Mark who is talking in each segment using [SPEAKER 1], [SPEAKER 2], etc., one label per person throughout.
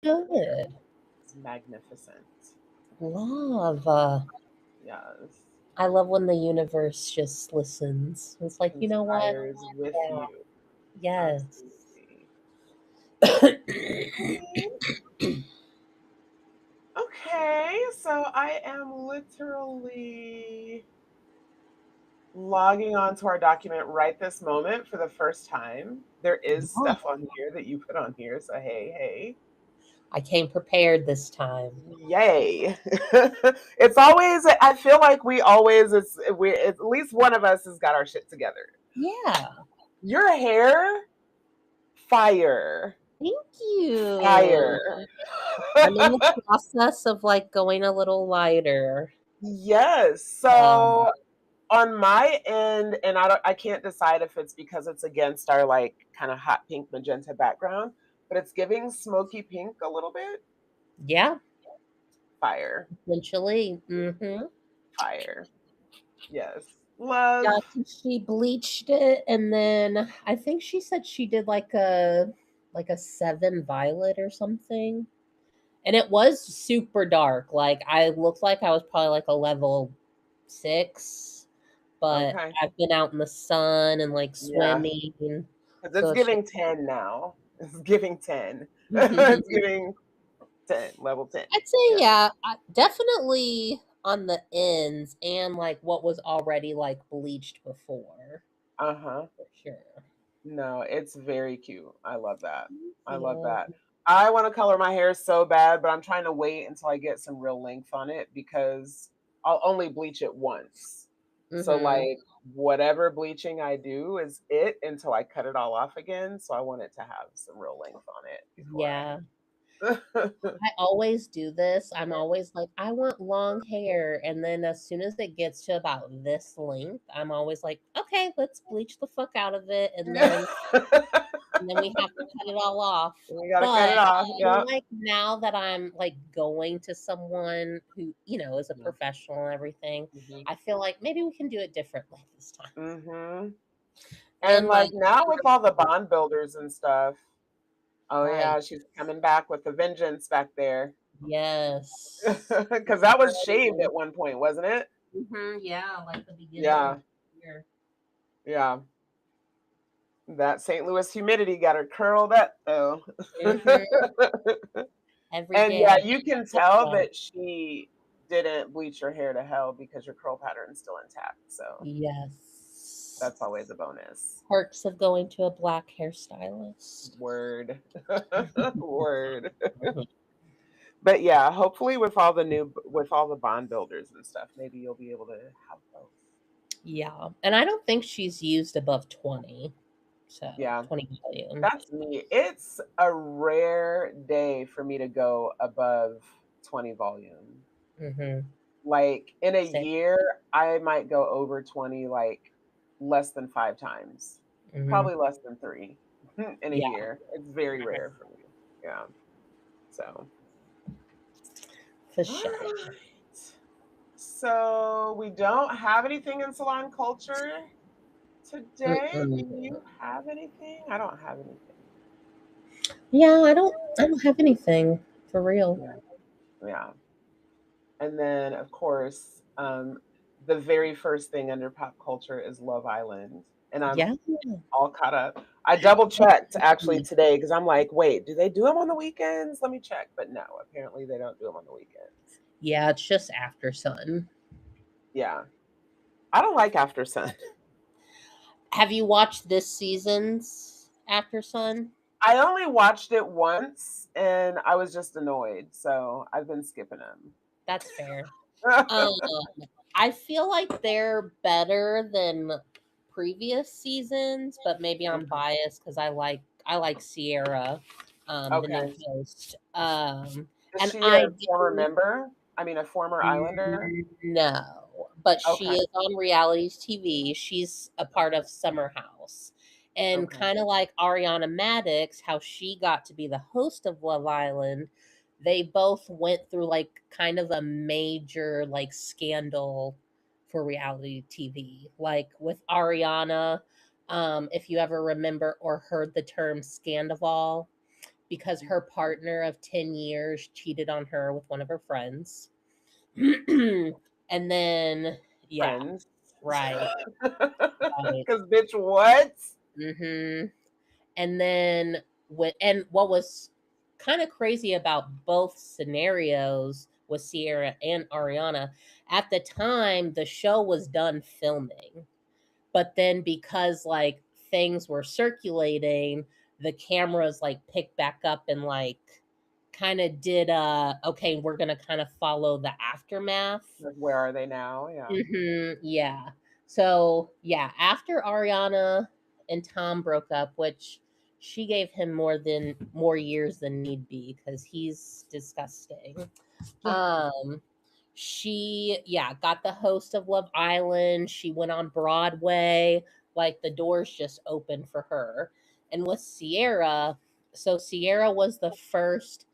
[SPEAKER 1] good.
[SPEAKER 2] It's magnificent.
[SPEAKER 1] Love.
[SPEAKER 2] Yes.
[SPEAKER 1] I love when the universe just listens. It's like, you know what?
[SPEAKER 2] Conspires with
[SPEAKER 1] Yeah.
[SPEAKER 2] you.
[SPEAKER 1] Yes.
[SPEAKER 2] Absolutely. Okay, so I am literally logging onto our document right this moment for the first time. There is
[SPEAKER 1] Oh,
[SPEAKER 2] stuff on here that you put on here, so hey,
[SPEAKER 1] I came prepared this time.
[SPEAKER 2] yay. It's always, I feel like we always, at least one of us has got our shit together.
[SPEAKER 1] Yeah.
[SPEAKER 2] Your hair, fire,
[SPEAKER 1] Thank you.
[SPEAKER 2] fire.
[SPEAKER 1] I'm in the process of like going a little lighter.
[SPEAKER 2] Yes.
[SPEAKER 1] Um,
[SPEAKER 2] So on my end, and I can't decide if it's because it's against our like kind of hot pink magenta background, but it's giving smoky pink a little bit.
[SPEAKER 1] yeah,
[SPEAKER 2] Fire,
[SPEAKER 1] essentially. Mm-hmm.
[SPEAKER 2] fire. Yes, love.
[SPEAKER 1] Yeah, 'cause she bleached it, and then I think she said she did like a seven violet or something, and it was super dark. Like I looked like I was probably like a level six, but
[SPEAKER 2] Okay,
[SPEAKER 1] I've been out in the sun and like
[SPEAKER 2] yeah,
[SPEAKER 1] swimming,
[SPEAKER 2] because
[SPEAKER 1] so
[SPEAKER 2] it's
[SPEAKER 1] it's just
[SPEAKER 2] giving 10 now. It's giving 10. It's giving 10, level 10.
[SPEAKER 1] I'd say,
[SPEAKER 2] Yeah.
[SPEAKER 1] yeah, definitely on the ends and like what was already like bleached before,
[SPEAKER 2] Uh huh.
[SPEAKER 1] for sure.
[SPEAKER 2] No, it's very cute. I love that. I love
[SPEAKER 1] Yeah.
[SPEAKER 2] that. I want to color my hair so bad, but I'm trying to wait until I get some real length on it because I'll only bleach it once. So
[SPEAKER 1] Hmm.
[SPEAKER 2] like whatever bleaching I do is it until I cut it all off again. So I want it to have some real length on it before
[SPEAKER 1] Yeah.
[SPEAKER 2] I
[SPEAKER 1] I always do this. I'm always like, I want long hair. And then as soon as it gets to about this length, I'm always like, okay, let's bleach the fuck out of it. And then we have to cut it all off.
[SPEAKER 2] We gotta cut
[SPEAKER 1] But
[SPEAKER 2] it off.
[SPEAKER 1] I feel
[SPEAKER 2] Yeah.
[SPEAKER 1] like now that I'm like going to someone who, is a
[SPEAKER 2] Yeah.
[SPEAKER 1] professional and everything,
[SPEAKER 2] Hmm.
[SPEAKER 1] I feel like maybe we can do it differently this time.
[SPEAKER 2] Hmm. And
[SPEAKER 1] And like,
[SPEAKER 2] like now with all the bond builders and stuff. Oh
[SPEAKER 1] right.
[SPEAKER 2] yeah, she's coming back with a vengeance back there.
[SPEAKER 1] Yes.
[SPEAKER 2] Because that was shaved at one point, wasn't it?
[SPEAKER 1] Yeah, like the beginning of
[SPEAKER 2] Yeah,
[SPEAKER 1] the year.
[SPEAKER 2] yeah. That St. Louis humidity got her curled up though.
[SPEAKER 1] Hmm. Every
[SPEAKER 2] And
[SPEAKER 1] day.
[SPEAKER 2] yeah, you can tell that she didn't bleach her hair to hell because your curl pattern's still intact. So
[SPEAKER 1] Yes.
[SPEAKER 2] that's always a bonus.
[SPEAKER 1] Perks of going to a black hairstylist.
[SPEAKER 2] Word. Word. But yeah, hopefully with all the bond builders and stuff, maybe you'll be able to have both.
[SPEAKER 1] Yeah. And I don't think she's used above 20. So
[SPEAKER 2] Yeah.
[SPEAKER 1] 20 million.
[SPEAKER 2] That's me. It's a rare day for me to go above 20 volume.
[SPEAKER 1] Mm-hmm.
[SPEAKER 2] Like in a
[SPEAKER 1] Same.
[SPEAKER 2] year, I might go over 20 like less than 5 times,
[SPEAKER 1] Mm-hmm.
[SPEAKER 2] probably less than three in a
[SPEAKER 1] Yeah.
[SPEAKER 2] year. It's very rare for me. Yeah. So,
[SPEAKER 1] For
[SPEAKER 2] all
[SPEAKER 1] sure.
[SPEAKER 2] right. So, we don't have anything in salon culture today. Do
[SPEAKER 1] Mm-mm.
[SPEAKER 2] you have anything? I don't have anything.
[SPEAKER 1] Yeah, I don't have anything for real.
[SPEAKER 2] Yeah. Yeah. And then, of course, the very first thing under pop culture is Love Island. And I'm
[SPEAKER 1] Yeah.
[SPEAKER 2] all caught up. I double checked actually today because I'm like, wait, do they do them on the weekends? Let me check. But no, apparently they don't do them on the weekends.
[SPEAKER 1] Yeah, it's just after sun.
[SPEAKER 2] Yeah. I don't like After Sun.
[SPEAKER 1] Have you watched this season's After Sun?
[SPEAKER 2] I only watched it once and I was just annoyed. So I've been skipping them.
[SPEAKER 1] That's fair. Um, I feel like they're better than previous seasons, but maybe I'm
[SPEAKER 2] Mhm.
[SPEAKER 1] biased because I like Sierra, the new
[SPEAKER 2] Okay.
[SPEAKER 1] host.
[SPEAKER 2] Is
[SPEAKER 1] And
[SPEAKER 2] she
[SPEAKER 1] I
[SPEAKER 2] a former member? I mean, a former Islander?
[SPEAKER 1] no, but she
[SPEAKER 2] Okay.
[SPEAKER 1] is on reality TV. She's a part of Summer House. And
[SPEAKER 2] Okay.
[SPEAKER 1] kind of like Ariana Madix, how she got to be the host of Love Island, they both went through like kind of a major like scandal for reality TV. Like with Ariana, if you ever remember or heard the term Scandival, because her partner of 10 years cheated on her with one of her friends. And then, yeah,
[SPEAKER 2] Friends.
[SPEAKER 1] right, right.
[SPEAKER 2] Because, bitch, what?
[SPEAKER 1] Hmm. And then, what was kind of crazy about both scenarios with Sierra and Ariana, at the time, the show was done filming. But then because like things were circulating, the cameras like picked back up and like kind of did okay, we're going to kind of follow the aftermath.
[SPEAKER 2] Like, where are they now? Yeah.
[SPEAKER 1] Yeah. So, yeah, after Ariana and Tom broke up, which she gave him more years than need be cuz he's disgusting. Um she, yeah, got the host of Love Island. She went on Broadway. Like the doors just opened for her. And with Sierra, so Sierra was the first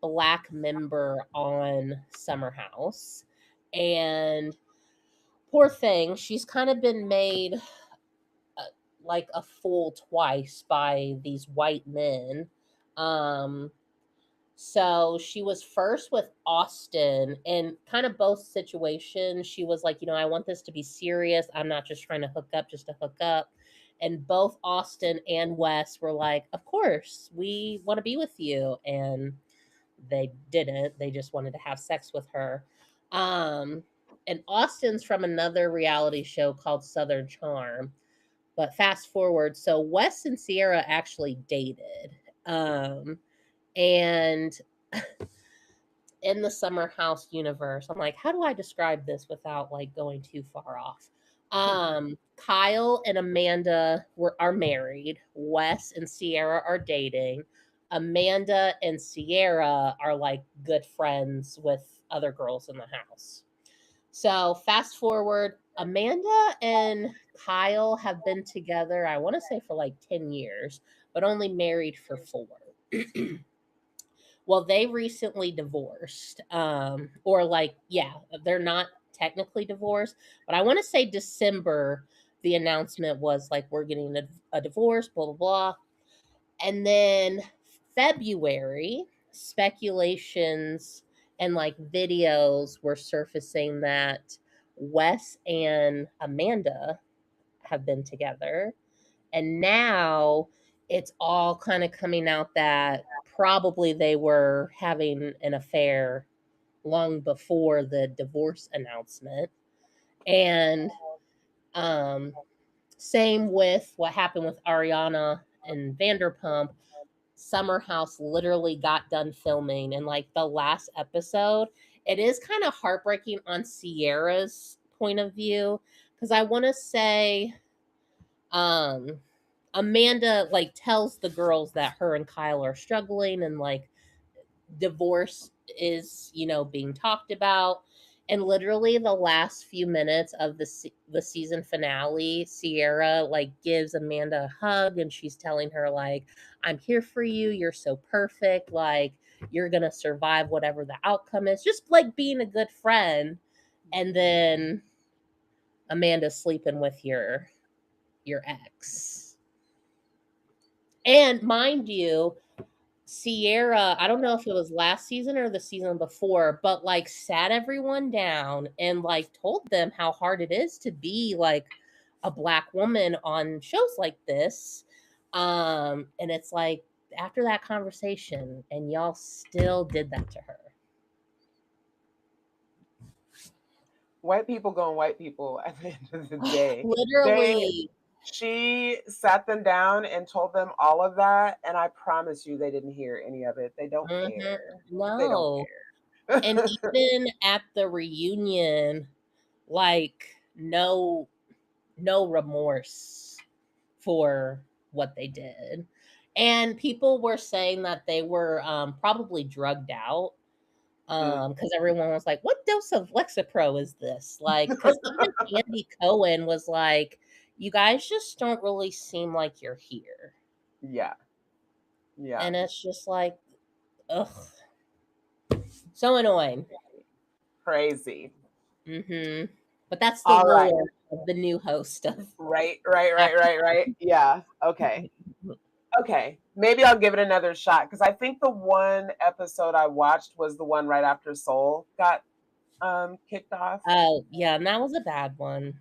[SPEAKER 1] black member on Summer House. And poor thing, she's kind of been made uh, like a fool twice by these white men. Um so she was first with Austin, and kind of both situations. She was like, I want this to be serious. I'm not just trying to hook up just to hook up. And both Austin and Wes were like, of course, we want to be with you. And they didn't. They just wanted to have sex with her. Um, and Austin's from another reality show called Southern Charm. But fast forward, so Wes and Sierra actually dated. And in the Summer House universe, I'm like, how do I describe this without like going too far off? Kyle and Amanda are married. Wes and Sierra are dating. Amanda and Sierra are like good friends with other girls in the house. So fast forward, Amanda and Kyle have been together, I want to say for like 10 years, but only married for 4. Well, they recently divorced. Or like, yeah, they're not technically divorced, but I want to say December, the announcement was like, we're getting a divorce, blah, blah, blah. And then February, speculations and like videos were surfacing that Wes and Amanda have been together. And now it's all kind of coming out that probably they were having an affair long before the divorce announcement. And um, same with what happened with Ariana and Vanderpump. Summer House literally got done filming, and like the last episode, it is kind of heartbreaking on Sierra's point of view because I want to say um Amanda like tells the girls that her and Kyle are struggling and like divorce is, being talked about. And literally the last few minutes of the season finale, Sierra like gives Amanda a hug and she's telling her like, I'm here for you. You're so perfect. Like you're going to survive whatever the outcome is. Just like being a good friend. And then Amanda's sleeping with your ex. And mind you, Sierra, I don't know if it was last season or the season before, but like sat everyone down and like told them how hard it is to be like a black woman on shows like this. And it's like after that conversation, and y'all still did that to her.
[SPEAKER 2] White people going white people at the end of the day. They
[SPEAKER 1] Literally.
[SPEAKER 2] She sat them down and told them all of that, and I promise you they didn't hear any of it. They don't
[SPEAKER 1] Mhm.
[SPEAKER 2] care. They don't
[SPEAKER 1] No. And
[SPEAKER 2] care.
[SPEAKER 1] even at the reunion, like no remorse for what they did. And people were saying that they were probably drugged out
[SPEAKER 2] Mm.
[SPEAKER 1] because everyone was like, what dose of Lexapro is this? Like, because even Andy Cohen was like, you guys just don't really seem like you're here.
[SPEAKER 2] Yeah. Yeah.
[SPEAKER 1] And it's just like, ugh, so annoying.
[SPEAKER 2] Crazy.
[SPEAKER 1] But that's the
[SPEAKER 2] All right.
[SPEAKER 1] lore of the new host of
[SPEAKER 2] Right.
[SPEAKER 1] After.
[SPEAKER 2] Yeah. Okay. Okay, maybe I'll give it another shot because I think the one episode I watched was the one right after Soul got kicked off,
[SPEAKER 1] Oh, yeah, and that was a bad one.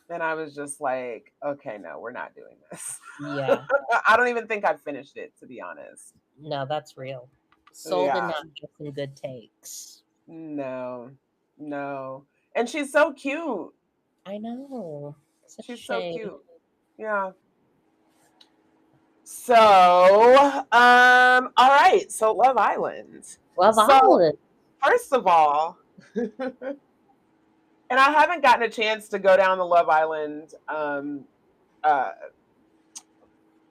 [SPEAKER 2] and I was just like, okay, no, we're not doing this.
[SPEAKER 1] Yeah.
[SPEAKER 2] I don't even think I finished it, to be honest.
[SPEAKER 1] No, that's real. Soul did
[SPEAKER 2] Yeah,
[SPEAKER 1] not get some good takes.
[SPEAKER 2] no, no, and she's so cute.
[SPEAKER 1] I know. Such a
[SPEAKER 2] She's so
[SPEAKER 1] shame.
[SPEAKER 2] cute. Yeah. So, all right. So, Love Island.
[SPEAKER 1] Love
[SPEAKER 2] So,
[SPEAKER 1] Island.
[SPEAKER 2] first of all, and I haven't gotten a chance to go down the Love Island uh,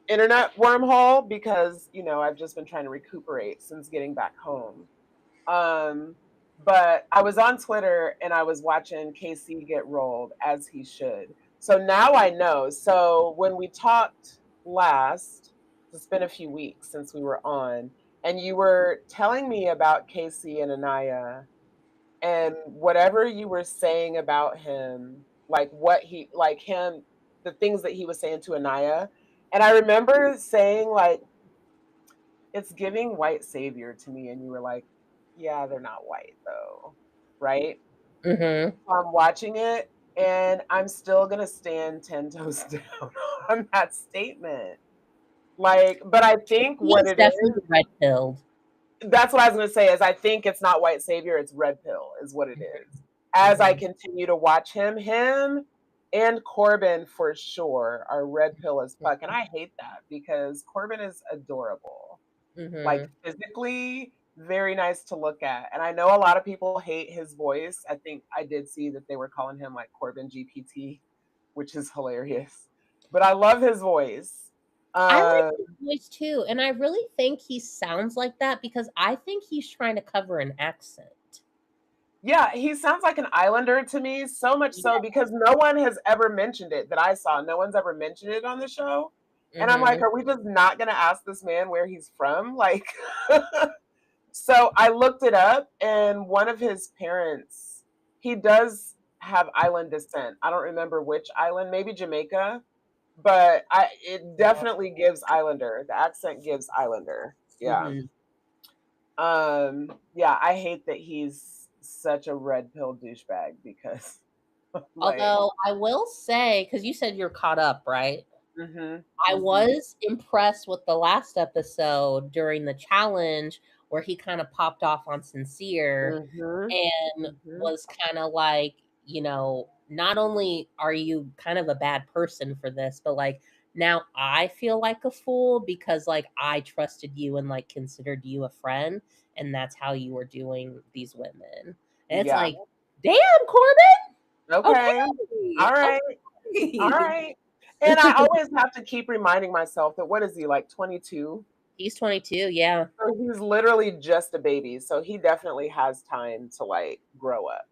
[SPEAKER 2] internet wormhole because I've just been trying to recuperate since getting back home. Um, but I was on Twitter and I was watching KC get rolled as he should. So now I know. So when we talked last, it's been a few weeks since we were on, and you were telling me about KC and Anaya and whatever you were saying about him, like what he like him, the things that he was saying to Anaya. And I remember saying like it's giving white savior to me, and you were like, yeah, they're not white though, right?
[SPEAKER 1] Mm-hmm.
[SPEAKER 2] I'm watching it and I'm still gonna stand 10 toes down on that statement. Like, but I think
[SPEAKER 1] He
[SPEAKER 2] what
[SPEAKER 1] is
[SPEAKER 2] it is,
[SPEAKER 1] definitely red pilled.
[SPEAKER 2] that's what I was gonna say, is I think it's not white savior, it's red pill, is what it is. As I
[SPEAKER 1] Mm-hmm.
[SPEAKER 2] continue to watch him and Corbin for sure are red pill as fuck. And I hate that because Corbin is adorable. Like
[SPEAKER 1] Mm-hmm.
[SPEAKER 2] physically very nice to look at. And I know a lot of people hate his voice. I think I did see that they were calling him like Corbin GPT, which is hilarious. But I love his voice.
[SPEAKER 1] I like
[SPEAKER 2] Uh,
[SPEAKER 1] his voice too, and I really think he sounds like that because I think he's trying to cover an accent.
[SPEAKER 2] yeah, he sounds like an Islander to me, so much so
[SPEAKER 1] Yeah.
[SPEAKER 2] because no one has ever mentioned it that I saw. No one's ever mentioned it on the show. And I'm like,
[SPEAKER 1] Mm-hmm.
[SPEAKER 2] are we just not going to ask this man where he's from? Like, so I looked it up, and one of his parents, he does have island descent. I don't remember which island, maybe Jamaica, but it definitely gives Islander. The accent gives Islander. Yeah.
[SPEAKER 1] Mm-hmm.
[SPEAKER 2] Yeah, I hate that he's such a red pill douchebag because like
[SPEAKER 1] Although I will say, because you said you're caught up, right?
[SPEAKER 2] mhm.
[SPEAKER 1] I
[SPEAKER 2] Mhm.
[SPEAKER 1] was impressed with the last episode during the challenge where he kind of popped off on Sincere
[SPEAKER 2] Mhm.
[SPEAKER 1] and
[SPEAKER 2] Mhm.
[SPEAKER 1] was kind of like, not only are you kind of a bad person for this, but like now I feel like a fool because like I trusted you and like considered you a friend, and that's how you were doing these women. And it's
[SPEAKER 2] Yeah.
[SPEAKER 1] like, damn, Corbin.
[SPEAKER 2] Okay.
[SPEAKER 1] Okay.
[SPEAKER 2] All right. All
[SPEAKER 1] Okay.
[SPEAKER 2] right. And I always have to keep reminding myself that what is he, like 22?
[SPEAKER 1] He's 22, yeah.
[SPEAKER 2] So he's literally just a baby. So he definitely has time to like grow up.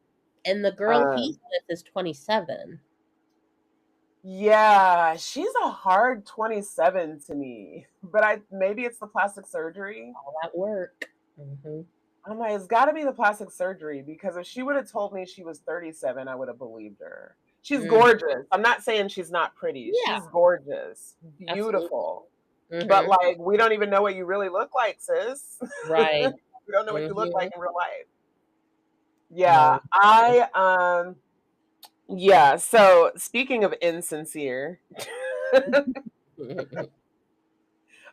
[SPEAKER 1] And the girl he's
[SPEAKER 2] Um,
[SPEAKER 1] with is 27.
[SPEAKER 2] yeah, she's a hard 27 to me. But I maybe it's the plastic surgery.
[SPEAKER 1] All that work. Hmm.
[SPEAKER 2] I'm like, it's gotta be the plastic surgery because if she would have told me she was 37, I would have believed her. She's
[SPEAKER 1] Mm.
[SPEAKER 2] gorgeous. I'm not saying she's not pretty.
[SPEAKER 1] Yeah,
[SPEAKER 2] She's gorgeous,
[SPEAKER 1] absolutely.
[SPEAKER 2] beautiful. But
[SPEAKER 1] Hmm.
[SPEAKER 2] like, we don't even know what you really look like, sis.
[SPEAKER 1] Right.
[SPEAKER 2] We don't know what you look like
[SPEAKER 1] Hmm.
[SPEAKER 2] in real life. Yeah,
[SPEAKER 1] No.
[SPEAKER 2] yeah, so speaking of insincere,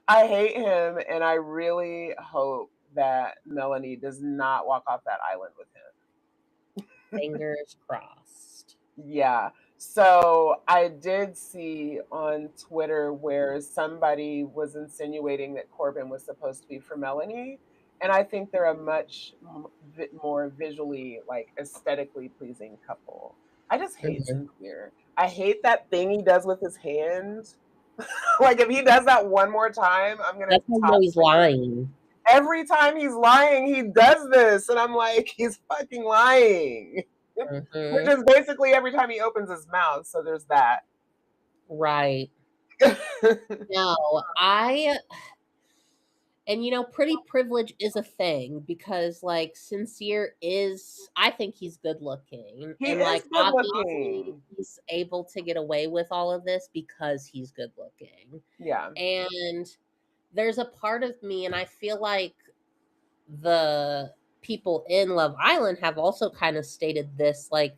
[SPEAKER 2] I hate him and I really hope that Melanie does not walk off that island with him.
[SPEAKER 1] Fingers crossed.
[SPEAKER 2] Yeah. So I did see on Twitter where somebody was insinuating that Corbin was supposed to be for Melanie. And I think they're a much more visually, like aesthetically pleasing couple. I just hate
[SPEAKER 1] Hmm.
[SPEAKER 2] Sincere. I hate that thing he does with his hand. Like if he does that one more time, I'm gonna
[SPEAKER 1] That's how you
[SPEAKER 2] top
[SPEAKER 1] know he's lying.
[SPEAKER 2] every time he's lying, he does this. And I'm like, he's fucking lying. Which
[SPEAKER 1] Hmm.
[SPEAKER 2] is basically every time he opens his mouth. So there's that.
[SPEAKER 1] Right. No, and pretty privilege is a thing because like Sincere is, I think he's good looking,
[SPEAKER 2] He
[SPEAKER 1] and
[SPEAKER 2] is
[SPEAKER 1] like
[SPEAKER 2] good
[SPEAKER 1] obviously
[SPEAKER 2] looking.
[SPEAKER 1] he's able to get away with all of this because he's good looking.
[SPEAKER 2] Yeah.
[SPEAKER 1] And there's a part of me, and I feel like the people in Love Island have also kind of stated this, like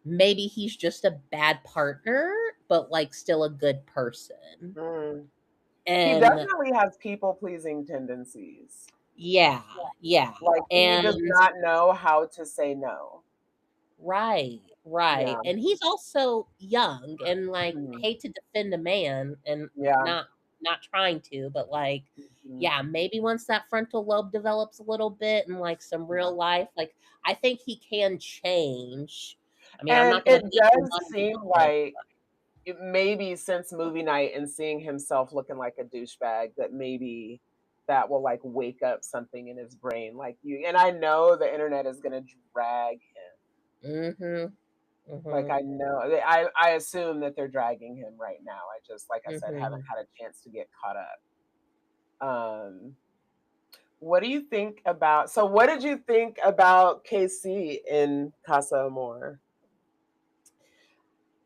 [SPEAKER 1] maybe he's just a bad partner, but like still a good person.
[SPEAKER 2] Mm. He
[SPEAKER 1] And
[SPEAKER 2] definitely has people pleasing tendencies.
[SPEAKER 1] yeah, yeah.
[SPEAKER 2] Like he
[SPEAKER 1] And
[SPEAKER 2] does not know how to say no.
[SPEAKER 1] right, right.
[SPEAKER 2] Yeah.
[SPEAKER 1] And he's also young and like
[SPEAKER 2] Mhm.
[SPEAKER 1] hate to defend a man and
[SPEAKER 2] Yeah.
[SPEAKER 1] not trying to, but like
[SPEAKER 2] Mhm.
[SPEAKER 1] yeah, maybe once that frontal lobe develops a little bit and like some
[SPEAKER 2] Yeah.
[SPEAKER 1] real life, like I think he can change. I mean, I'm
[SPEAKER 2] And
[SPEAKER 1] not going
[SPEAKER 2] it
[SPEAKER 1] to beat the
[SPEAKER 2] does
[SPEAKER 1] one
[SPEAKER 2] seem
[SPEAKER 1] on it.
[SPEAKER 2] like it maybe since movie night and seeing himself looking like a douchebag that maybe that will like wake up something in his brain like you and I know the internet is going to drag him.
[SPEAKER 1] Mhm.
[SPEAKER 2] Like
[SPEAKER 1] Mhm.
[SPEAKER 2] I know I assume that they're dragging him right now. I just like I said haven't
[SPEAKER 1] Mhm.
[SPEAKER 2] had a chance to get caught up. What do you think about so what did you think about KC in Casa Amor?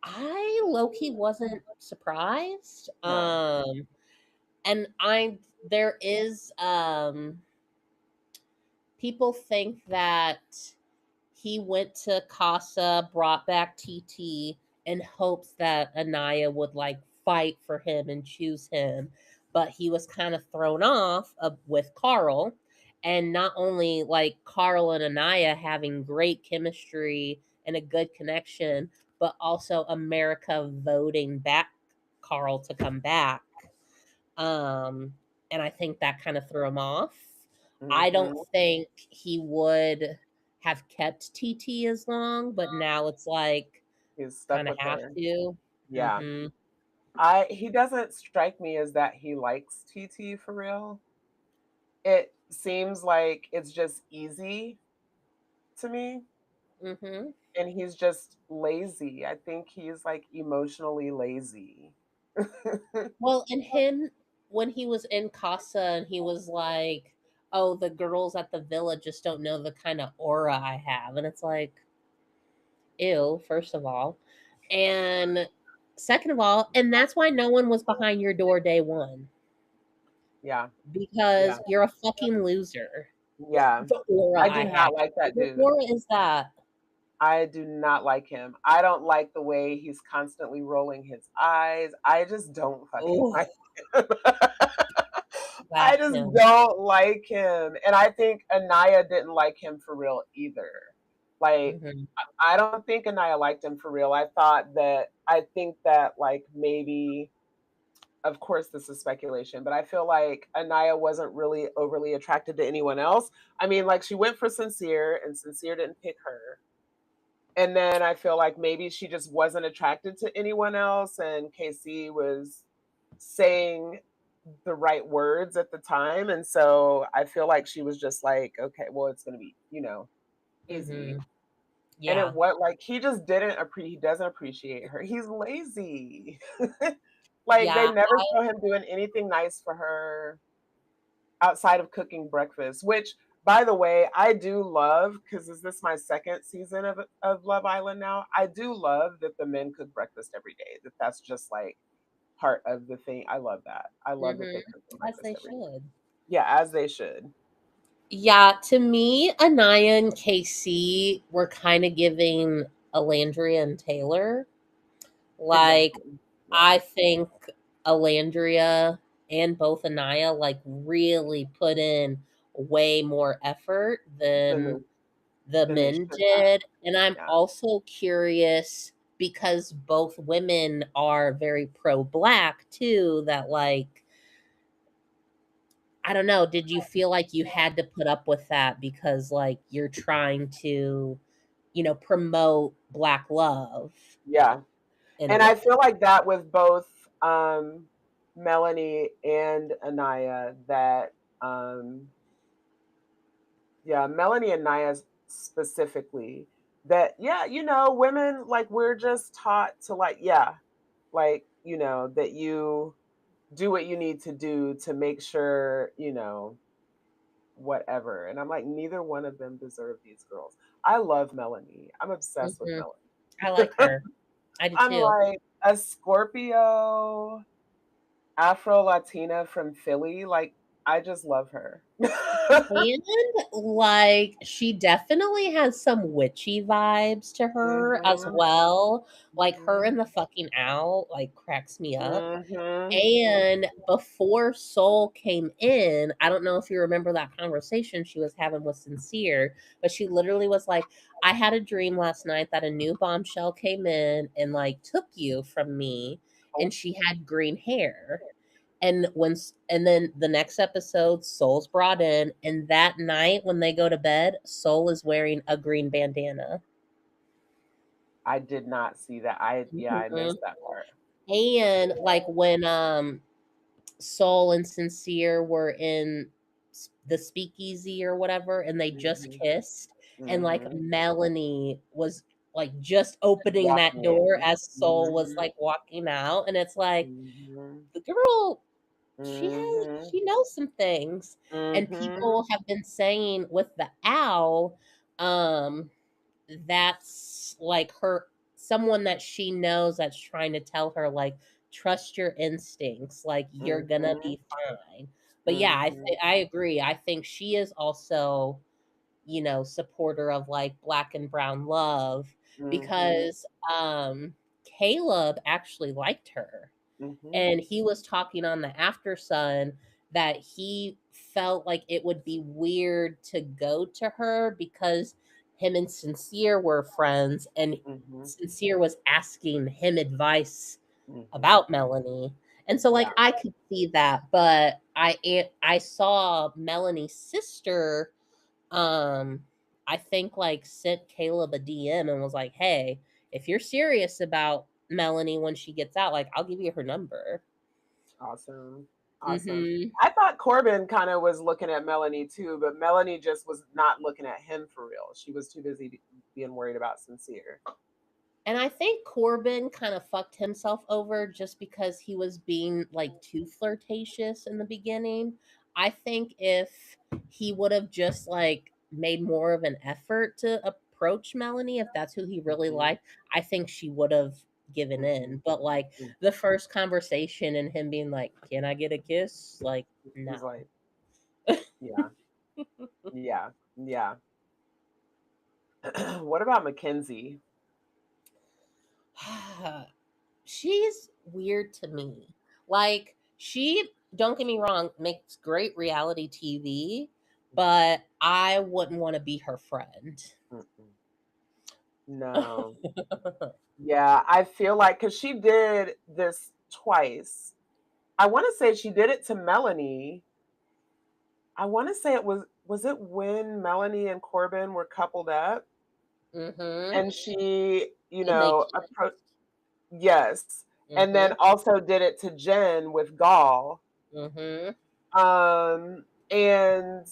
[SPEAKER 1] I low key wasn't surprised.
[SPEAKER 2] No.
[SPEAKER 1] And I there is people think that he went to Casa, brought back TT in hopes that Anaya would like fight for him and choose him, but he was kind of thrown off with Carl. And not only like Carl and Anaya having great chemistry and a good connection, but also America voting back Carl to come back. Um, and I think that kind of threw him off. I don't
[SPEAKER 2] Mhm.
[SPEAKER 1] think he would have kept TT as long, but now it's like
[SPEAKER 2] He's stuck
[SPEAKER 1] kind of
[SPEAKER 2] with
[SPEAKER 1] have
[SPEAKER 2] her.
[SPEAKER 1] to.
[SPEAKER 2] Yeah.
[SPEAKER 1] Mhm.
[SPEAKER 2] I he doesn't strike me as that he likes TT for real. It seems like it's just easy to me
[SPEAKER 1] Mhm.
[SPEAKER 2] and he's just lazy. I think he's like emotionally lazy.
[SPEAKER 1] Well, and him when he was in Casa and he was like, "Oh, the girls at the villa just don't know the kind of aura I have." And it's like, "Ew, first of all." And second of all, and that's why no one was behind your door day 1
[SPEAKER 2] Yeah. Yeah.
[SPEAKER 1] because you're a fucking loser.
[SPEAKER 2] Yeah.
[SPEAKER 1] The aura
[SPEAKER 2] I
[SPEAKER 1] I
[SPEAKER 2] do
[SPEAKER 1] have.
[SPEAKER 2] not like that
[SPEAKER 1] What
[SPEAKER 2] dude.
[SPEAKER 1] aura is that?
[SPEAKER 2] I do not like him. I don't like the way he's constantly rolling his eyes. I just don't fucking
[SPEAKER 1] Oh,
[SPEAKER 2] like him. I
[SPEAKER 1] that
[SPEAKER 2] just
[SPEAKER 1] him.
[SPEAKER 2] don't like him. And I think Anaya didn't like him for real either. Like,
[SPEAKER 1] Mhm.
[SPEAKER 2] I don't think Anaya liked him for real. I think that, like, maybe, of course, this is speculation, but I feel like Anaya wasn't really overly attracted to anyone else. I mean, like, she went for Sincere, and Sincere didn't pick her. And then I feel like maybe she just wasn't attracted to anyone else, and KC was saying the right words at the time. And so I feel like she was just like, okay, well, it's going to be, easy.
[SPEAKER 1] Mhm.
[SPEAKER 2] And it
[SPEAKER 1] Yeah.
[SPEAKER 2] what like he doesn't appreciate her. He's lazy. Like they
[SPEAKER 1] Yeah.
[SPEAKER 2] never show him doing anything nice for her outside of cooking breakfast, which by the way, I do love because is this my second season of Love Island now? I do love that the men cook breakfast every day. That's just like part of the thing. I love that. I love that
[SPEAKER 1] Mhm.
[SPEAKER 2] they cook them
[SPEAKER 1] As
[SPEAKER 2] breakfast
[SPEAKER 1] they
[SPEAKER 2] every day.
[SPEAKER 1] should.
[SPEAKER 2] Yeah, as they should.
[SPEAKER 1] Yeah, to me, Anaya and KC were kind of giving Alandria and Taylor. Like,
[SPEAKER 2] Exactly. Yeah.
[SPEAKER 1] I think Alandria and both Anaya like really put in way more effort
[SPEAKER 2] Than
[SPEAKER 1] than the
[SPEAKER 2] they
[SPEAKER 1] men
[SPEAKER 2] should have.
[SPEAKER 1] did. And I'm
[SPEAKER 2] Yeah.
[SPEAKER 1] also curious because both women are very pro black too, that like, I don't know, did you feel like you had to put up with that because like you're trying to, promote black love
[SPEAKER 2] Yeah.
[SPEAKER 1] in a
[SPEAKER 2] And I
[SPEAKER 1] way?
[SPEAKER 2] feel like that with both um Melanie and Anaya that yeah, Melanie and Naya specifically that yeah, women like we're just taught to like yeah, like, that you do what you need to do to make sure, whatever. And I'm like neither one of them deserve these girls. I love Melanie. I'm obsessed with
[SPEAKER 1] Mhm. I like
[SPEAKER 2] Melanie.
[SPEAKER 1] her. I do
[SPEAKER 2] I'm
[SPEAKER 1] too.
[SPEAKER 2] like a Scorpio. Afro Latina from Philly. Like, I just love her.
[SPEAKER 1] And, like, she definitely has some witchy vibes to her as
[SPEAKER 2] Mhm.
[SPEAKER 1] well. Like, her
[SPEAKER 2] Mhm.
[SPEAKER 1] and the fucking owl, like, cracks me up.
[SPEAKER 2] Mhm.
[SPEAKER 1] And before Soul came in, I don't know if you remember that conversation she was having with Sincere, but she literally was like, I had a dream last night that a new bombshell came in and like took you from me,
[SPEAKER 2] Oh,
[SPEAKER 1] and she had green hair. And then the next episode, Soul's brought in, and that night when they go to bed, Soul is wearing a green bandana.
[SPEAKER 2] I did not see that. I
[SPEAKER 1] Mhm.
[SPEAKER 2] missed that part.
[SPEAKER 1] And like when Soul and Sincere were in the speakeasy or whatever, and they just
[SPEAKER 2] Mhm.
[SPEAKER 1] kissed, and like
[SPEAKER 2] Mhm.
[SPEAKER 1] Melanie was like just opening that
[SPEAKER 2] Walking
[SPEAKER 1] door
[SPEAKER 2] in.
[SPEAKER 1] as Soul was
[SPEAKER 2] Mhm.
[SPEAKER 1] like walking out, and it's like
[SPEAKER 2] Mhm.
[SPEAKER 1] the girl,
[SPEAKER 2] Mhm.
[SPEAKER 1] she knows some things. And
[SPEAKER 2] Mhm.
[SPEAKER 1] people have been saying with the owl, um, that's like her, someone that she knows that's trying to tell her like trust your instincts, like you're gonna
[SPEAKER 2] Mhm.
[SPEAKER 1] be fine. But yeah,
[SPEAKER 2] Mhm.
[SPEAKER 1] I agree. I think she is also, supporter of like black and brown love,
[SPEAKER 2] Mhm.
[SPEAKER 1] because Caleb actually liked her,
[SPEAKER 2] Mhm.
[SPEAKER 1] and he was talking on the After Sun that he felt like it would be weird to go to her because him and Sincere were friends, and
[SPEAKER 2] Mhm.
[SPEAKER 1] Sincere was asking him advice
[SPEAKER 2] Mhm.
[SPEAKER 1] about Melanie. And so like
[SPEAKER 2] Yeah.
[SPEAKER 1] I could see that, but I saw Melanie's sister, um I think, like, sent Caleb a DM and was like, "Hey, if you're serious about Melanie when she gets out, like, I'll give you her number."
[SPEAKER 2] Awesome. Awesome.
[SPEAKER 1] Mhm.
[SPEAKER 2] I thought Corbin kind of was looking at Melanie too, but Melanie just was not looking at him for real. She was too busy being worried about Sincere.
[SPEAKER 1] And I think Corbin kind of fucked himself over just because he was being, like, too flirtatious in the beginning. I think if he would have just, like, made more of an effort to approach Melanie, if that's who he really
[SPEAKER 2] Mhm.
[SPEAKER 1] liked, I think she would have given
[SPEAKER 2] Mhm.
[SPEAKER 1] in. But, like,
[SPEAKER 2] Mhm.
[SPEAKER 1] the first conversation and him being like, "Can I get a kiss?" Like,
[SPEAKER 2] He's
[SPEAKER 1] no.
[SPEAKER 2] like, yeah, yeah, yeah. What about Mackenzie?
[SPEAKER 1] She's weird to me. Like, she, don't get me wrong, makes great reality TV, but I wouldn't want to be her friend.
[SPEAKER 2] Mm-mm. No. Yeah, I feel like because she did this twice. I want to say she did it to Melanie. I want to say was it when Melanie and Corbin were coupled up
[SPEAKER 1] Mhm.
[SPEAKER 2] and she,
[SPEAKER 1] And they
[SPEAKER 2] approached.
[SPEAKER 1] kissed.
[SPEAKER 2] Yes. And then
[SPEAKER 1] Mhm.
[SPEAKER 2] also did it to Jen with Gall.
[SPEAKER 1] Mhm.
[SPEAKER 2] And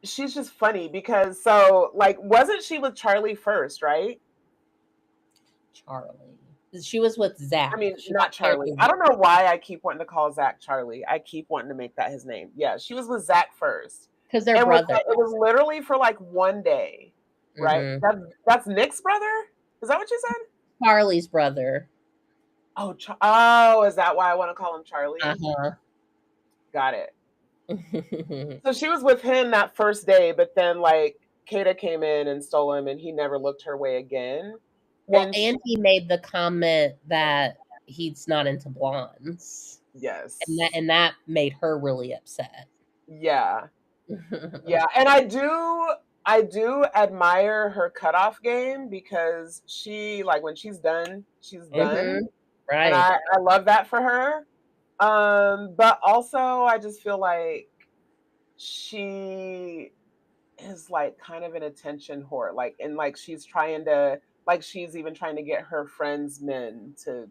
[SPEAKER 2] she's just funny because so like wasn't she with Charlie first, right?
[SPEAKER 1] Charlie. She was with
[SPEAKER 2] I
[SPEAKER 1] Zach.
[SPEAKER 2] mean,
[SPEAKER 1] She
[SPEAKER 2] not
[SPEAKER 1] got paired
[SPEAKER 2] Charlie.
[SPEAKER 1] with
[SPEAKER 2] I
[SPEAKER 1] Zach.
[SPEAKER 2] don't know why I keep wanting to call Zach Charlie. I keep wanting to make that his name. Yeah, she was with Zach first.
[SPEAKER 1] Because they're
[SPEAKER 2] And was
[SPEAKER 1] brothers.
[SPEAKER 2] like it was literally for like one day, right?
[SPEAKER 1] Mhm.
[SPEAKER 2] That's Nick's brother? Is that what you said?
[SPEAKER 1] Charlie's brother.
[SPEAKER 2] Oh, oh, is that why I want to call him
[SPEAKER 1] Uh
[SPEAKER 2] Charlie?
[SPEAKER 1] huh.
[SPEAKER 2] Got it. So she was with him that first day, but then like Kata came in and stole him and he never looked her way again.
[SPEAKER 1] Well,
[SPEAKER 2] And she,
[SPEAKER 1] and he made the comment that he's not into blondes.
[SPEAKER 2] yes.
[SPEAKER 1] And that made her really upset.
[SPEAKER 2] Yeah. Yeah. And I do admire her cutoff game because she like when she's done.
[SPEAKER 1] Mhm.
[SPEAKER 2] And
[SPEAKER 1] Right.
[SPEAKER 2] I love that for her. But also I just feel like she is like kind of an attention whore. Like and like she's trying to like she's even trying to get her friends men to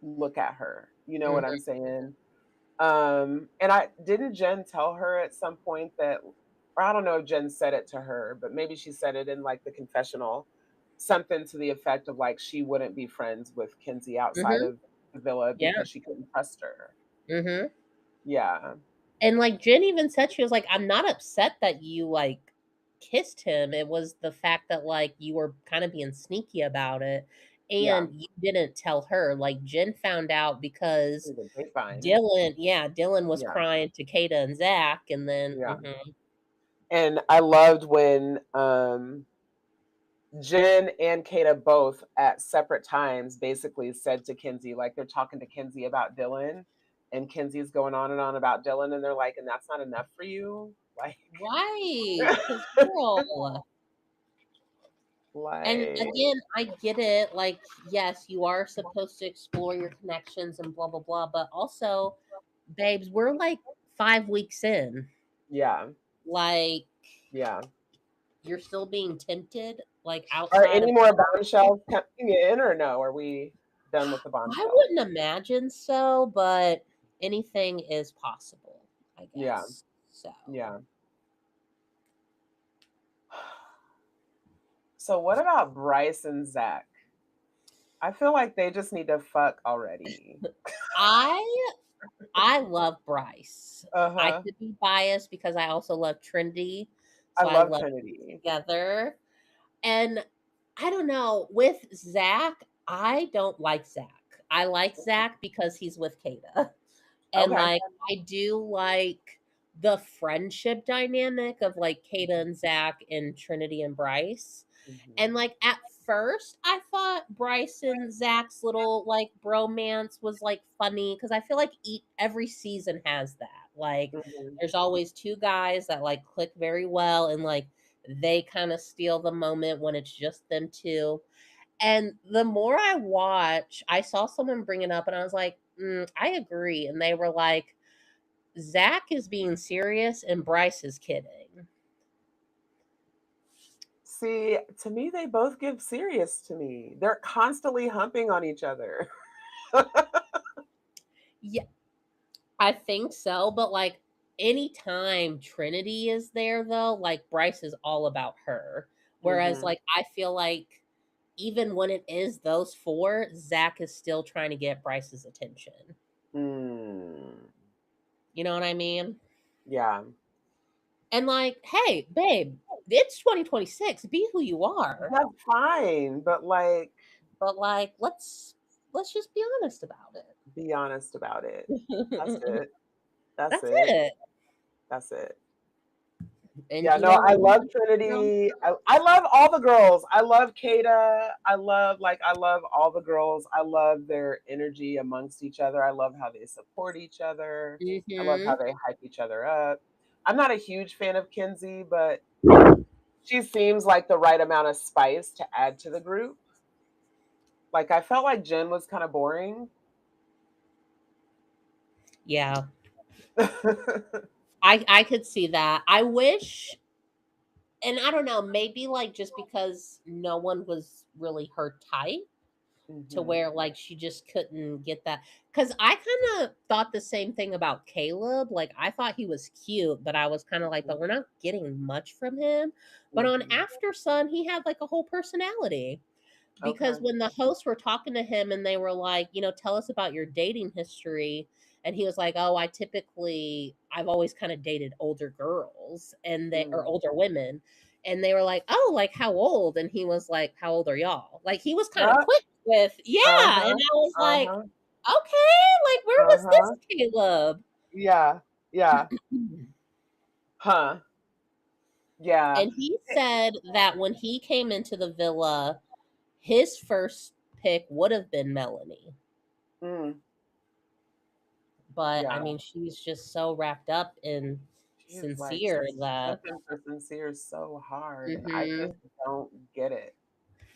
[SPEAKER 2] look at her. You know what I'm
[SPEAKER 1] Mhm.
[SPEAKER 2] saying? And I didn't Jen tell her at some point that, or I don't know if Jen said it to her, but maybe she said it in like the confessional, something to the effect of like she wouldn't be friends with Kinsey outside
[SPEAKER 1] Mhm.
[SPEAKER 2] of the villa
[SPEAKER 1] Yeah.
[SPEAKER 2] because she couldn't trust her.
[SPEAKER 1] Mhm.
[SPEAKER 2] Yeah.
[SPEAKER 1] And, like, Jen even said, she was like, "I'm not upset that you, like, kissed him. It was the fact that, like, you were kinda being sneaky about it."
[SPEAKER 2] Yeah.
[SPEAKER 1] and you didn't tell her. Like Jen found out because
[SPEAKER 2] Through the grapevine.
[SPEAKER 1] Dylan was
[SPEAKER 2] Yeah.
[SPEAKER 1] crying to Kata and Zach, and then
[SPEAKER 2] Yeah. And I loved when Jen and Kata both at separate times basically said to Kinsey, like they're talking to Kinsey about Dylan, and Kinsey's going on and on about Dylan, and they're like, and that's not enough for you? Like,
[SPEAKER 1] right, because girl. And
[SPEAKER 2] like,
[SPEAKER 1] again, I get it. Like, yes, you are supposed to explore your connections and blah blah blah, but also, babes, we're like 5 weeks in.
[SPEAKER 2] yeah,
[SPEAKER 1] Like,
[SPEAKER 2] yeah.
[SPEAKER 1] you're still being tempted, like
[SPEAKER 2] Are
[SPEAKER 1] outside of.
[SPEAKER 2] any more bombshells coming in, or no? Are we done with the
[SPEAKER 1] I
[SPEAKER 2] bombshells?
[SPEAKER 1] wouldn't imagine so, but anything is possible, I
[SPEAKER 2] Yeah,
[SPEAKER 1] guess. So,
[SPEAKER 2] yeah. So what about Bryce and Zach? I feel like they just need to fuck already.
[SPEAKER 1] I I love Bryce. I
[SPEAKER 2] Uh-huh.
[SPEAKER 1] could be biased because I also love Trinity,
[SPEAKER 2] I
[SPEAKER 1] so I
[SPEAKER 2] love
[SPEAKER 1] love them
[SPEAKER 2] Trinity.
[SPEAKER 1] together. And I don't know, with Zach, I don't like Zach. I like Zach because he's with Kata. And
[SPEAKER 2] Okay.
[SPEAKER 1] like I do like the friendship dynamic of like Kata and Zach and Trinity and Bryce. And
[SPEAKER 2] Mhm.
[SPEAKER 1] like at first, I thought Bryce and Zach's little like bromance was like funny because I feel like every season has that. Like,
[SPEAKER 2] Mhm.
[SPEAKER 1] there's always two guys that like click very well, and like they kind of steal the moment when it's just them two. And the more I watch, I saw someone bring it up, and I was like, I agree. And they were like, Zach is being serious, and Bryce is kidding.
[SPEAKER 2] See, to me, they both give serious to me. They're constantly humping on each other.
[SPEAKER 1] Yeah, I think so, but like anytime Trinity is there though, like Bryce is all about her. Whereas
[SPEAKER 2] Hmm.
[SPEAKER 1] like I feel like even when it is those four, Zach is still trying to get Bryce's attention.
[SPEAKER 2] Mm.
[SPEAKER 1] You know what I mean?
[SPEAKER 2] Yeah.
[SPEAKER 1] And like, hey, babe, it's 2026. Be who you are.
[SPEAKER 2] That's fine, but like,
[SPEAKER 1] But like, let's just be honest about
[SPEAKER 2] be honest about it. That's
[SPEAKER 1] it.
[SPEAKER 2] it. That's
[SPEAKER 1] That's
[SPEAKER 2] it.
[SPEAKER 1] it.
[SPEAKER 2] That's it.
[SPEAKER 1] And
[SPEAKER 2] Yeah,
[SPEAKER 1] you
[SPEAKER 2] no,
[SPEAKER 1] know
[SPEAKER 2] I
[SPEAKER 1] what?
[SPEAKER 2] love
[SPEAKER 1] You know,
[SPEAKER 2] Trinity. I love all the girls. I love Kata. I love all the girls. I love their energy amongst each other. I love how they support each other. I love how
[SPEAKER 1] mhm.
[SPEAKER 2] they hype each other up. I'm not a huge fan of Kinsey, but she seems like the right amount of spice to add to the group. Like I felt like Jen was kind of boring.
[SPEAKER 1] Yeah. I could see that. I wish, and I don't know, maybe like just because no one was really her type, to
[SPEAKER 2] Hmm.
[SPEAKER 1] where like she just couldn't get that. Because I kind of thought the same thing about Caleb. Like I thought he was cute, but I was kind of like, but we're not getting much from him. But on
[SPEAKER 2] Hmm.
[SPEAKER 1] After Sun, he had like a whole personality. Because
[SPEAKER 2] Okay.
[SPEAKER 1] when the hosts were talking to him and they were like, tell us about your dating history. And he was like, oh, I've always kind of dated older girls or
[SPEAKER 2] Mm.
[SPEAKER 1] older women. And they were like, oh, like how old? And he was like, how old are y'all? Like he was kind of
[SPEAKER 2] Yep.
[SPEAKER 1] quick with, yeah. And
[SPEAKER 2] Uh-huh.
[SPEAKER 1] I was like,
[SPEAKER 2] Uh-huh.
[SPEAKER 1] okay, like where was
[SPEAKER 2] Uh-huh.
[SPEAKER 1] this Caleb?
[SPEAKER 2] Yeah. Yeah. Huh. Yeah.
[SPEAKER 1] And he said that when he came into the villa, his first pick would have been Melanie.
[SPEAKER 2] Mm.
[SPEAKER 1] But I
[SPEAKER 2] Yeah.
[SPEAKER 1] mean, she's just so wrapped up in
[SPEAKER 2] She is like
[SPEAKER 1] Sincere that
[SPEAKER 2] looking for sincere so hard, and I just
[SPEAKER 1] mhm,
[SPEAKER 2] don't get it.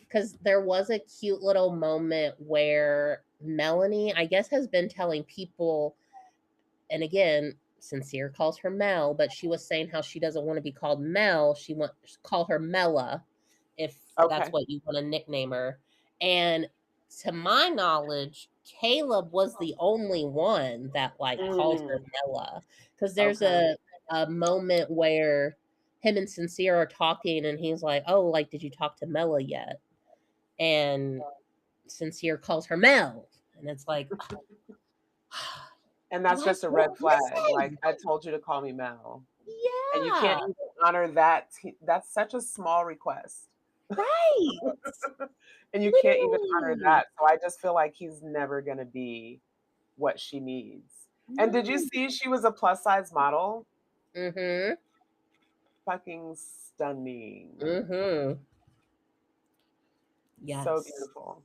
[SPEAKER 1] because there was a cute little moment where Melanie, I guess, has been telling people, and again, Sincere calls her Mel, but she was saying how she doesn't want to be called Mel. She wants call her Mela, if that's
[SPEAKER 2] Okay.
[SPEAKER 1] what you want to nickname her. And to my knowledge, Caleb was the only one that like called her
[SPEAKER 2] Mm.
[SPEAKER 1] Mela. Because there's
[SPEAKER 2] Okay.
[SPEAKER 1] a moment where him and Sincere are talking and he's like, oh, like, did you talk to Mela yet? And Sincere calls her Mel. And it's like,
[SPEAKER 2] And that's
[SPEAKER 1] like,
[SPEAKER 2] just a red flag. Like
[SPEAKER 1] listen.
[SPEAKER 2] I told you to call me Mel, and you can't
[SPEAKER 1] Yeah.
[SPEAKER 2] even honor that. That's such a small request.
[SPEAKER 1] Right.
[SPEAKER 2] And you can't even honor
[SPEAKER 1] Literally.
[SPEAKER 2] that. So I just feel like he's never gonna be what she needs. And did you
[SPEAKER 1] No.
[SPEAKER 2] see she was a plus size model?
[SPEAKER 1] Mhm.
[SPEAKER 2] Fucking stunning.
[SPEAKER 1] Mhm.
[SPEAKER 2] So
[SPEAKER 1] Yes.
[SPEAKER 2] beautiful.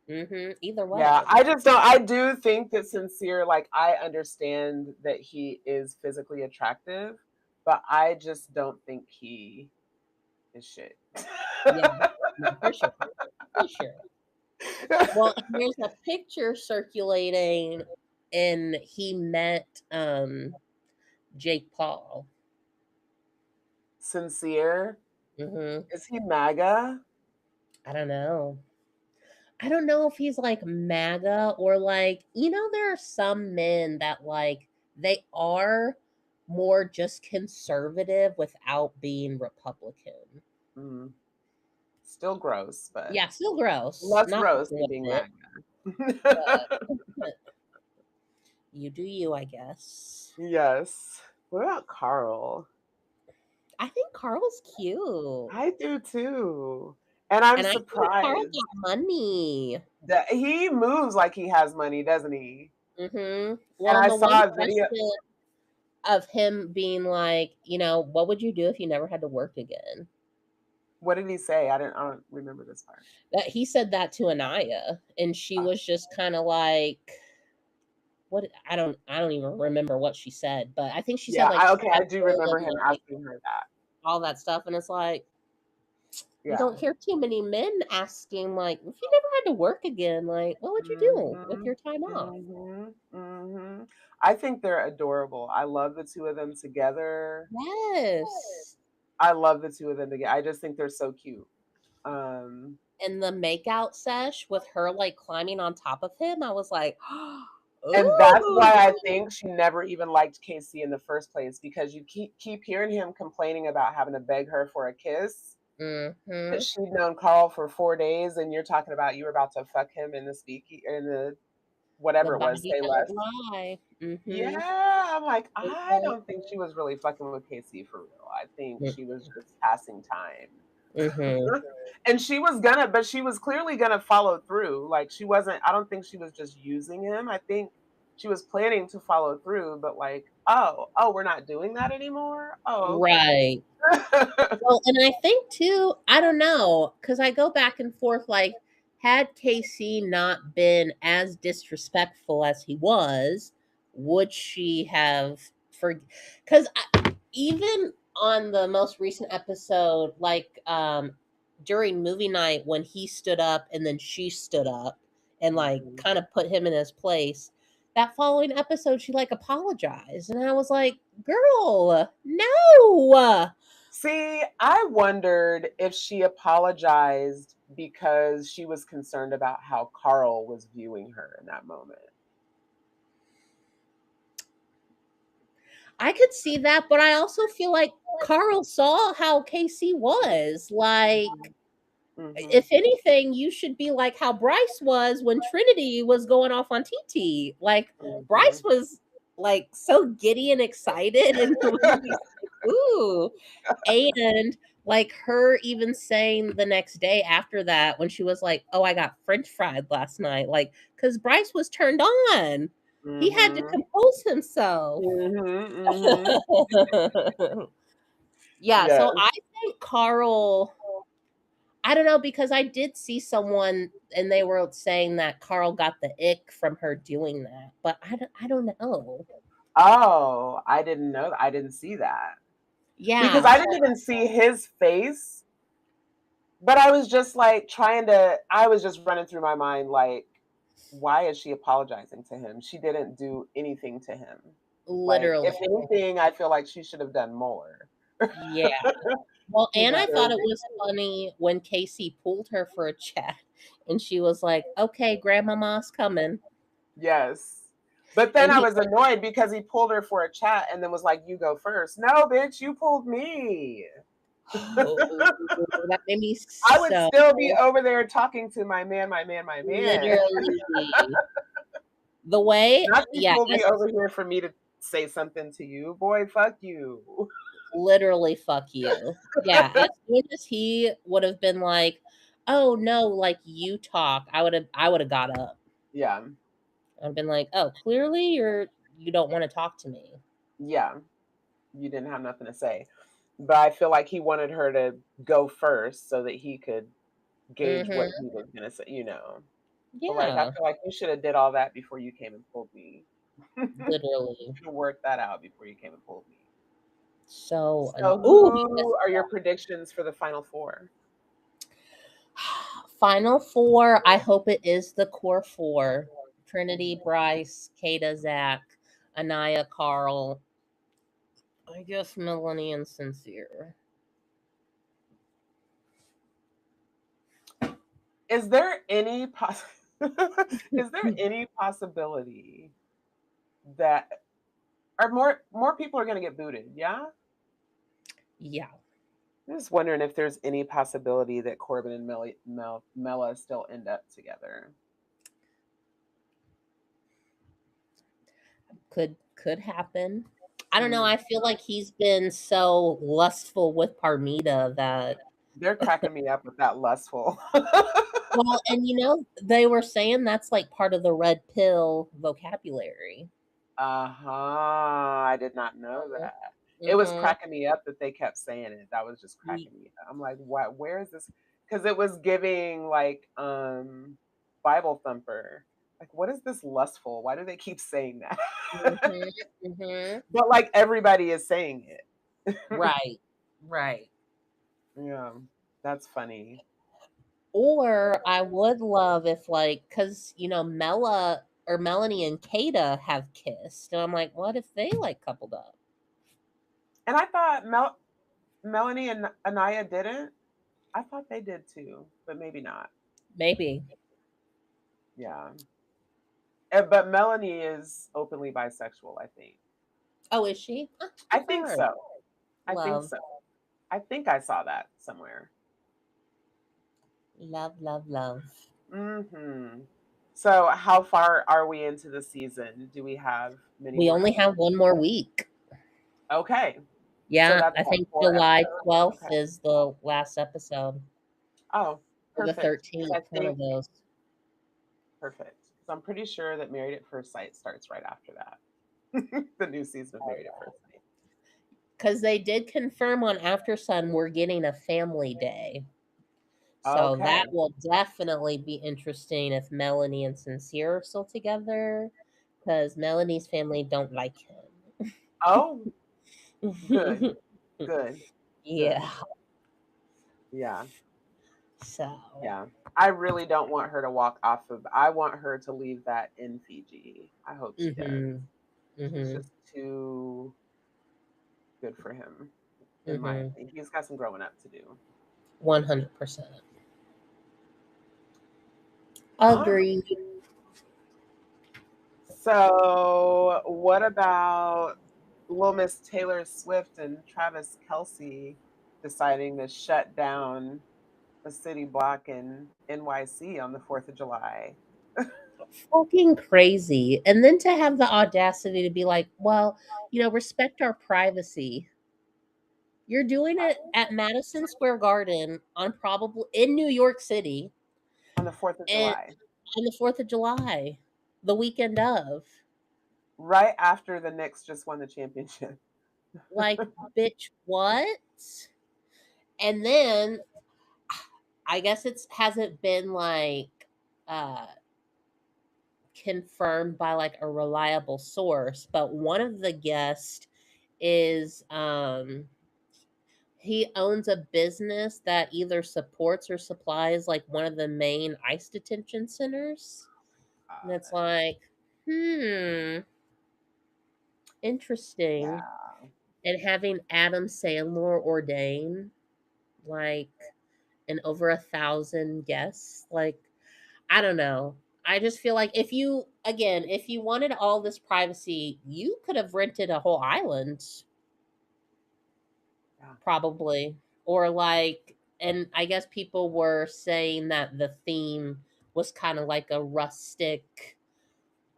[SPEAKER 1] Mhm. Either
[SPEAKER 2] Yeah,
[SPEAKER 1] way.
[SPEAKER 2] I just don't I do think that Sincere, like I understand that he is physically attractive, but I just don't think he is shit.
[SPEAKER 1] Yeah. No, for sure. For sure. Well, and there's a picture circulating, and he met Jake Paul.
[SPEAKER 2] Sincere,
[SPEAKER 1] Hmm.
[SPEAKER 2] is he MAGA?
[SPEAKER 1] I don't know. I don't know if he's like MAGA or like, there are some men that like they are more just conservative without being Republican.
[SPEAKER 2] Mm, still gross, but
[SPEAKER 1] Yeah, still gross.
[SPEAKER 2] less
[SPEAKER 1] Not
[SPEAKER 2] gross
[SPEAKER 1] fucking
[SPEAKER 2] than
[SPEAKER 1] with
[SPEAKER 2] being
[SPEAKER 1] it,
[SPEAKER 2] MAGA.
[SPEAKER 1] but you do you, I guess.
[SPEAKER 2] Yes. What about Carl?
[SPEAKER 1] I think Carl's cute.
[SPEAKER 2] I do too. And I'm
[SPEAKER 1] And I think Carl
[SPEAKER 2] surprised
[SPEAKER 1] got money.
[SPEAKER 2] that he moves like he has money, doesn't he?
[SPEAKER 1] Well,
[SPEAKER 2] And
[SPEAKER 1] and
[SPEAKER 2] I
[SPEAKER 1] the one
[SPEAKER 2] saw a video.
[SPEAKER 1] question of him being like, what would you do if you never had to work again?
[SPEAKER 2] What did he say? I don't remember this part.
[SPEAKER 1] That he said that to Anaya, and she was just kind of like, what? I don't even remember what she said, but I think she said
[SPEAKER 2] Yeah,
[SPEAKER 1] like
[SPEAKER 2] okay, I do
[SPEAKER 1] stressful
[SPEAKER 2] remember
[SPEAKER 1] and
[SPEAKER 2] him
[SPEAKER 1] like
[SPEAKER 2] asking her that.
[SPEAKER 1] all that stuff, and it's like you
[SPEAKER 2] Yeah.
[SPEAKER 1] don't hear too many men asking like, if you never had to work again, like what would you do with
[SPEAKER 2] Mhm.
[SPEAKER 1] your time off?
[SPEAKER 2] Mhm. Mhm. I think they're adorable. I love the two of them together.
[SPEAKER 1] Yes.
[SPEAKER 2] I love the two of them together. I just think they're so cute.
[SPEAKER 1] And the makeout sesh with her like climbing on top of him, I was like,
[SPEAKER 2] And that's why I
[SPEAKER 1] ooh.
[SPEAKER 2] think she never even liked Casey in the first place because you keep hearing him complaining about having to beg her for a kiss. That
[SPEAKER 1] Mm-hmm.
[SPEAKER 2] she'd known Carl for 4 days, and you're talking about you were about to fuck him in the in the
[SPEAKER 1] The
[SPEAKER 2] whatever it was
[SPEAKER 1] body
[SPEAKER 2] they
[SPEAKER 1] don't
[SPEAKER 2] left.
[SPEAKER 1] lie. Mm-hmm.
[SPEAKER 2] Yeah, I'm like, I don't think she was really fucking with Casey for real. I think she was just passing time.
[SPEAKER 1] Mm-hmm.
[SPEAKER 2] And she was gonna, but she was clearly gonna follow through. Like she wasn't, I don't think she was just using him. I think she was planning to follow through, but like, oh, we're not doing that anymore. Oh,
[SPEAKER 1] Right.
[SPEAKER 2] okay.
[SPEAKER 1] Well, and I think too, I don't know, because I go back and forth like, had Casey not been as disrespectful as he was, would she have for because even on the most recent episode, like during movie night when he stood up and then she stood up and like
[SPEAKER 2] Mhm.
[SPEAKER 1] kind of put him in his place, that following episode she like apologized and I was like, girl, no.
[SPEAKER 2] See, I wondered if she apologized because she was concerned about how Carl was viewing her in that moment.
[SPEAKER 1] I could see that, but I also feel like Carl saw how Casey was. Like,
[SPEAKER 2] Hmm.
[SPEAKER 1] if anything, you should be like how Bryce was when Trinity was going off on TT. Like,
[SPEAKER 2] Hmm.
[SPEAKER 1] Bryce was like so giddy and excited, and ooh, and like her even saying the next day after that when she was like, "Oh, I got French fried last night," like because Bryce was turned on. He had to
[SPEAKER 2] Hmm.
[SPEAKER 1] compose himself.
[SPEAKER 2] Hmm.
[SPEAKER 1] Yeah, so
[SPEAKER 2] Yes.
[SPEAKER 1] I think Carl, I don't know because I did see someone and they were saying that Carl got the ick from her doing that, but I don't know.
[SPEAKER 2] Oh, I didn't know. I didn't see that because
[SPEAKER 1] Yeah.
[SPEAKER 2] I didn't even see his face. But I was just like trying to. I was just running through my mind like, why is she apologizing to him? She didn't do anything to him. Like, if
[SPEAKER 1] Literally.
[SPEAKER 2] anything, I feel like she should have done more.
[SPEAKER 1] Yeah. Well,
[SPEAKER 2] He
[SPEAKER 1] and I thought
[SPEAKER 2] deserved
[SPEAKER 1] it was funny when Casey pulled her for a chat and she was like, "Okay, grandmama's coming."
[SPEAKER 2] yes. But then
[SPEAKER 1] And
[SPEAKER 2] I
[SPEAKER 1] he
[SPEAKER 2] was annoyed because he pulled her for a chat and then was like, "You go first." No, bitch, you pulled me.
[SPEAKER 1] oh, that made me
[SPEAKER 2] I would
[SPEAKER 1] so
[SPEAKER 2] still be over there talking to my man, my man, my man.
[SPEAKER 1] literally the way,
[SPEAKER 2] Not you
[SPEAKER 1] yeah,
[SPEAKER 2] pulled me over here for me to say something to you. Boy, fuck you.
[SPEAKER 1] literally fuck you. Yeah, as soon as he would have been like, oh no, like you talk, I would have got up.
[SPEAKER 2] Yeah.
[SPEAKER 1] I've been like, oh, clearly you don't want to talk to me.
[SPEAKER 2] Yeah. You didn't have nothing to say. But I feel like he wanted her to go first so that he could gauge what
[SPEAKER 1] Mm-hmm.
[SPEAKER 2] he was gonna say, you know. But like I
[SPEAKER 1] Yeah,
[SPEAKER 2] feel like you should have did all that before you came and pulled me.
[SPEAKER 1] literally.
[SPEAKER 2] Should have worked that out before you came and pulled me.
[SPEAKER 1] So,
[SPEAKER 2] So
[SPEAKER 1] ooh, you
[SPEAKER 2] who
[SPEAKER 1] just
[SPEAKER 2] are your predictions for the final four?
[SPEAKER 1] Final four. I hope it is the core four: Trinity, Bryce, Kata, Zach, Anaya, Carl. I guess Melanie and Sincere.
[SPEAKER 2] Is there any is there any possibility that or more people are gonna get booted, yeah?
[SPEAKER 1] Yeah,
[SPEAKER 2] I'm just wondering if there's any possibility that Corbin and Mela still end up together.
[SPEAKER 1] could happen. I don't know.
[SPEAKER 2] Mm.
[SPEAKER 1] I feel like he's been so lustful with Parmita that
[SPEAKER 2] They're cracking me up with that lustful.
[SPEAKER 1] well, and they were saying that's like part of the red pill vocabulary.
[SPEAKER 2] Uh-huh. I did not know that. It was
[SPEAKER 1] Mm-hmm.
[SPEAKER 2] cracking me up that they kept saying it. That was just cracking me up. I'm like, what? Where is this? Because it was giving like Bible thumper. Like, what is this lustful? Why do they keep saying that?
[SPEAKER 1] Mm-hmm. Mm-hmm.
[SPEAKER 2] But like everybody is saying it.
[SPEAKER 1] Right. Right.
[SPEAKER 2] Yeah, that's funny.
[SPEAKER 1] Or I would love if like because Mela or Melanie and Kata have kissed, and I'm like, what if they like coupled up?
[SPEAKER 2] And I thought Melanie and Anaya didn't. I thought they did too, but maybe not.
[SPEAKER 1] Maybe.
[SPEAKER 2] Yeah. But Melanie is openly bisexual, I think.
[SPEAKER 1] Oh, is she? Oh,
[SPEAKER 2] I
[SPEAKER 1] good for
[SPEAKER 2] think
[SPEAKER 1] her.
[SPEAKER 2] so. I think
[SPEAKER 1] Love,
[SPEAKER 2] so. I think I saw that somewhere.
[SPEAKER 1] love, love, love.
[SPEAKER 2] Mhm. So, how far are we into the season? Do we have many
[SPEAKER 1] We
[SPEAKER 2] more
[SPEAKER 1] only have
[SPEAKER 2] episodes?
[SPEAKER 1] one more week.
[SPEAKER 2] Okay. So
[SPEAKER 1] Yeah,
[SPEAKER 2] that's
[SPEAKER 1] I
[SPEAKER 2] what,
[SPEAKER 1] think
[SPEAKER 2] 4
[SPEAKER 1] July
[SPEAKER 2] episodes?
[SPEAKER 1] 12th
[SPEAKER 2] Okay.
[SPEAKER 1] is the last episode,
[SPEAKER 2] Oh,
[SPEAKER 1] or the
[SPEAKER 2] perfect. 'Cause
[SPEAKER 1] 13th,
[SPEAKER 2] I
[SPEAKER 1] one of
[SPEAKER 2] think
[SPEAKER 1] those.
[SPEAKER 2] perfect. So I'm pretty sure that Married at First Sight starts right after that. The new season of Married at First Sight.
[SPEAKER 1] Because they did confirm on After Sun we're getting a family day. So
[SPEAKER 2] Okay.
[SPEAKER 1] that will definitely be interesting if Melanie and Sincere are still together, because Melanie's family don't like
[SPEAKER 2] Oh, good.
[SPEAKER 1] him.
[SPEAKER 2] Good.
[SPEAKER 1] Yeah.
[SPEAKER 2] Good. Yeah.
[SPEAKER 1] So.
[SPEAKER 2] Yeah. I really don't want her to walk off of I want her to leave that in Fiji. I hope she does.
[SPEAKER 1] Mhm.
[SPEAKER 2] She's
[SPEAKER 1] Mhm.
[SPEAKER 2] just too good for him, in my
[SPEAKER 1] Mhm.
[SPEAKER 2] opinion. He's got some growing up to do.
[SPEAKER 1] 100%.
[SPEAKER 2] All right.
[SPEAKER 1] Agreed.
[SPEAKER 2] So, what about Little Miss Taylor Swift and Travis Kelsey deciding to shut down a city block in NYC on the 4th of July?
[SPEAKER 1] Fucking crazy. And then to have the audacity to be like, well, respect our privacy. You're doing it at Madison Square Garden on probably in New York City
[SPEAKER 2] On the 4th of
[SPEAKER 1] and
[SPEAKER 2] July,
[SPEAKER 1] on the 4th of July, the weekend of.
[SPEAKER 2] right after the Knicks just won the championship.
[SPEAKER 1] Like, bitch, what? And then I guess it's hasn't been like uh confirmed by like a reliable source, but one of the guests is he owns a business that either supports or supplies like one of the main ICE detention centers. And it's like, hmm, interesting.
[SPEAKER 2] Yeah.
[SPEAKER 1] And having Adam Sandler ordain like and over 1,000 guests, like I don't know. I just feel like if you wanted all this privacy, you could have rented a whole island,
[SPEAKER 2] Yeah.
[SPEAKER 1] probably. Or like, and I guess people were saying that the theme was kind of like a rustic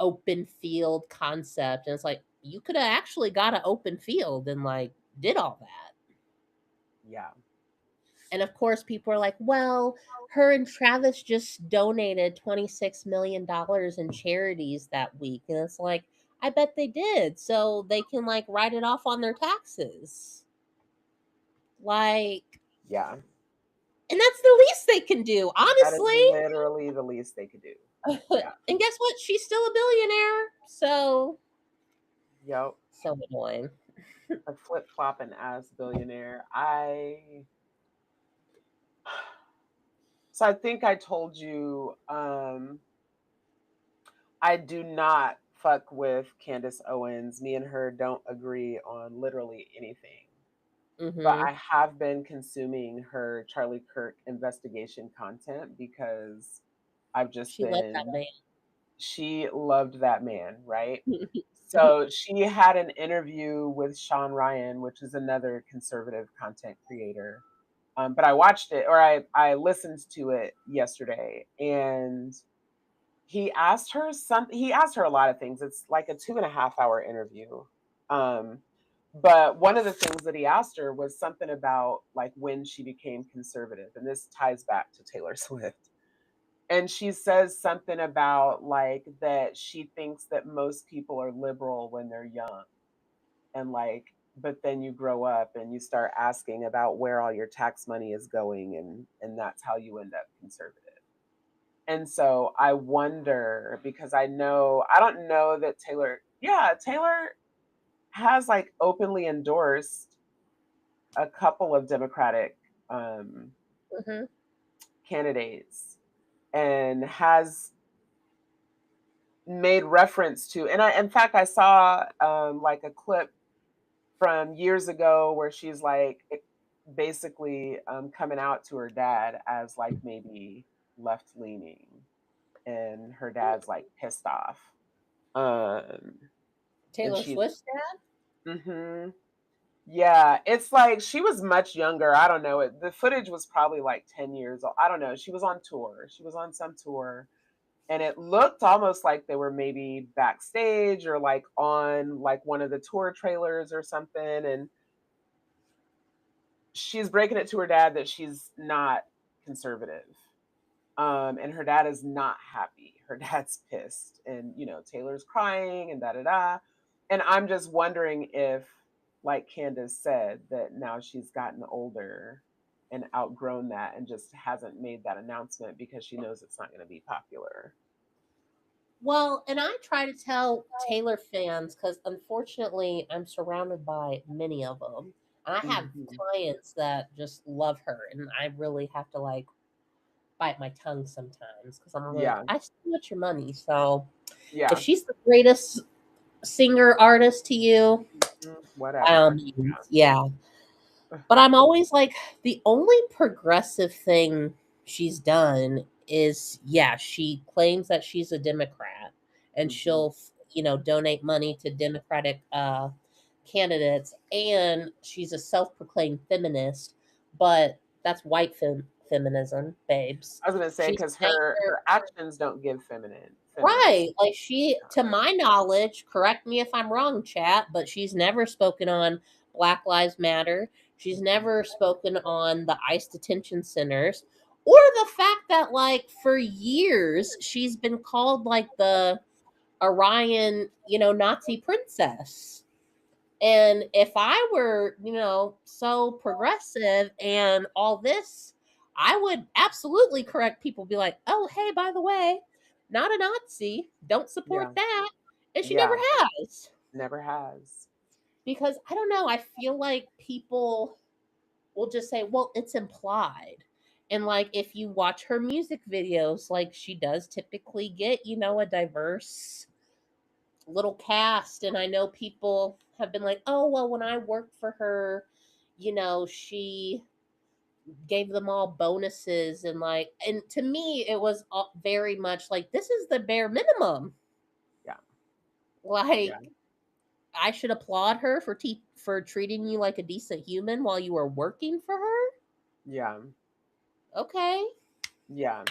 [SPEAKER 1] open field concept. And it's like, you could have actually got an open field and like did all that.
[SPEAKER 2] Yeah.
[SPEAKER 1] And of course, people are like, well, her and Travis just donated $26 million in charities that week. And it's like, I bet they did. So they can like write it off on their taxes. Like,
[SPEAKER 2] Yeah.
[SPEAKER 1] and that's the least they can do,
[SPEAKER 2] That is
[SPEAKER 1] honestly.
[SPEAKER 2] literally the least they could do. Yeah.
[SPEAKER 1] And guess what? She's still a billionaire. So,
[SPEAKER 2] Yep.
[SPEAKER 1] so annoying.
[SPEAKER 2] A flip flopping ass billionaire. So I think I told you, I do not fuck with Candace Owens. Me and her don't agree on literally anything. But
[SPEAKER 1] Hmm.
[SPEAKER 2] I have been consuming her Charlie Kirk investigation content because I've just
[SPEAKER 1] She let that
[SPEAKER 2] been,
[SPEAKER 1] man.
[SPEAKER 2] she loved that man, right? So she had an interview with Sean Ryan, which is another conservative content creator. But I watched it, or I listened to it yesterday, and he asked her a lot of things. It's like a 2.5 hour interview. Um, but one of the things that he asked her was something about like when she became conservative, and this ties back to Taylor Swift. And she says something about like that she thinks that most people are liberal when they're young, and like, but then you grow up and you start asking about where all your tax money is going, and that's how you end up conservative. And so I wonder, because I don't know that Taylor has like openly endorsed a couple of Democratic um,
[SPEAKER 1] Hmm.
[SPEAKER 2] candidates, and has made reference to, and in fact, I saw like a clip from years ago where she's like basically coming out to her dad as like maybe left leaning, and her dad's like pissed off. Um, and
[SPEAKER 1] Taylor
[SPEAKER 2] she,
[SPEAKER 1] Swift's dad?
[SPEAKER 2] hmm yeah, it's like she was much younger. I don't know. The footage was probably like 10 years old. I don't know. She was on tour. She was on some tour, and it looked almost like they were maybe backstage or like on like one of the tour trailers or something. And she's breaking it to her dad that she's not conservative. And her dad is not happy. Her dad's pissed, and Taylor's crying and da da da. And I'm just wondering if, like Candace said, that now she's gotten older and outgrown that and just hasn't made that announcement because she knows it's not going to be popular.
[SPEAKER 1] Well, and I try to tell Taylor fans because unfortunately I'm surrounded by many of them. I have
[SPEAKER 2] Hmm.
[SPEAKER 1] clients that just love her, and I really have to like bite my tongue sometimes because I'm like,
[SPEAKER 2] Yeah,
[SPEAKER 1] I still want your money. So if
[SPEAKER 2] yeah,
[SPEAKER 1] she's the greatest singer artist to you, by all
[SPEAKER 2] whatever.
[SPEAKER 1] means, yeah. But I'm always like, the only progressive thing she's done is, yeah, she claims that she's a Democrat and
[SPEAKER 2] Hmm.
[SPEAKER 1] she'll, donate money to Democratic candidates. And she's a self proclaimed feminist, but that's white feminism, babes.
[SPEAKER 2] I was gonna say
[SPEAKER 1] She's
[SPEAKER 2] because
[SPEAKER 1] saying
[SPEAKER 2] her actions don't give feminist.
[SPEAKER 1] right. Like to my knowledge, correct me if I'm wrong, chat, but she's never spoken on Black Lives Matter. She's never spoken on the ICE detention centers or the fact that, like, for years, she's been called like the Orion, Nazi princess. And if I were, so progressive and all this, I would absolutely correct people, be like, oh, hey, by the way, not a Nazi. Don't support
[SPEAKER 2] Yeah,
[SPEAKER 1] that. And she never
[SPEAKER 2] yeah,
[SPEAKER 1] has.
[SPEAKER 2] never has.
[SPEAKER 1] Because I don't know, I feel like people will just say, well, it's implied. And like if you watch her music videos, like she does typically get, a diverse little cast. And I know people have been like, oh, well, when I worked for her, she gave them all bonuses. And like, and to me, it was very much like, this is the bare minimum.
[SPEAKER 2] Yeah, yeah,
[SPEAKER 1] Like, I should applaud her for treating you like a decent human while you were working for her.
[SPEAKER 2] yeah,
[SPEAKER 1] Okay.
[SPEAKER 2] yeah.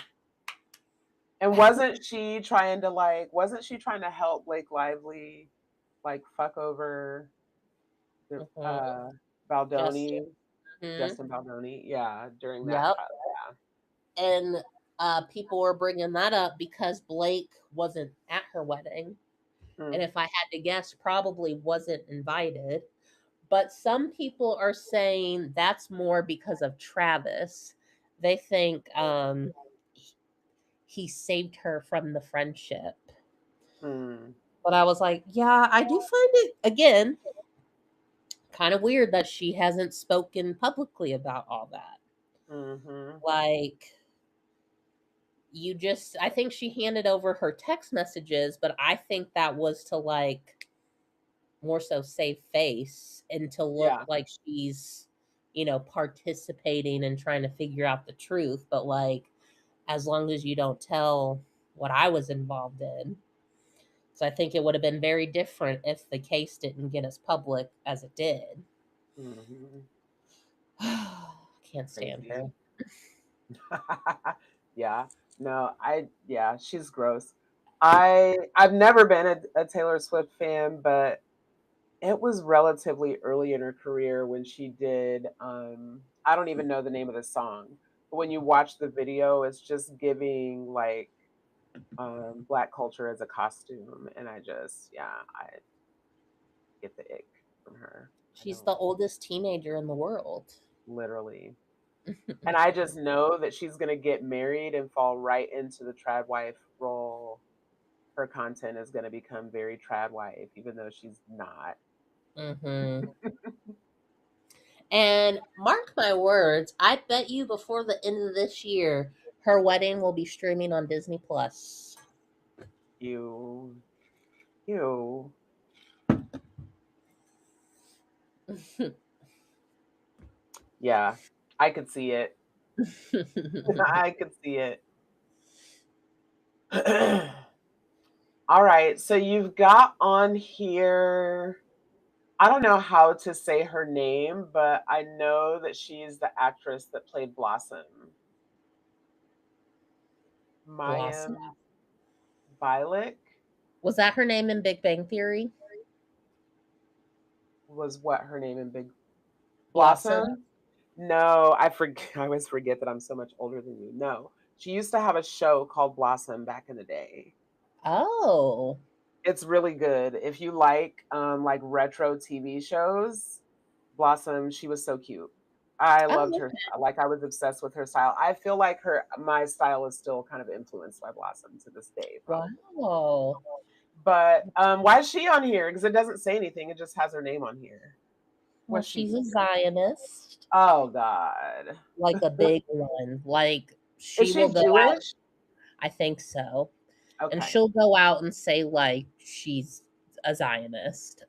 [SPEAKER 2] And wasn't she trying to help Blake Lively like fuck over the
[SPEAKER 1] Mhm. Justin.
[SPEAKER 2] Baldoni?
[SPEAKER 1] Mhm.
[SPEAKER 2] Justin Baldoni. Yeah, during that
[SPEAKER 1] Yep.
[SPEAKER 2] time.
[SPEAKER 1] And people were bringing that up because Blake wasn't at her wedding.
[SPEAKER 2] Yeah.
[SPEAKER 1] And if I had to guess, probably wasn't invited. But some people are saying that's more because of Travis. They think he saved her from the friendship.
[SPEAKER 2] Mm.
[SPEAKER 1] But I was like, yeah, I do find it, again, kind of weird that she hasn't spoken publicly about all that.
[SPEAKER 2] Mm-hmm.
[SPEAKER 1] Like, I think she handed over her text messages, but I think that was to, like, more so save face and to look
[SPEAKER 2] Yeah.
[SPEAKER 1] like she's, participating and trying to figure out the truth. But, like, as long as you don't tell what I was involved in. So I think it would have been very different if the case didn't get as public as it did.
[SPEAKER 2] Mm-hmm.
[SPEAKER 1] Can't stand
[SPEAKER 2] Crazy.
[SPEAKER 1] her.
[SPEAKER 2] Yeah. No, yeah, she's gross. I've never been a Taylor Swift fan, but it was relatively early in her career when she did I don't even know the name of the song. But when you watch the video, it's just giving like black culture as a costume, and I get the ick from her. I
[SPEAKER 1] She's
[SPEAKER 2] don't,
[SPEAKER 1] the oldest teenager in the world.
[SPEAKER 2] literally. And I just know that she's gonna get married and fall right into the trad wife role. Her content is gonna become very trad wife, even though she's not.
[SPEAKER 1] Hmm. And mark my words, I bet you before the end of this year, her wedding will be streaming on Disney Plus.
[SPEAKER 2] You, you. Yeah, I could see it. I could see it. All right, so you've got on here. I don't know how to say her name, but I know that she's the actress that played Blossom.
[SPEAKER 1] Blossom.
[SPEAKER 2] Mayim Bialik
[SPEAKER 1] Was that her name in Big Bang Theory?
[SPEAKER 2] was what her name in Big
[SPEAKER 1] Blossom.
[SPEAKER 2] Blossom? No, I forget. I always forget that I'm so much older than you. No, she used to have a show called Blossom back in the day.
[SPEAKER 1] Oh.
[SPEAKER 2] It's really good. If you like retro TV shows, Blossom, she was so cute. I loved
[SPEAKER 1] Oh,
[SPEAKER 2] her style. Like I was obsessed with her style. I feel like my style is still kind of influenced by Blossom to this day, probably.
[SPEAKER 1] wow.
[SPEAKER 2] But why is she on here? Because it doesn't say anything. It just has her name on here.
[SPEAKER 1] Well,
[SPEAKER 2] What's
[SPEAKER 1] she's
[SPEAKER 2] she?
[SPEAKER 1] a Zionist,
[SPEAKER 2] Oh God.
[SPEAKER 1] like a big one. Like,
[SPEAKER 2] Is
[SPEAKER 1] she will
[SPEAKER 2] she
[SPEAKER 1] go out,
[SPEAKER 2] Jewish?
[SPEAKER 1] I think so. And
[SPEAKER 2] Okay.
[SPEAKER 1] she'll go out and say, like, she's a Zionist.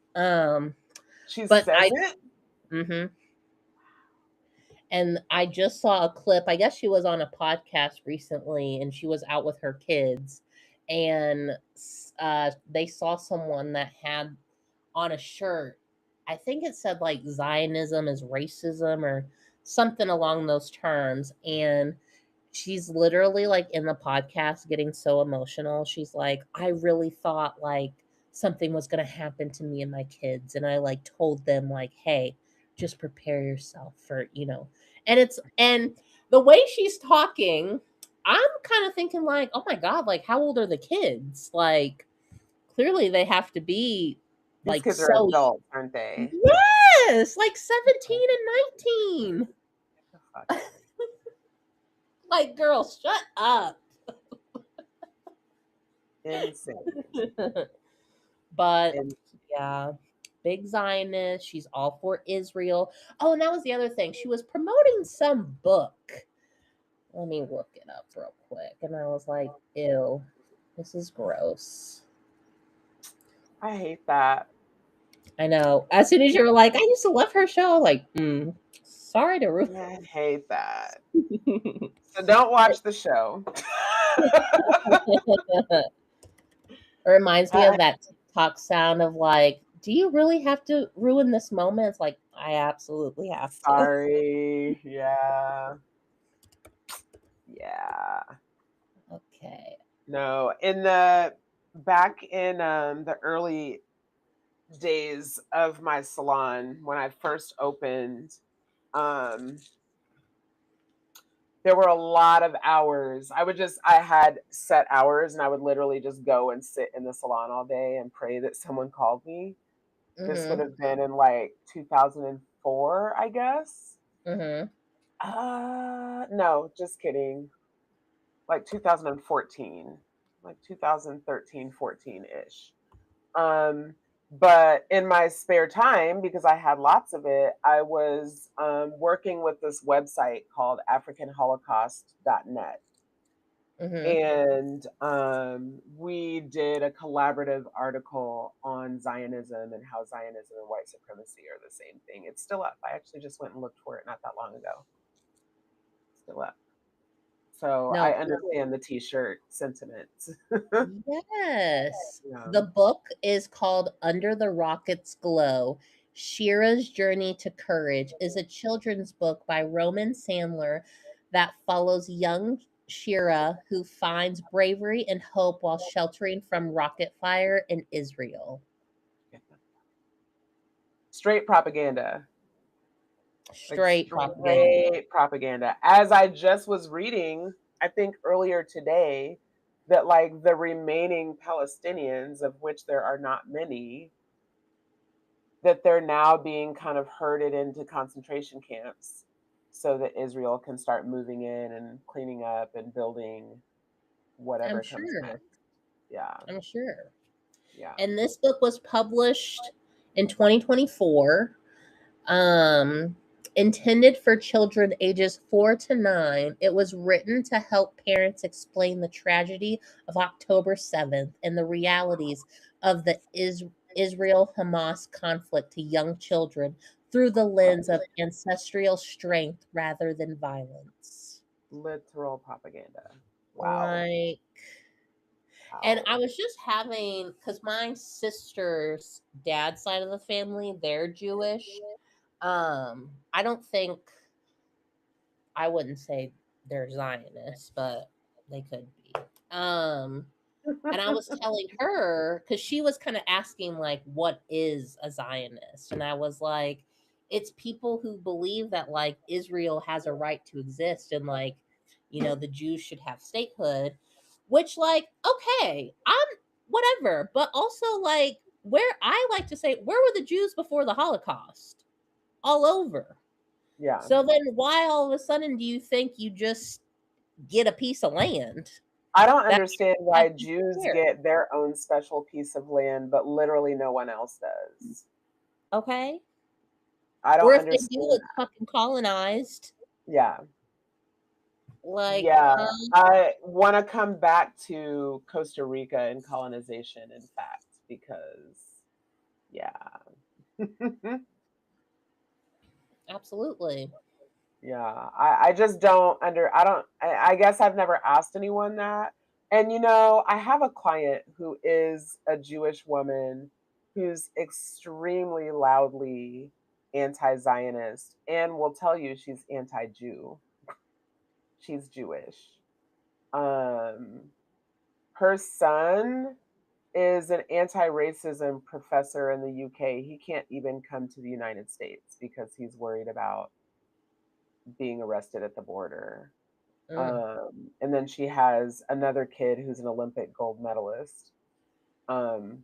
[SPEAKER 2] She
[SPEAKER 1] But
[SPEAKER 2] says
[SPEAKER 1] I,
[SPEAKER 2] it?
[SPEAKER 1] hmm and I just saw a clip. I guess she was on a podcast recently and she was out with her kids. And they saw someone that had on a shirt, I think it said like Zionism is racism or something along those terms. And she's literally like in the podcast getting so emotional. She's like, I really thought like something was going to happen to me and my kids. And I like told them, like, hey, just prepare yourself for, and the way she's talking, I'm kind of thinking, like, oh my God, like, how old are the kids? Like, clearly they have to be
[SPEAKER 2] These
[SPEAKER 1] like
[SPEAKER 2] kids are
[SPEAKER 1] so,
[SPEAKER 2] adults, aren't they?
[SPEAKER 1] yes, like 17 and 19.
[SPEAKER 2] The fuck
[SPEAKER 1] Like, girl, shut up.
[SPEAKER 2] insane.
[SPEAKER 1] But
[SPEAKER 2] And
[SPEAKER 1] yeah, big Zionist. She's all for Israel. Oh, and that was the other thing. She was promoting some book. Let me look it up real quick. And I was like, ew, this is gross.
[SPEAKER 2] I hate that.
[SPEAKER 1] I know. As soon as you were like, I used to love her show, like, sorry to ruin.
[SPEAKER 2] I hate that. So don't watch the show.
[SPEAKER 1] It reminds me
[SPEAKER 2] I,
[SPEAKER 1] of that TikTok sound of like, do you really have to ruin this moment? It's like, I absolutely have to.
[SPEAKER 2] sorry. Yeah. Yeah.
[SPEAKER 1] Okay.
[SPEAKER 2] No. Back in the early days of my salon when I first opened, Um, there were a lot of hours. I had set hours and I would literally just go and sit in the salon all day and pray that someone called me. This would
[SPEAKER 1] Mhm.
[SPEAKER 2] have been in like 2004, I guess.
[SPEAKER 1] Mhm.
[SPEAKER 2] No, just kidding. Like 2014, like 2013, 14-ish. Um, but in my spare time, because I had lots of it, I was working with this website called AfricanHolocaust.net.
[SPEAKER 1] Mhm.
[SPEAKER 2] And we did a collaborative article on Zionism and how Zionism and white supremacy are the same thing. It's still up. I actually just went and looked for it not that long ago. Still up. So I
[SPEAKER 1] No,
[SPEAKER 2] understand the t-shirt sentiments.
[SPEAKER 1] yes.
[SPEAKER 2] Yeah.
[SPEAKER 1] The book is called Under the Rocket's Glow. Shira's Journey to Courage is a children's book by Roman Sandler that follows young Shira who finds bravery and hope while sheltering from rocket fire in Israel.
[SPEAKER 2] Straight propaganda. Like
[SPEAKER 1] Straight propaganda.
[SPEAKER 2] straight propaganda. As I just was reading, I think earlier today, that like the remaining Palestinians, of which there are not many, that they're now being kind of herded into concentration camps so that Israel can start moving in and cleaning up and building
[SPEAKER 1] I'm
[SPEAKER 2] whatever comes
[SPEAKER 1] sure.
[SPEAKER 2] next. Yeah.
[SPEAKER 1] I'm sure.
[SPEAKER 2] Yeah.
[SPEAKER 1] And this book was published in 2024. Um, intended for children ages 4 to 9, it was written to help parents explain the tragedy of October 7th and the realities of the Israel Hamas conflict to young children through the lens of ancestral strength rather than violence.
[SPEAKER 2] Literal propaganda. Wow.
[SPEAKER 1] Like, and I
[SPEAKER 2] Wow.
[SPEAKER 1] was just having, because my sister's dad's side of the family, they're Jewish. I don't think, I wouldn't say they're Zionists, but they could be. Um, and I was telling her because she was kind of asking like, "What is a Zionist?" And I was like, "It's people who believe that like Israel has a right to exist and like, the Jews should have statehood." Which like, okay, I'm whatever, but also like, where I like to say, where were the Jews before the Holocaust? All over.
[SPEAKER 2] Yeah.
[SPEAKER 1] So then why all of a sudden do you think you just get a piece of land
[SPEAKER 2] I don't
[SPEAKER 1] that
[SPEAKER 2] understand
[SPEAKER 1] has
[SPEAKER 2] why
[SPEAKER 1] to
[SPEAKER 2] Jews
[SPEAKER 1] share?
[SPEAKER 2] get their own special piece of land, but literally no one else does.
[SPEAKER 1] Okay?
[SPEAKER 2] I
[SPEAKER 1] Or
[SPEAKER 2] don't
[SPEAKER 1] if they do,
[SPEAKER 2] understand
[SPEAKER 1] it's
[SPEAKER 2] that.
[SPEAKER 1] fucking colonized.
[SPEAKER 2] Yeah.
[SPEAKER 1] Like,
[SPEAKER 2] Yeah. I want to come back to Costa Rica and colonization, in fact, because, yeah.
[SPEAKER 1] absolutely.
[SPEAKER 2] Yeah, I just don't I guess I've never asked anyone that. And I have a client who is a Jewish woman who's extremely loudly anti-Zionist and will tell you she's anti-Jew. She's Jewish. Um Her son is an anti-racism professor in the UK. He can't even come to the United States because he's worried about being arrested at the border.
[SPEAKER 1] Mm.
[SPEAKER 2] And then she has another kid who's an Olympic gold medalist.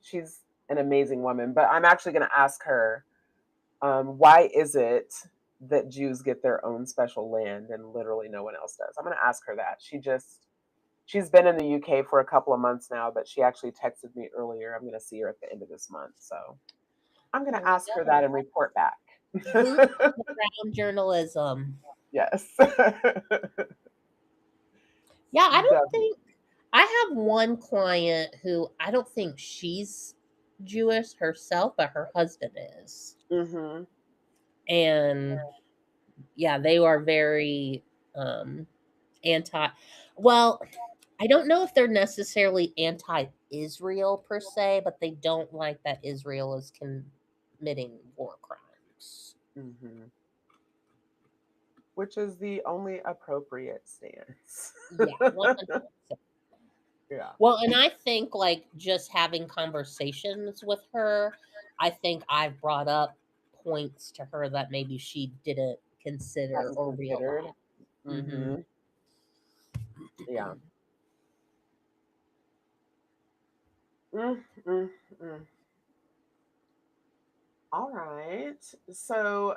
[SPEAKER 2] She's an amazing woman, but I'm actually going to ask her, why is it that Jews get their own special land and literally no one else does? I'm going to ask her that. She's been in the UK for a couple of months now, but she actually texted me earlier. I'm going to see her at the end of this month, so I'm going
[SPEAKER 1] There
[SPEAKER 2] to
[SPEAKER 1] we
[SPEAKER 2] ask her
[SPEAKER 1] go.
[SPEAKER 2] that and report back.
[SPEAKER 1] Boots on the ground journalism.
[SPEAKER 2] Yes.
[SPEAKER 1] Yeah, I don't
[SPEAKER 2] Definitely.
[SPEAKER 1] think I have one client who I don't think she's Jewish herself, but her husband is.
[SPEAKER 2] Hmm.
[SPEAKER 1] And yeah, they are very um anti, well, I don't know if they're necessarily anti-Israel per se, but they don't like that Israel is committing war crimes.
[SPEAKER 2] Hmm. Which is the only appropriate stance.
[SPEAKER 1] Yeah, 100%.
[SPEAKER 2] Yeah.
[SPEAKER 1] Well, and I think like just having conversations with her, I think I've brought up points to her that maybe she didn't consider
[SPEAKER 2] Hadn't
[SPEAKER 1] or
[SPEAKER 2] considered.
[SPEAKER 1] realize. Hmm.
[SPEAKER 2] Mhm. Yeah. Mm, mm, mm. All right. So,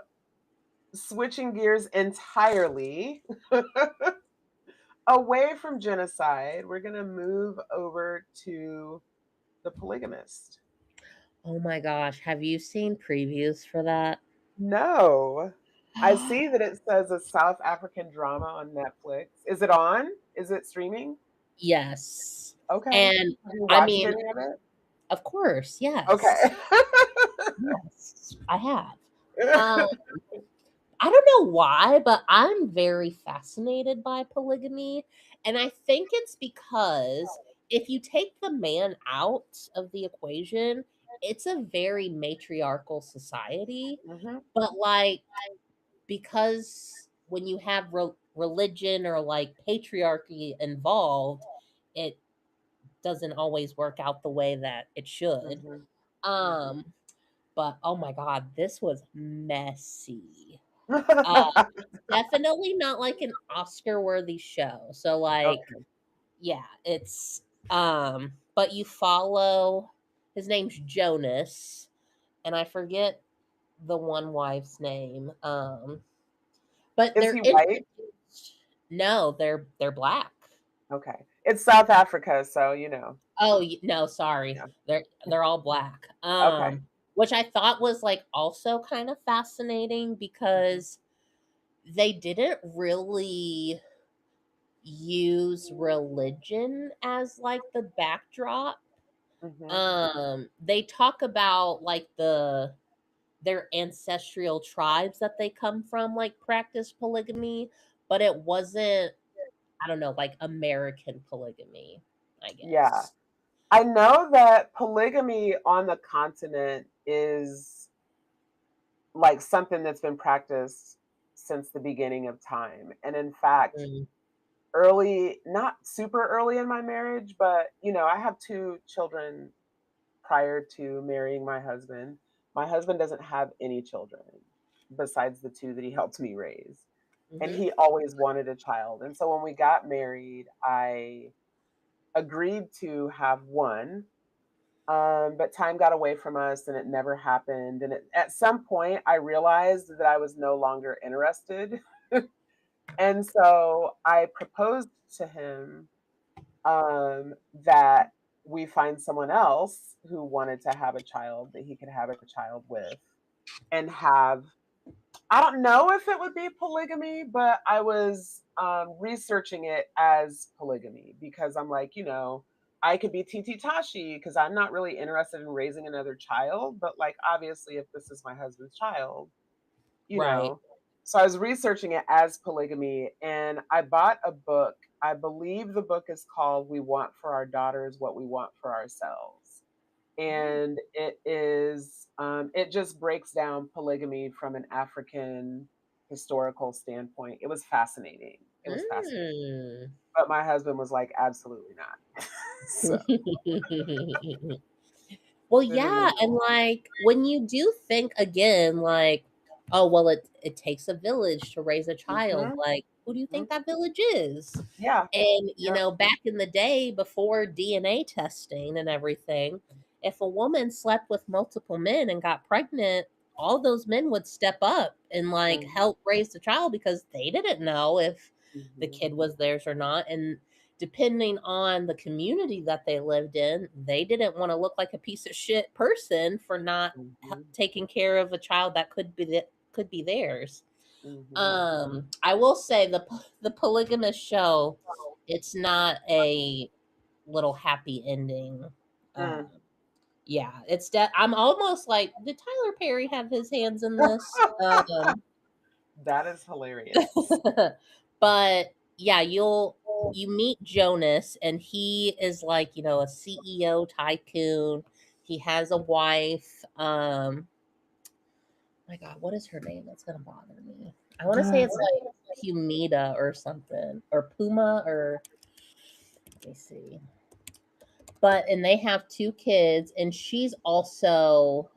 [SPEAKER 2] switching gears entirely away from genocide, we're going to move over to The Polygamist.
[SPEAKER 1] Oh my gosh, have you seen previews for that?
[SPEAKER 2] No. I see that it says a South African drama on Netflix. Is it on? Is it streaming?
[SPEAKER 1] Yes.
[SPEAKER 2] Okay.
[SPEAKER 1] And
[SPEAKER 2] Have you
[SPEAKER 1] I
[SPEAKER 2] watched
[SPEAKER 1] mean,
[SPEAKER 2] any of it?
[SPEAKER 1] of course, yes.
[SPEAKER 2] Okay.
[SPEAKER 1] Yes, I have. Um, I don't know why, but I'm very fascinated by polygamy. And I think it's because if you take the man out of the equation, it's a very matriarchal society.
[SPEAKER 2] Mhm.
[SPEAKER 1] But like, because when you have religion or like patriarchy involved, it doesn't always work out the way that it should.
[SPEAKER 2] Mhm. Mhm.
[SPEAKER 1] Um, but oh my god, this was messy. Uh, definitely not like an Oscar worthy show. So like,
[SPEAKER 2] Okay.
[SPEAKER 1] yeah, it's but you follow his name's Jonas, and I forget the one wife's name. But
[SPEAKER 2] Is
[SPEAKER 1] they're
[SPEAKER 2] he white?
[SPEAKER 1] introduced. No, they're black.
[SPEAKER 2] Okay. It's South Africa, so
[SPEAKER 1] Oh, no, sorry.
[SPEAKER 2] yeah.
[SPEAKER 1] They're all black.
[SPEAKER 2] Okay.
[SPEAKER 1] Which I thought was like also kind of fascinating
[SPEAKER 2] Mhm.
[SPEAKER 1] because they didn't really use religion as like the backdrop.
[SPEAKER 2] Mhm.
[SPEAKER 1] They talk about like their ancestral tribes that they come from like practice polygamy, but it wasn't, I don't know, like American polygamy, I
[SPEAKER 2] Yeah.
[SPEAKER 1] guess.
[SPEAKER 2] I know that polygamy on the continent is like something that's been practiced since the beginning of time. And in fact,
[SPEAKER 1] Mm,
[SPEAKER 2] early, not super early in my marriage, but I have two children prior to marrying my husband. My husband doesn't have any children besides the two that he helped me raise. And
[SPEAKER 1] mhm.
[SPEAKER 2] he always wanted a child. And so when we got married, I agreed to have one. But time got away from us and it never happened. And at some point, I realized that I was no longer interested. And so I proposed to him that we find someone else who wanted to have a child that he could have a child with and have. I don't know if it would be polygamy, but I was researching it as polygamy because I'm like, I could be Titi Tashi because I'm not really interested in raising another child. But like, obviously, if this is my husband's child, you
[SPEAKER 1] Right.
[SPEAKER 2] know. So I was researching it as polygamy and I bought a book. I believe the book is called We Want for Our Daughters What We Want for Ourselves. And it just breaks down polygamy from an African historical standpoint. It was fascinating. It was fascinating.
[SPEAKER 1] Mm.
[SPEAKER 2] But my husband was like, absolutely not. So
[SPEAKER 1] Well,
[SPEAKER 2] it
[SPEAKER 1] yeah,
[SPEAKER 2] is.
[SPEAKER 1] and like when you do think again, like, oh well, it takes a village to raise a child.
[SPEAKER 2] Mhm,
[SPEAKER 1] Like, who do you think
[SPEAKER 2] mhm.
[SPEAKER 1] that village is?
[SPEAKER 2] Yeah.
[SPEAKER 1] And
[SPEAKER 2] Yep.
[SPEAKER 1] back in the day before DNA testing and everything, if a woman slept with multiple men and got pregnant, all those men would step up and like
[SPEAKER 2] Mhm,
[SPEAKER 1] help raise the child because they didn't know if the
[SPEAKER 2] mhm,
[SPEAKER 1] kid was theirs or not. And depending on the community that they lived in, they didn't want to look like a piece of shit person for not
[SPEAKER 2] mhm,
[SPEAKER 1] taking care of a child that could be theirs.
[SPEAKER 2] mhm.
[SPEAKER 1] I will say the polygamous show, it's not a little happy ending. Um,
[SPEAKER 2] Mm.
[SPEAKER 1] yeah, I'm almost like, did Tyler Perry have his hands in this?
[SPEAKER 2] That is hilarious.
[SPEAKER 1] But yeah, you meet Jonas, and he is like, a CEO tycoon. He has a wife. My God, what is her name? That's gonna bother me. I want to say it's like Pumita or something, or Puma, or let me see. But and they have two kids, and she's also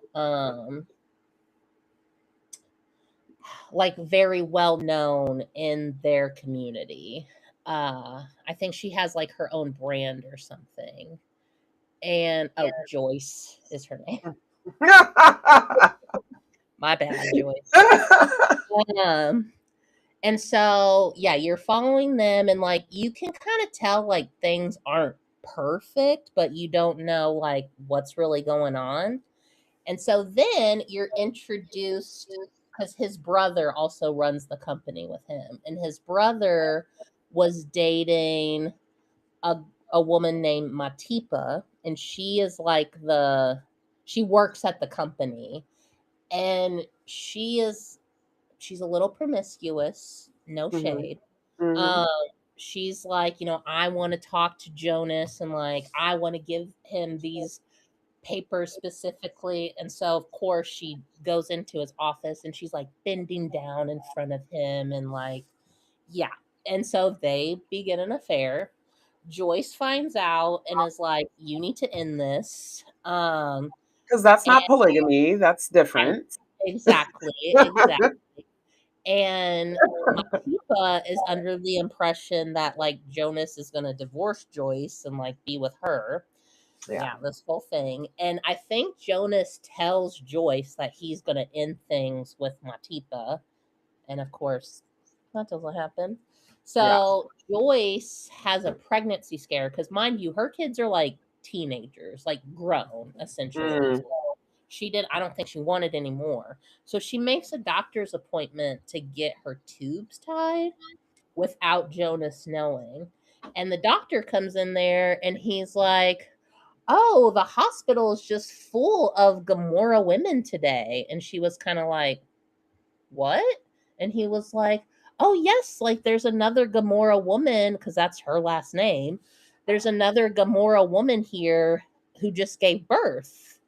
[SPEAKER 1] like very well known in their community. I think she has like her own brand or something. And oh, Joyce is her name. My bad, Joyce. Um, and so yeah, you're following them, and like you can kind of tell like things aren't perfect, but you don't know like what's really going on. And so then you're introduced because his brother also runs the company with him, and his brother was dating a woman named Matipa, and she is like she works at the company, and she's a little promiscuous, no
[SPEAKER 2] Mhm,
[SPEAKER 1] shade.
[SPEAKER 2] mhm,
[SPEAKER 1] Um, she's like, I want to talk to Jonas, and like I want to give him these papers specifically. And so of course she goes into his office and she's like bending down in front of him and like, yeah. And so they begin an affair. Joyce finds out and is like, you need to end this.
[SPEAKER 2] 'cause that's
[SPEAKER 1] And
[SPEAKER 2] not polygamy, that's
[SPEAKER 1] right,
[SPEAKER 2] different.
[SPEAKER 1] exactly, exactly. And Matipa is under the impression that like Jonas is gonna divorce Joyce and like be with her.
[SPEAKER 2] Yeah.
[SPEAKER 1] Yeah, this whole thing. And I think Jonas tells Joyce that he's gonna end things with Matipa. And of course, that doesn't happen.
[SPEAKER 2] Yeah.
[SPEAKER 1] So Joyce has a pregnancy scare because, mind you, her kids are like teenagers, like grown essentially.
[SPEAKER 2] Mm.
[SPEAKER 1] So I don't think she wanted any more. So she makes a doctor's appointment to get her tubes tied without Jonas knowing. And the doctor comes in there and he's like, "Oh, the hospital is just full of Gamora women today." And she was kind of like, "What?" And he was like, "Oh, yes, like there's another Gamora woman, because that's her last name. There's another Gamora woman here who just gave birth."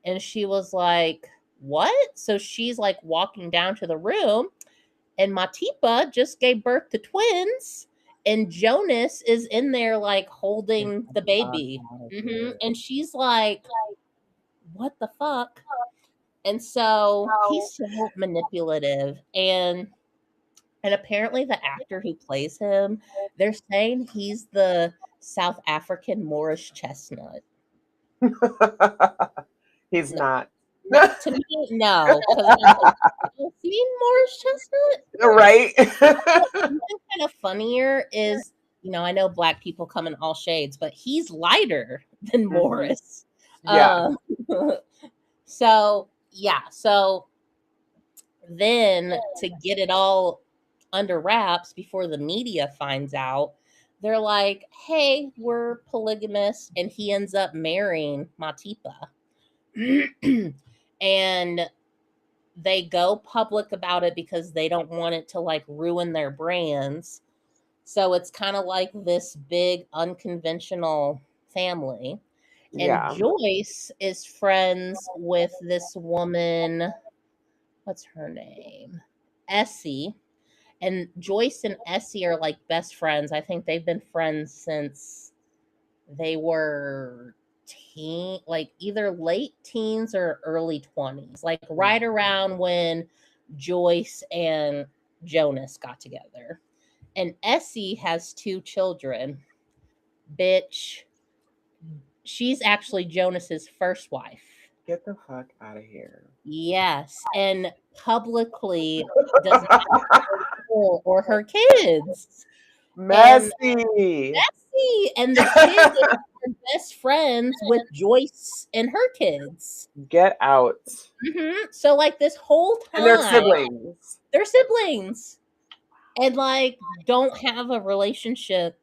[SPEAKER 1] And she was like, "What?" So she's like walking down to the room, and Matipa just gave birth to twins. And Jonas is in there like
[SPEAKER 2] Get
[SPEAKER 1] holding
[SPEAKER 2] the
[SPEAKER 1] the
[SPEAKER 2] fuck
[SPEAKER 1] baby.
[SPEAKER 2] out of here.
[SPEAKER 1] And she's like, "What the fuck?" And so he's so manipulative. And apparently the actor who plays him, they're saying he's the South African Moorish chestnut.
[SPEAKER 2] He's
[SPEAKER 1] No,
[SPEAKER 2] not.
[SPEAKER 1] no, to me, no, because I'm like, you seen Moorish chestnut?
[SPEAKER 2] Right?
[SPEAKER 1] Something kind of funnier is, I know black people come in all shades, but he's lighter than
[SPEAKER 2] Mhm.
[SPEAKER 1] Morris.
[SPEAKER 2] Yeah.
[SPEAKER 1] Um, so yeah, so then to get it all under wraps before the media finds out, they're like, "Hey, we're polygamous," and he ends up marrying Matipa, and they go public about it because they don't want it to like ruin their brands. So it's kind of like this big unconventional family. And
[SPEAKER 2] Yeah.
[SPEAKER 1] Joyce is friends with this woman. What's her name? Essie. And Joyce and Essie are like best friends. I think they've been friends since they were like either late teens or early 20s, like right
[SPEAKER 2] Mhm.
[SPEAKER 1] around when Joyce and Jonas got together. And Essie has two children. Bitch, she's actually Jonas's first wife.
[SPEAKER 2] Get the fuck out of here.
[SPEAKER 1] Yes, and publicly does not her or her kids. And
[SPEAKER 2] Messy.
[SPEAKER 1] Essie and the kids are best friends with Joyce and her kids.
[SPEAKER 2] Get out.
[SPEAKER 1] So like this whole
[SPEAKER 2] And they're
[SPEAKER 1] time,
[SPEAKER 2] siblings.
[SPEAKER 1] they're siblings and like don't have a relationship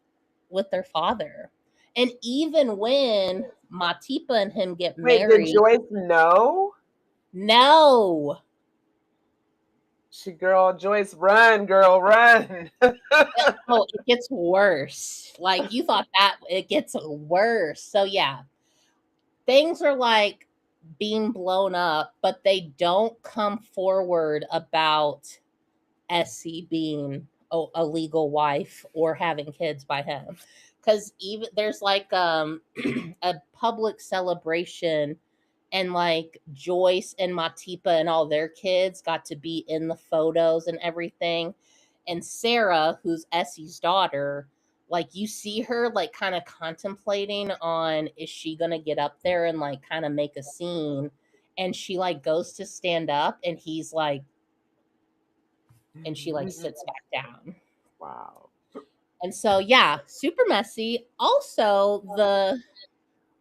[SPEAKER 1] with their father. And even when Matipa and him get
[SPEAKER 2] Wait, did
[SPEAKER 1] married,
[SPEAKER 2] Joyce know?
[SPEAKER 1] no.
[SPEAKER 2] Joyce, run, girl, run.
[SPEAKER 1] Oh, it gets worse. Like you thought that it gets worse. So yeah, things are like being blown up, but they don't come forward about Essie being a legal wife or having kids by him. Because even there's like a public celebration and like Joyce and Matipa and all their kids got to be in the photos and everything. And Sarah, who's Essie's daughter, like you see her like kind of contemplating on is she gonna get up there and like kind of make a scene, and she like goes to stand up and he's like, and she like sits back down.
[SPEAKER 2] Wow.
[SPEAKER 1] And so yeah, super messy. Also, the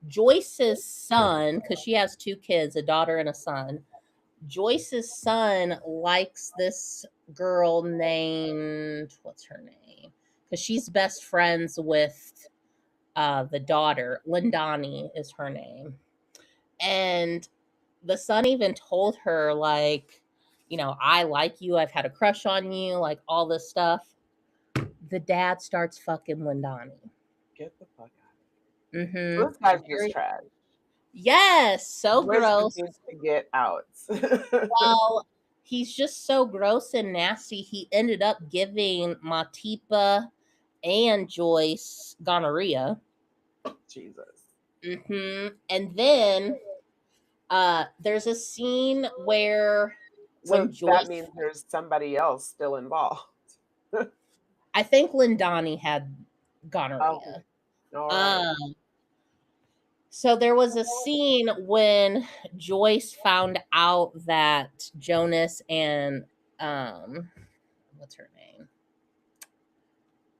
[SPEAKER 1] Joyce's son, because she has two kids, a daughter and a son. Joyce's son likes this girl named, what's her name? Because she's best friends with the daughter. Lindani is her name. And the son even told her, like, you know, I like you. I've had a crush on you, like all this stuff. The dad starts fucking Lindani.
[SPEAKER 2] Get the fuck out.
[SPEAKER 1] Mm-hmm.
[SPEAKER 2] So this guy's just trash.
[SPEAKER 1] Yes, so
[SPEAKER 2] Joyce just
[SPEAKER 1] gross.
[SPEAKER 2] needs to get out.
[SPEAKER 1] Well, he's just so gross and nasty. He ended up giving Matipa and Joyce gonorrhea.
[SPEAKER 2] Jesus.
[SPEAKER 1] And then there's a scene where
[SPEAKER 2] So
[SPEAKER 1] when
[SPEAKER 2] that
[SPEAKER 1] Joyce,
[SPEAKER 2] means there's somebody else still involved.
[SPEAKER 1] I think Lindani had gonorrhea.
[SPEAKER 2] Okay. All right.
[SPEAKER 1] So there was a scene when Joyce found out that Jonas and what's her name?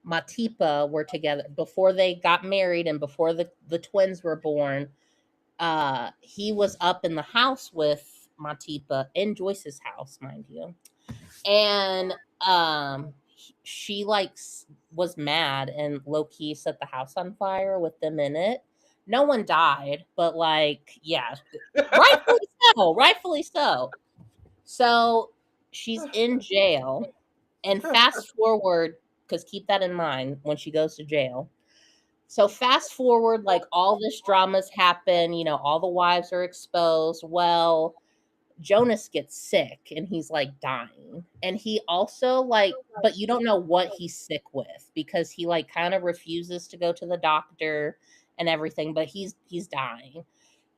[SPEAKER 1] Matipa were together before they got married and before the twins were born. He was up in the house with Matipa in Joyce's house, mind you. And she like was mad and low key set the house on fire with them in it. No one died, but like, yeah, rightfully so. So she's in jail, and fast forward, because keep that in mind when she goes to jail. So fast forward, like all this dramas happen, you know, all the wives are exposed. Well, Jonas gets sick and he's like dying. And he also like, but you don't know what he's sick with because he like kind of refuses to go to the doctor and everything, but he's dying.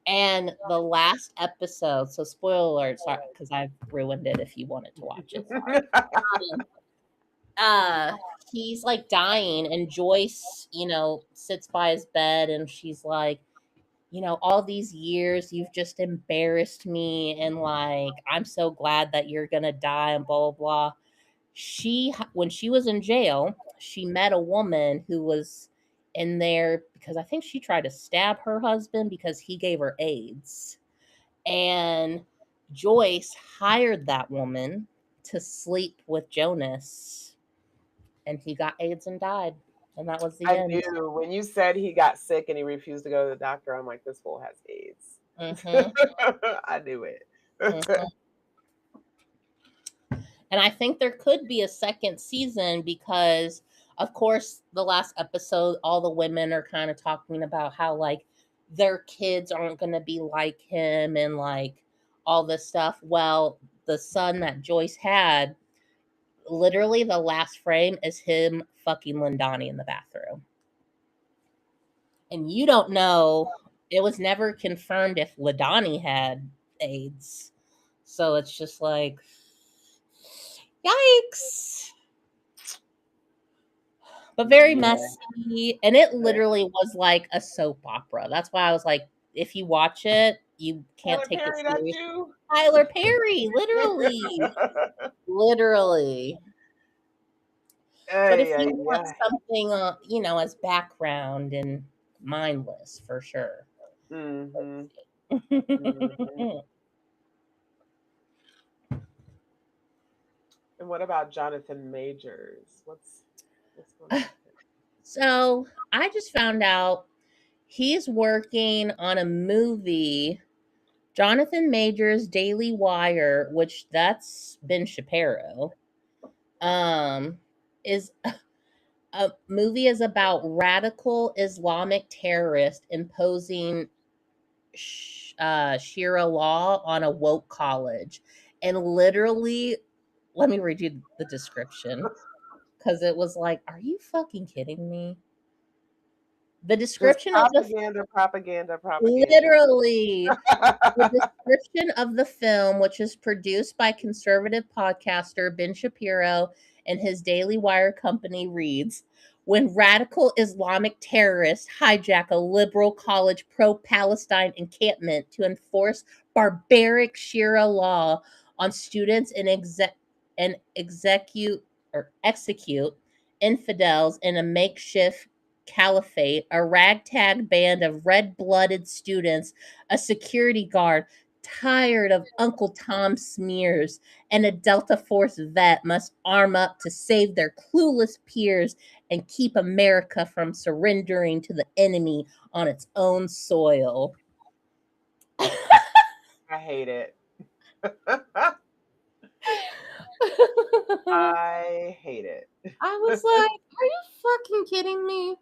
[SPEAKER 1] And the last episode, so spoiler alert, sorry, because I've ruined it if you wanted to watch it. Sorry. He's like dying, and Joyce, you know, sits by his bed and she's like, you know, all these years you've just embarrassed me, and like I'm so glad that you're gonna die and blah blah blah. When she was in jail, she met a woman who was in there because I think she tried to stab her husband because he gave her AIDS. And Joyce hired that woman to sleep with Jonas, and he got AIDS and died. And that was the
[SPEAKER 2] I
[SPEAKER 1] end.
[SPEAKER 2] knew when you said he got sick and he refused to go to the doctor, I'm like, this fool has AIDS.
[SPEAKER 1] Mm-hmm.
[SPEAKER 2] I knew it.
[SPEAKER 1] Mm-hmm. And I think there could be a second season because, of course, the last episode, all the women are kind of talking about how, like, their kids aren't going to be like him and, like, all this stuff. Well, the son that Joyce had, literally the last frame is him fucking Lindani in the bathroom. And you don't know, it was never confirmed if Lindani had AIDS. So it's just like, yikes. But very messy. And it literally was like a soap opera. That's why I was like, if you watch it, you can't
[SPEAKER 2] Tyler
[SPEAKER 1] take it
[SPEAKER 2] Perry, that's
[SPEAKER 1] serious.
[SPEAKER 2] you?
[SPEAKER 1] Tyler Perry, literally. Literally. But if you want something, you know, as background and mindless, for sure.
[SPEAKER 2] Mm-hmm. And what about Jonathan Majors? What's going on?
[SPEAKER 1] So I just found out he's working on a movie, Jonathan Majors Daily Wire, which that's Ben Shapiro. Is a movie is about radical Islamic terrorists imposing Sharia law on a woke college. And literally, let me read you the description because it was like, are you fucking kidding me? The
[SPEAKER 2] Just
[SPEAKER 1] description of the
[SPEAKER 2] propaganda, propaganda, propaganda.
[SPEAKER 1] literally the description of the film, which is produced by conservative podcaster Ben Shapiro and his Daily Wire company, reads: when radical Islamic terrorists hijack a liberal college pro Palestine encampment to enforce barbaric Sharia law on students and execute infidels in a makeshift caliphate, a ragtag band of red blooded students, a security guard tired of Uncle Tom smears, and a Delta Force vet must arm up to save their clueless peers and keep America from surrendering to the enemy on its own soil.
[SPEAKER 2] I hate it.
[SPEAKER 1] I
[SPEAKER 2] I hate it.
[SPEAKER 1] was like, are you fucking kidding me?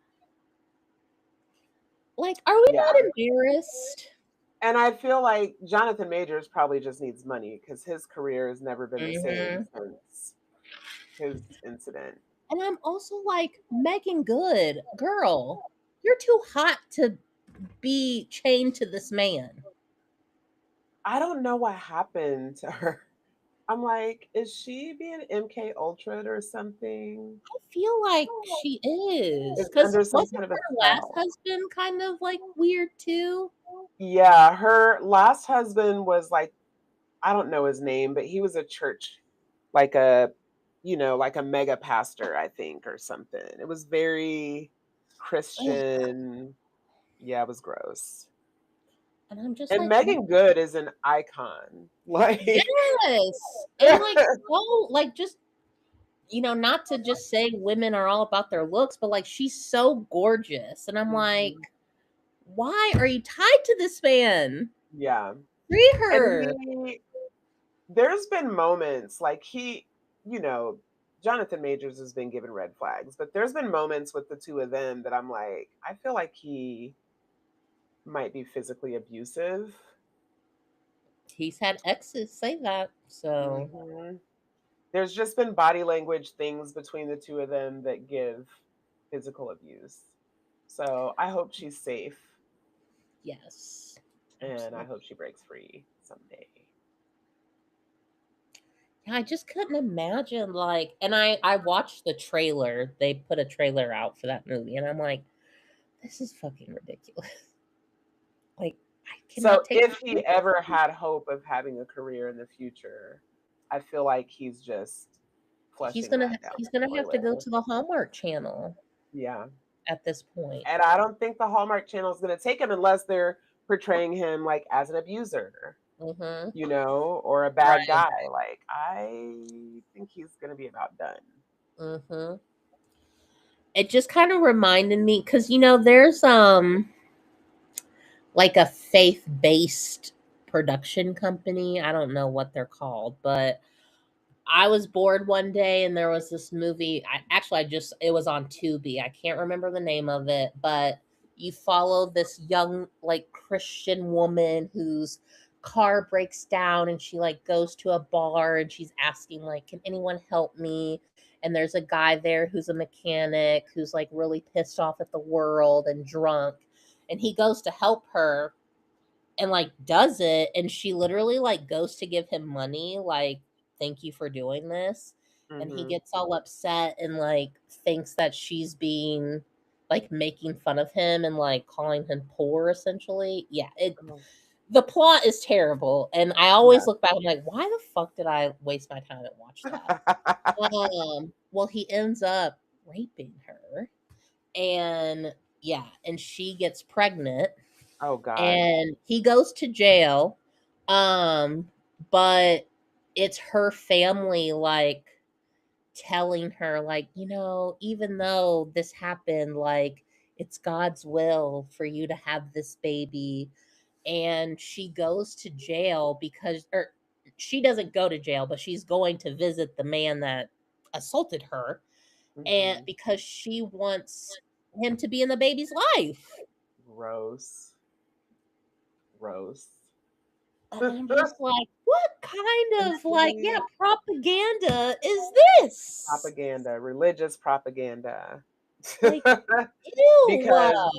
[SPEAKER 1] Like, are we
[SPEAKER 2] Yeah.
[SPEAKER 1] not embarrassed?
[SPEAKER 2] And I feel like Jonathan Majors probably just needs money because his career has never been the same
[SPEAKER 1] Hmm.
[SPEAKER 2] since his incident.
[SPEAKER 1] And I'm also like, Megan Good, girl, you're too hot to be chained to this man.
[SPEAKER 2] I don't know what happened to her. I'm like, is she being MK Ultra or something?
[SPEAKER 1] I feel like she is.
[SPEAKER 2] Is
[SPEAKER 1] Because
[SPEAKER 2] under some
[SPEAKER 1] wasn't
[SPEAKER 2] kind of a
[SPEAKER 1] her last
[SPEAKER 2] spell.
[SPEAKER 1] husband kind of like weird too?
[SPEAKER 2] Yeah, her last husband was like, I don't know his name, but he was a church, like a, like a mega pastor, I think, or something. It was very
[SPEAKER 1] Ugh.
[SPEAKER 2] Christian. Yeah, it was gross.
[SPEAKER 1] And I'm just
[SPEAKER 2] And
[SPEAKER 1] like, what?
[SPEAKER 2] Megan Good is an icon. Like,
[SPEAKER 1] Yes. And like, so, like, just, not to just say women are all about their looks, but like, she's so gorgeous. And I'm like,
[SPEAKER 2] Mhm.
[SPEAKER 1] why are you tied to this man?
[SPEAKER 2] Yeah.
[SPEAKER 1] Free
[SPEAKER 2] And
[SPEAKER 1] her.
[SPEAKER 2] there's been moments like you know, Jonathan Majors has been given red flags, but there's been moments with the two of them that I'm like, I feel like he might be physically abusive.
[SPEAKER 1] He's had exes say that. So,
[SPEAKER 2] Hmm. There's just been body language things between the two of them that give physical abuse. So I hope she's safe
[SPEAKER 1] yes.
[SPEAKER 2] and I
[SPEAKER 1] Absolutely.
[SPEAKER 2] hope she breaks free someday.
[SPEAKER 1] Yeah, I just couldn't imagine like, and I watched the trailer. They put a trailer out for that movie and I'm like, this is fucking ridiculous. Like, I cannot
[SPEAKER 2] So
[SPEAKER 1] take
[SPEAKER 2] if
[SPEAKER 1] this
[SPEAKER 2] he ever
[SPEAKER 1] seriously.
[SPEAKER 2] had hope of having a career in the future, I feel like he's just flushing that down
[SPEAKER 1] He's
[SPEAKER 2] the
[SPEAKER 1] gonna have to
[SPEAKER 2] toilet.
[SPEAKER 1] go to the Hallmark channel
[SPEAKER 2] Yeah.
[SPEAKER 1] at this point.
[SPEAKER 2] And I don't think the Hallmark channel is going to take him unless they're portraying him like as an abuser,
[SPEAKER 1] Mhm.
[SPEAKER 2] or a bad
[SPEAKER 1] Right.
[SPEAKER 2] guy. Like, I think he's going to be about done.
[SPEAKER 1] Mhm. It just kind of reminded me cuz there's like a faith-based production company. I don't know what they're called, but I was bored one day and there was this movie. I just it was on Tubi. I can't remember the name of it, but you follow this young like Christian woman whose car breaks down and she like goes to a bar and she's asking like, can anyone help me? And there's a guy there who's a mechanic who's like really pissed off at the world and drunk, and he goes to help her and like does it, and she literally like goes to give him money like, thank you for doing this, and he
[SPEAKER 2] Hmm.
[SPEAKER 1] gets all upset and like thinks that she's being like making fun of him and like calling him poor essentially. Yeah,
[SPEAKER 2] Oh,
[SPEAKER 1] the plot is terrible and I always
[SPEAKER 2] yeah.
[SPEAKER 1] look back and I'm like, why the fuck did I waste my time and watch that? Well, he ends up raping her, and yeah, and she gets pregnant
[SPEAKER 2] Oh, God.
[SPEAKER 1] and he goes to jail. Um, but it's her family like telling her like, even though this happened, like it's God's will for you to have this baby. And she goes to jail because or she doesn't go to jail, but she's going to visit the man that assaulted her, and
[SPEAKER 2] Hmm.
[SPEAKER 1] because she wants him to be in the baby's life.
[SPEAKER 2] Gross. Gross.
[SPEAKER 1] And I'm just like, what kind of like, yeah,
[SPEAKER 2] Mhm.
[SPEAKER 1] propaganda is this?
[SPEAKER 2] Propaganda, religious propaganda.
[SPEAKER 1] Like, ew.
[SPEAKER 2] Because,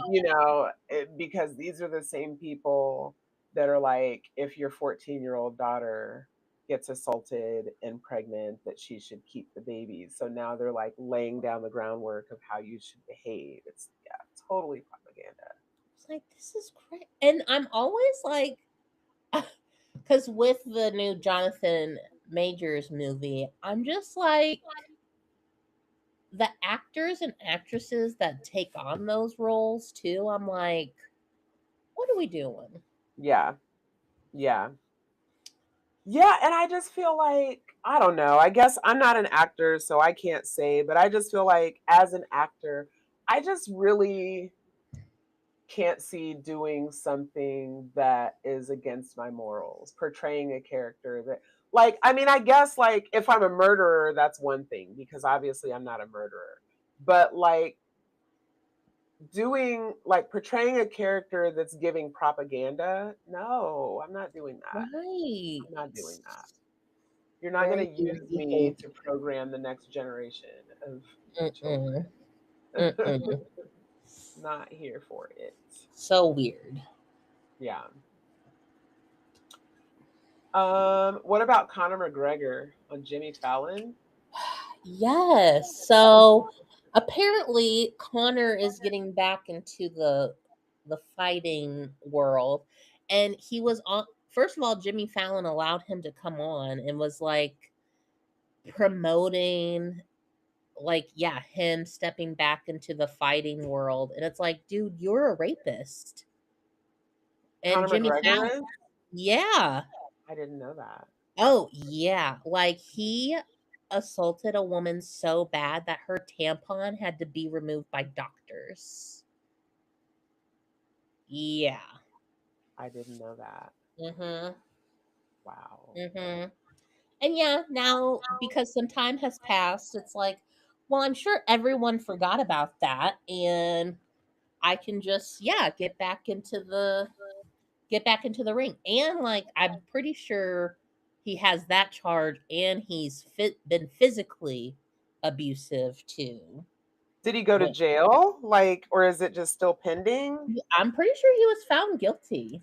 [SPEAKER 2] because these are the same people that are like, if your 14-year-old daughter gets assaulted and pregnant, that she should keep the baby. So now they're like laying down the groundwork of how you should behave. It's, yeah, totally propaganda.
[SPEAKER 1] It's like, this is great. And I'm always like, because with the new Jonathan Majors movie, I'm just like, the actors and actresses that take on those roles too, I'm like, what are we doing?
[SPEAKER 2] Yeah. Yeah. Yeah, and I just feel like, I don't know. I guess I'm not an actor, so I can't say, but I just feel like as an actor, I just really can't see doing something that is against my morals, portraying a character that, like, I mean, I guess like if I'm a murderer, that's one thing because obviously I'm not a murderer. But like doing like portraying a character that's giving propaganda, no, I'm not doing that.
[SPEAKER 1] Right.
[SPEAKER 2] I'm not doing that. You're not
[SPEAKER 1] Very
[SPEAKER 2] going to use me
[SPEAKER 1] behavior.
[SPEAKER 2] to program the next generation of
[SPEAKER 1] Mm-mm.
[SPEAKER 2] children.
[SPEAKER 1] Mm-mm.
[SPEAKER 2] Not here for it.
[SPEAKER 1] So weird.
[SPEAKER 2] Yeah. What about Conor McGregor on Jimmy Fallon?
[SPEAKER 1] Yes. So apparently Connor is getting back into the fighting world, and he was on. First of all, Jimmy Fallon allowed him to come on and was like promoting, like, yeah, him stepping back into the fighting world, and it's like, dude, you're a rapist. And
[SPEAKER 2] Conor
[SPEAKER 1] Jimmy
[SPEAKER 2] McGregor
[SPEAKER 1] Fallon,
[SPEAKER 2] is?
[SPEAKER 1] yeah.
[SPEAKER 2] I didn't know that.
[SPEAKER 1] Oh, yeah. Like, he assaulted a woman so bad that her tampon had to be removed by doctors. Yeah.
[SPEAKER 2] I didn't know that.
[SPEAKER 1] Mhm.
[SPEAKER 2] Wow.
[SPEAKER 1] Mhm. And yeah, now because some time has passed, it's like, well, I'm sure everyone forgot about that, and I can just, yeah, get back into the ring. And like, I'm pretty sure he has that charge, and been physically abusive too.
[SPEAKER 2] Did he go to
[SPEAKER 1] Well,
[SPEAKER 2] jail? Like, or is it just still pending?
[SPEAKER 1] I'm pretty sure he was found guilty.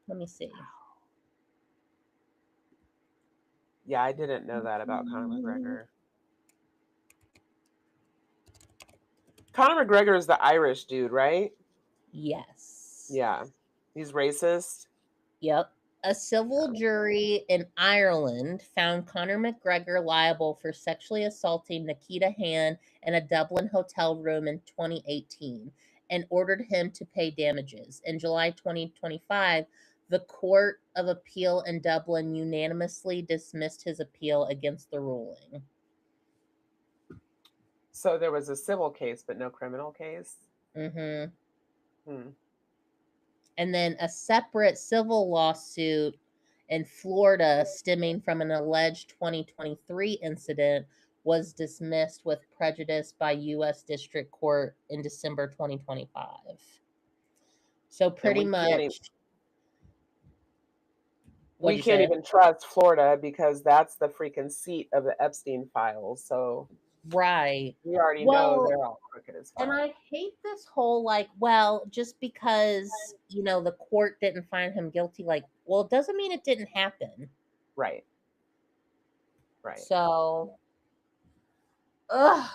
[SPEAKER 1] Let me see.
[SPEAKER 2] Yeah, I didn't know that about Conor
[SPEAKER 1] Mm,
[SPEAKER 2] McGregor. Conor McGregor is the Irish dude, right?
[SPEAKER 1] yes.
[SPEAKER 2] Yeah. He's racist.
[SPEAKER 1] Yep. A civil
[SPEAKER 2] Yeah.
[SPEAKER 1] jury in Ireland found Conor McGregor liable for sexually assaulting Nikita Han in a Dublin hotel room in 2018 and ordered him to pay damages. In July 2025, the Court of Appeal in Dublin unanimously dismissed his appeal against the ruling.
[SPEAKER 2] So there was a civil case, but no criminal case.
[SPEAKER 1] Hmm.
[SPEAKER 2] Hmm.
[SPEAKER 1] And then a separate civil lawsuit in Florida stemming from an alleged 2023 incident was dismissed with prejudice by U.S. District Court in December 2025. So
[SPEAKER 2] And
[SPEAKER 1] pretty much, what'd
[SPEAKER 2] we
[SPEAKER 1] you
[SPEAKER 2] can't
[SPEAKER 1] say?
[SPEAKER 2] even trust Florida because that's the freaking seat of the Epstein files. So
[SPEAKER 1] Right.
[SPEAKER 2] we already know
[SPEAKER 1] Well,
[SPEAKER 2] they're all crooked as
[SPEAKER 1] and
[SPEAKER 2] fuck.
[SPEAKER 1] I hate this whole like, well, just because, the court didn't find him guilty, like, well, it doesn't mean it didn't happen.
[SPEAKER 2] Right. Right.
[SPEAKER 1] So, ugh.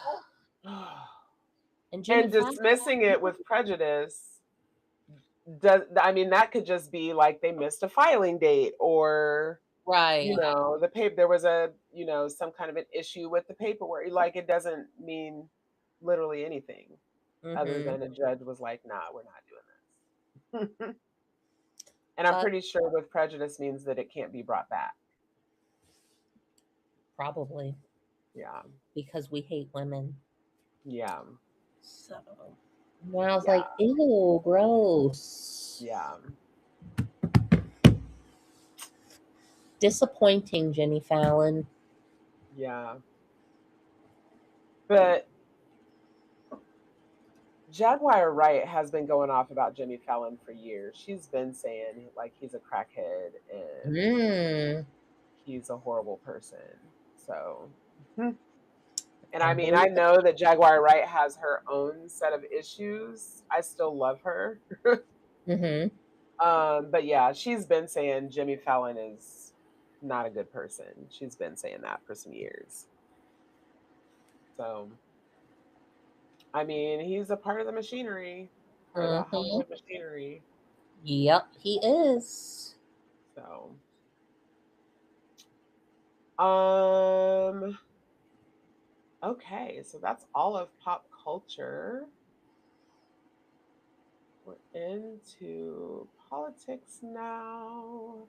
[SPEAKER 1] And Jimmy
[SPEAKER 2] And
[SPEAKER 1] Fallon.
[SPEAKER 2] dismissing it with prejudice does, I mean, that could just be like they missed a filing date, or
[SPEAKER 1] Right.
[SPEAKER 2] the paper, there was a, some kind of an issue with the paperwork. Like, it doesn't mean literally anything other
[SPEAKER 1] Mhm.
[SPEAKER 2] than a judge was like, nah, we're not doing this. And I'm
[SPEAKER 1] But
[SPEAKER 2] pretty sure with prejudice means that it can't be brought back.
[SPEAKER 1] probably
[SPEAKER 2] Yeah.
[SPEAKER 1] because we hate women.
[SPEAKER 2] Yeah.
[SPEAKER 1] So when I was
[SPEAKER 2] Yeah.
[SPEAKER 1] like, ew, gross.
[SPEAKER 2] Yeah.
[SPEAKER 1] Disappointing, Jimmy Fallon.
[SPEAKER 2] Yeah. But Jaguar Wright has been going off about Jimmy Fallon for years. She's been saying like he's a crackhead and
[SPEAKER 1] Mm.
[SPEAKER 2] he's a horrible person. So, hmm. And
[SPEAKER 1] I
[SPEAKER 2] I mean, I
[SPEAKER 1] believe
[SPEAKER 2] know that Jaguar Wright has her own set of issues. I still love her.
[SPEAKER 1] it. Hmm.
[SPEAKER 2] But yeah, she's been saying Jimmy Fallon is not a good person. She's been saying that for some years. So, I mean, he's a part of the machinery, part of the
[SPEAKER 1] Hmm.
[SPEAKER 2] Hollywood machinery.
[SPEAKER 1] Yep, he is.
[SPEAKER 2] So, um, okay, so that's all of pop culture. We're into politics now.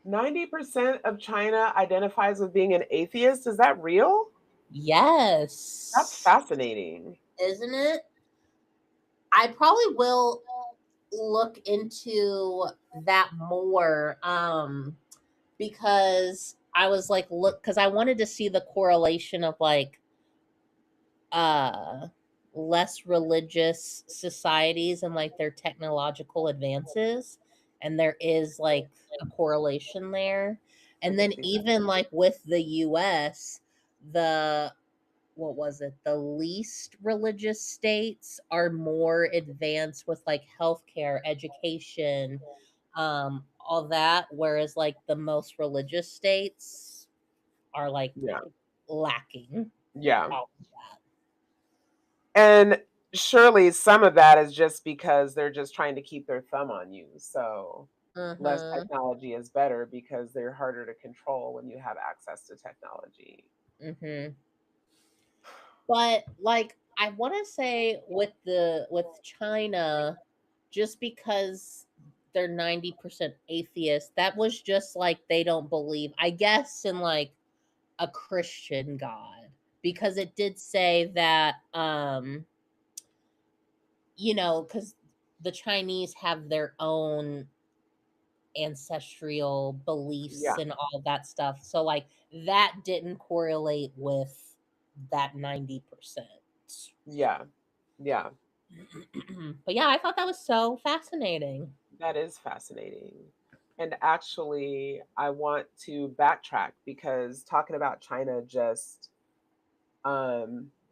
[SPEAKER 2] 90% of China identifies with being an atheist. Is that real? That's
[SPEAKER 1] Yes.
[SPEAKER 2] fascinating.
[SPEAKER 1] Isn't it? I probably will look into that more because I was like look cuz I wanted to see the correlation of like uh less religious societies and like their technological advances, and there is like a correlation there.
[SPEAKER 2] I
[SPEAKER 1] And
[SPEAKER 2] can
[SPEAKER 1] then
[SPEAKER 2] see that.
[SPEAKER 1] even like with the US, the what was it, the least religious states are more advanced with like healthcare, education, all that, whereas like the most religious states are like
[SPEAKER 2] Yeah.
[SPEAKER 1] lacking
[SPEAKER 2] Yeah.
[SPEAKER 1] all of that.
[SPEAKER 2] And surely some of that is just because they're just trying to keep their thumb on you. So less
[SPEAKER 1] Mhm.
[SPEAKER 2] technology is better because they're harder to control when you have access to technology.
[SPEAKER 1] Mhm. But like I want to say with China, just because they're 90% atheist, that was just like they don't believe, I guess, in like a Christian God, because it did say that cuz the Chinese have their own ancestral beliefs
[SPEAKER 2] Yeah.
[SPEAKER 1] and all that stuff. So like that didn't correlate with that 90%.
[SPEAKER 2] Yeah. Yeah.
[SPEAKER 1] But yeah, I thought that was so fascinating.
[SPEAKER 2] That is fascinating. And actually, I want to backtrack because talking about China just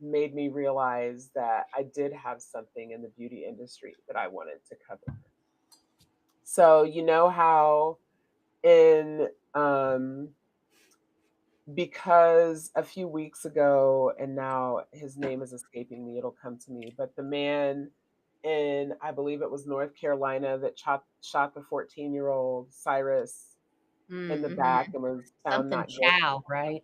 [SPEAKER 2] made me realize that I did have something in the beauty industry that I wanted to cover. So, you know how in because a few weeks ago, and now his name is escaping me, it'll come to me, but the man in, I believe it was North Carolina, that shot the 14-year-old Cyrus in the
[SPEAKER 1] Mm-hmm.
[SPEAKER 2] back and was found
[SPEAKER 1] Something
[SPEAKER 2] not guilty.
[SPEAKER 1] Chow, right?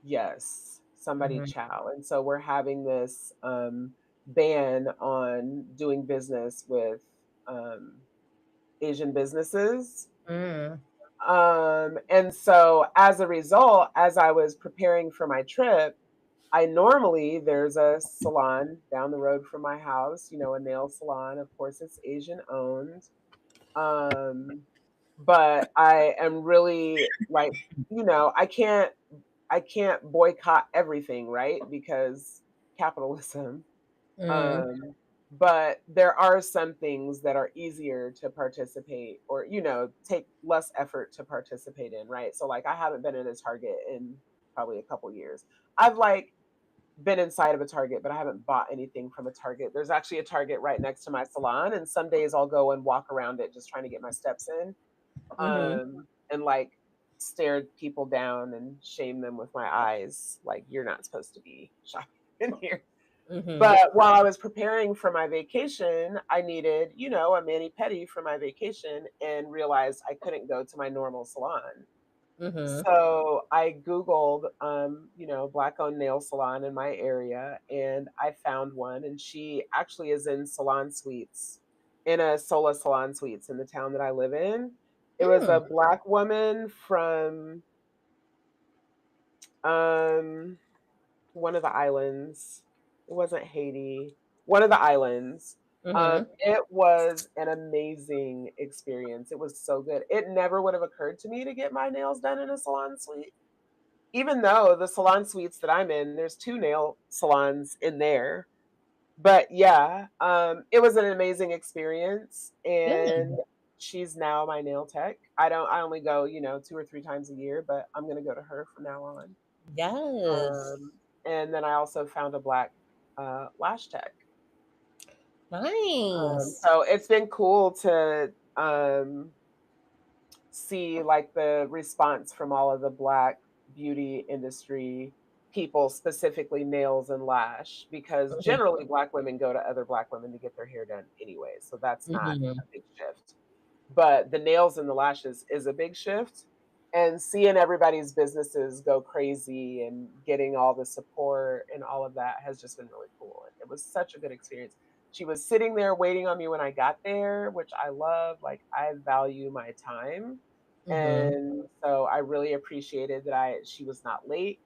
[SPEAKER 2] Yes, somebody
[SPEAKER 1] Hmm.
[SPEAKER 2] chow. And so we're having this ban on doing business with um, Asian businesses.
[SPEAKER 1] Mm.
[SPEAKER 2] And so as a result, as I was preparing for my trip, I normally there's a salon down the road from my house, you know, a nail salon. Of course, it's Asian owned. Um, but I am really like, you know, I can't boycott everything, right? Because capitalism.
[SPEAKER 1] Mm.
[SPEAKER 2] Um, but there are some things that are easier to participate or, you know, take less effort to participate in, right? So like I haven't been in a Target in probably a couple years. I've like been inside of a Target, but I haven't bought anything from a Target. There's actually a Target right next to my salon, and some days I'll go and walk around it just trying to get my steps in,
[SPEAKER 1] Mm-hmm.
[SPEAKER 2] and like stare people down and shame them with my eyes, like you're not supposed to be shopping in here.
[SPEAKER 1] Mm-hmm.
[SPEAKER 2] But while I was preparing for my vacation, I needed, you know, a mani pedi for my vacation and realized I couldn't go to my normal salon.
[SPEAKER 1] Mm-hmm.
[SPEAKER 2] So I Googled, you know, black owned nail salon in my area, and I found one. And she actually is in Salon Suites, in a Sola Salon Suites in the town that I live in. It was a
[SPEAKER 1] Mm.
[SPEAKER 2] black woman from um, one of the islands. It wasn't Haiti, one of the islands.
[SPEAKER 1] Mm-hmm.
[SPEAKER 2] It was an amazing experience. It was so good. It never would have occurred to me to get my nails done in a salon suite, even though the salon suites that I'm in, there's 2 nail salons in there. But yeah, it was an amazing experience, and
[SPEAKER 1] Good.
[SPEAKER 2] she's now my nail tech. I only go, you know, 2 or 3 times a year, but I'm gonna go to her from now on.
[SPEAKER 1] Yes.
[SPEAKER 2] And then I also found a black lash tech.
[SPEAKER 1] Nice.
[SPEAKER 2] So it's been cool to see like the response from all of the black beauty industry people, specifically nails and lash, because generally black women go to other black women to get their hair done anyway. So that's not
[SPEAKER 1] Mhm.
[SPEAKER 2] a big shift. But the nails and the lashes is a big shift. And seeing everybody's businesses go crazy and getting all the support and all of that has just been really cool. It was such a good experience. She was sitting there waiting on me when I got there, which I love. Like, I value my time.
[SPEAKER 1] Mhm.
[SPEAKER 2] And so I really appreciated that she was not late.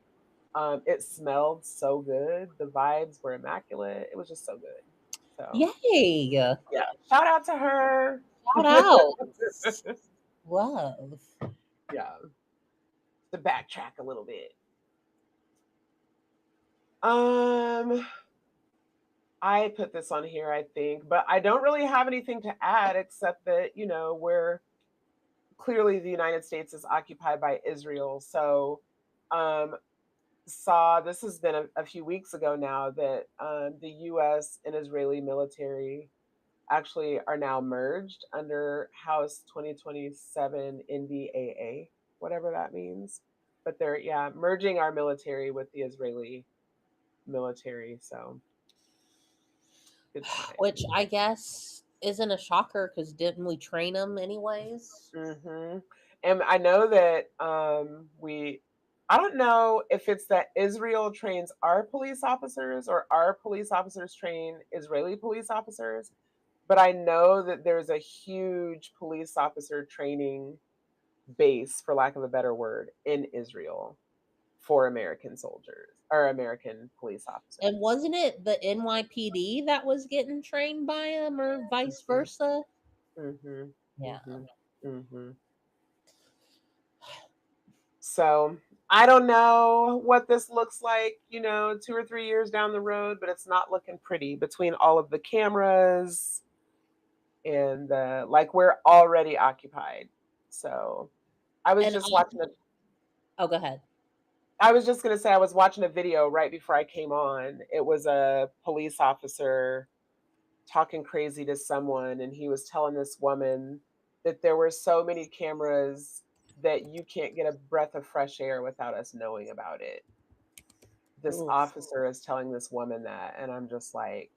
[SPEAKER 2] It smelled so good. The vibes were immaculate. It was just so good. So
[SPEAKER 1] Yay.
[SPEAKER 2] yeah, shout out to her.
[SPEAKER 1] Shout out. Love.
[SPEAKER 2] Yeah, to backtrack a little bit. Um, I put this on here, I think, but I don't really have anything to add except that, we're clearly the United States is occupied by Israel. So, um, saw this has been a few weeks ago now that the US and Israeli military actually are now merged under House 2027 NDAA, whatever that means. But they're, yeah, merging our military with the Israeli military. So good
[SPEAKER 1] Which
[SPEAKER 2] time.
[SPEAKER 1] I guess isn't a shocker because didn't we train them anyways?
[SPEAKER 2] And I know that I don't know if it's that Israel trains our police officers or our police officers train Israeli police officers, but I know that there's a huge police officer training base, for lack of a better word, in Israel for American soldiers or American police
[SPEAKER 1] And
[SPEAKER 2] officers.
[SPEAKER 1] wasn't it the NYPD that was getting trained by them or vice
[SPEAKER 2] Mhm,
[SPEAKER 1] versa?
[SPEAKER 2] mhm,
[SPEAKER 1] Yeah.
[SPEAKER 2] mhm, mhm. So I don't know what this looks like, 2 or 3 years down the road, but it's not looking pretty between all of the cameras and like we're already occupied. So I was
[SPEAKER 1] And
[SPEAKER 2] just watching a
[SPEAKER 1] oh, go ahead.
[SPEAKER 2] I was just gonna say I was watching a video right before I came on. It was a police officer talking crazy to someone, and he was telling this woman that there were so many cameras that you can't get a breath of fresh air without us knowing about it. This
[SPEAKER 1] Oof.
[SPEAKER 2] officer is telling this woman that, and I'm just like,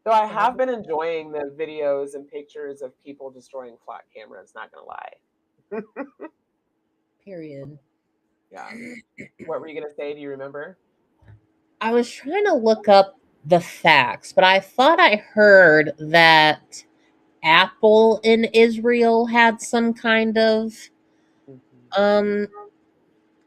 [SPEAKER 2] though I
[SPEAKER 1] Oh,
[SPEAKER 2] have been enjoying the videos and pictures of people destroying flat cameras, not gonna lie.
[SPEAKER 1] period.
[SPEAKER 2] Yeah. What were you gonna say? Do you remember?
[SPEAKER 1] I was trying to look up the facts, but I thought I heard that Apple in Israel had some kind of
[SPEAKER 2] Hmm.
[SPEAKER 1] um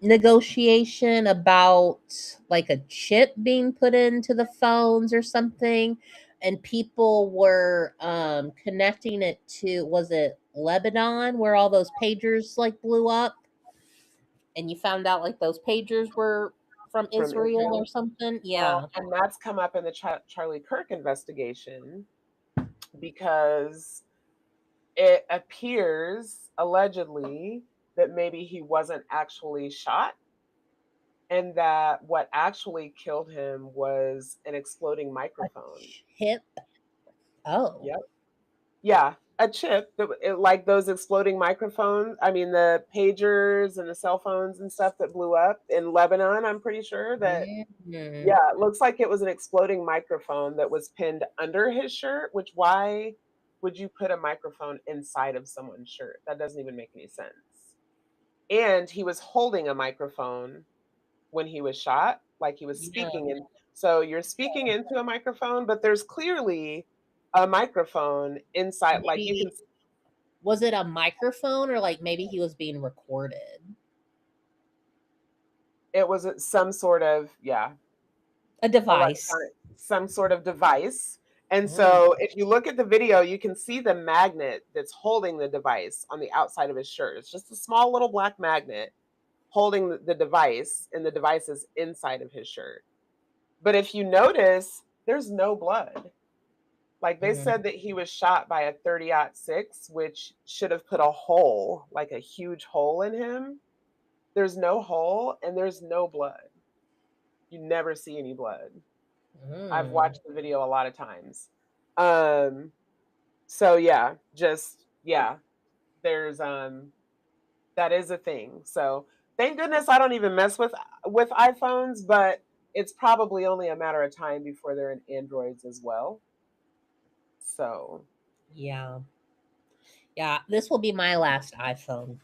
[SPEAKER 1] negotiation about like a chip being put into the phones or something, and people were connecting it to, was it Lebanon where all those pagers like blew up, and you found out like those pagers were from
[SPEAKER 2] From
[SPEAKER 1] Israel or
[SPEAKER 2] Israel.
[SPEAKER 1] something.
[SPEAKER 2] Well,
[SPEAKER 1] Yeah.
[SPEAKER 2] and that's come up in the Charlie Kirk investigation because it appears allegedly that maybe he wasn't actually shot and that what actually killed him was an exploding
[SPEAKER 1] A
[SPEAKER 2] microphone.
[SPEAKER 1] chip. Oh.
[SPEAKER 2] Yep. Yeah, a chip that like those exploding microphones. I mean, the pagers and the cell phones and stuff that blew up in Lebanon. I'm pretty sure that.
[SPEAKER 1] Mhm.
[SPEAKER 2] Yeah, it looks like it was an exploding microphone that was pinned under his shirt. Which why would you put a microphone inside of someone's shirt? That doesn't even make any sense. And he was holding a microphone when he was shot, like he was
[SPEAKER 1] Yeah.
[SPEAKER 2] speaking in. So you're speaking into a microphone, but there's clearly a microphone inside. Like you can.
[SPEAKER 1] Maybe was it a microphone or like maybe he was being recorded?
[SPEAKER 2] It was some sort of, yeah,
[SPEAKER 1] A device.
[SPEAKER 2] electronic, some sort of device. And
[SPEAKER 1] Mm.
[SPEAKER 2] so if you look at the video, you can see the magnet that's holding the device on the outside of his shirt. It's just a small little black magnet holding the device, and the device is inside of his shirt. But if you notice, there's no blood. Like they
[SPEAKER 1] Mhm.
[SPEAKER 2] said that he was shot by a 30-06, which should have put a hole, like a huge hole in him. There's no hole and there's no blood. You never see any blood. I've
[SPEAKER 1] Mm.
[SPEAKER 2] watched the video a lot of times. Um, so yeah, just yeah, there's that is a thing. So thank goodness I don't even mess with iPhones, but it's probably only a matter of time before they're in Androids as well. So
[SPEAKER 1] Yeah. Yeah, this will be my last iPhone.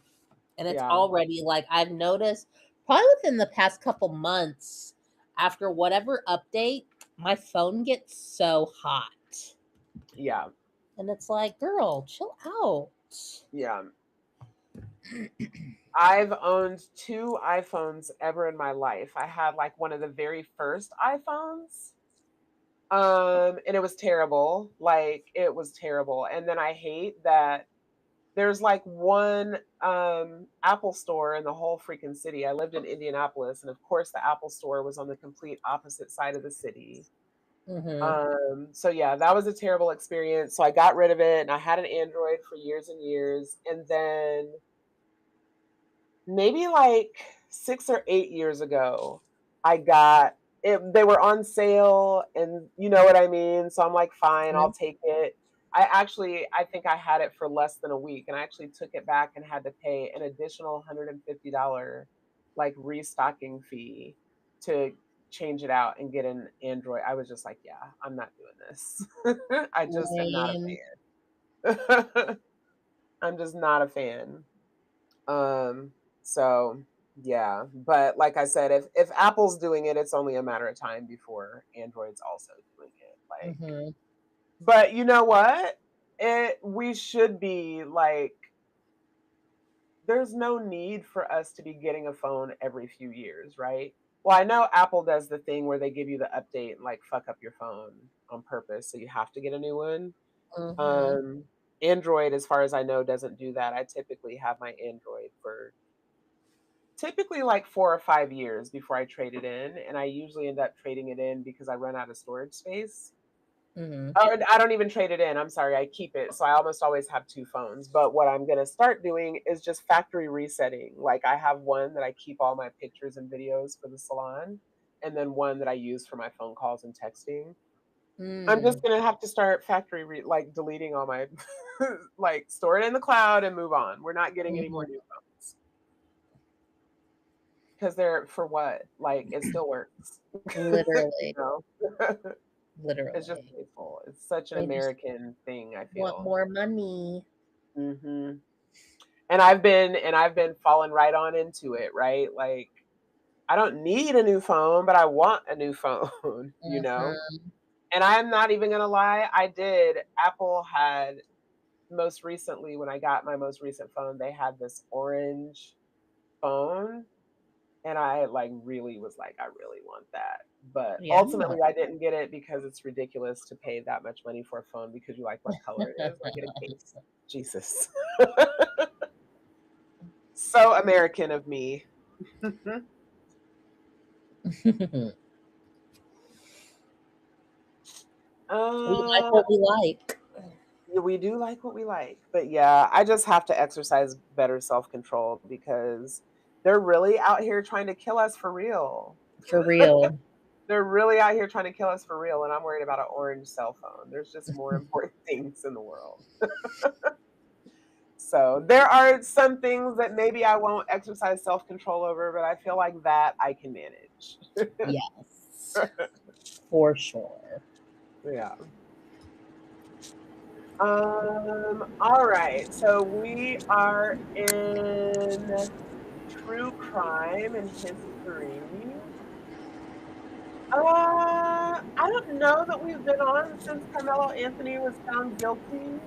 [SPEAKER 1] And it's
[SPEAKER 2] yeah,
[SPEAKER 1] already like I've noticed probably within the past couple months after whatever update, my phone gets so hot.
[SPEAKER 2] yeah,
[SPEAKER 1] And it's like, girl, chill out.
[SPEAKER 2] yeah. I've owned two iPhones ever in my life. I had like one of the very first iPhones. And it was terrible. Like it was terrible. And then I hate that there's like one Apple store in the whole freaking city. I lived in Indianapolis, and of course the Apple store was on the complete opposite side of the city.
[SPEAKER 1] Hmm.
[SPEAKER 2] So yeah, that was a terrible experience. So I got rid of it and I had an Android for years and years. And then maybe like 6 or 8 years ago, I got it. They were on sale, and you know what I mean. So I'm like, fine, I'll take it. I think I had it for less than a week, and I actually took it back and had to pay an additional $150 like restocking fee to change it out and get an Android. I was just like, yeah, I'm not doing this. I just am not
[SPEAKER 1] Lame.
[SPEAKER 2] a fan. I'm just not a fan. Um, so yeah, but like I said, if Apple's doing it, it's only a matter of time before Android's also doing it. Like,
[SPEAKER 1] Hmm.
[SPEAKER 2] but you know what? It we should be like there's no need for us to be getting a phone every few years, right? Well, I know Apple does the thing where they give you the update and like fuck up your phone on purpose, so you have to get a new one.
[SPEAKER 1] Hmm.
[SPEAKER 2] Um, Android, as far as I know, doesn't do that. I typically have my Android for typically like 4 or 5 years before I trade it in, and I usually end up trading it in because I run out of storage space.
[SPEAKER 1] Hmm.
[SPEAKER 2] Or I don't even trade it in. I'm sorry, I keep it. So I almost always have two phones. But what I'm gonna start doing is just factory resetting. Like I have one that I keep all my pictures and videos for the salon, and then one that I use for my phone calls and texting. I'm just
[SPEAKER 1] Mm.
[SPEAKER 2] gonna have to start like deleting all my like store it in the cloud and move on. We're not getting any more
[SPEAKER 1] Hmm.
[SPEAKER 2] new phones. Because they're for what? Like, it still works. You
[SPEAKER 1] Literally.
[SPEAKER 2] know? It's just
[SPEAKER 1] Literally.
[SPEAKER 2] hateful. It's such an
[SPEAKER 1] They just
[SPEAKER 2] American thing, I
[SPEAKER 1] want
[SPEAKER 2] feel.
[SPEAKER 1] more money.
[SPEAKER 2] Mhm. And I've been falling right on into it, right? Like, I don't need a new phone, but I want a new phone, you know?
[SPEAKER 1] Hmm.
[SPEAKER 2] And I'm not even gonna lie, I did. Apple had most recently, when I got my most recent phone, they had this orange phone. And I like really was like, I really want that. But
[SPEAKER 1] Yeah.
[SPEAKER 2] ultimately, I didn't get it because it's ridiculous to pay that much money for a phone because you like what color it is. Like, get a case. Jesus. So American of me.
[SPEAKER 1] We like
[SPEAKER 2] um,
[SPEAKER 1] what we like.
[SPEAKER 2] yeah, we do like what we like. But yeah, I just have to exercise better self control because they're really out here trying to kill us for real.
[SPEAKER 1] For real.
[SPEAKER 2] They're really out here trying to kill us for real, and I'm worried about an orange cell phone. There's just more important things in the world. So there are some things that maybe I won't exercise self control over, but I feel like that I can manage.
[SPEAKER 1] Yes. For sure.
[SPEAKER 2] Yeah. All right. So we are in true crime and history. I don't know that we've been on since Carmelo Anthony was found guilty.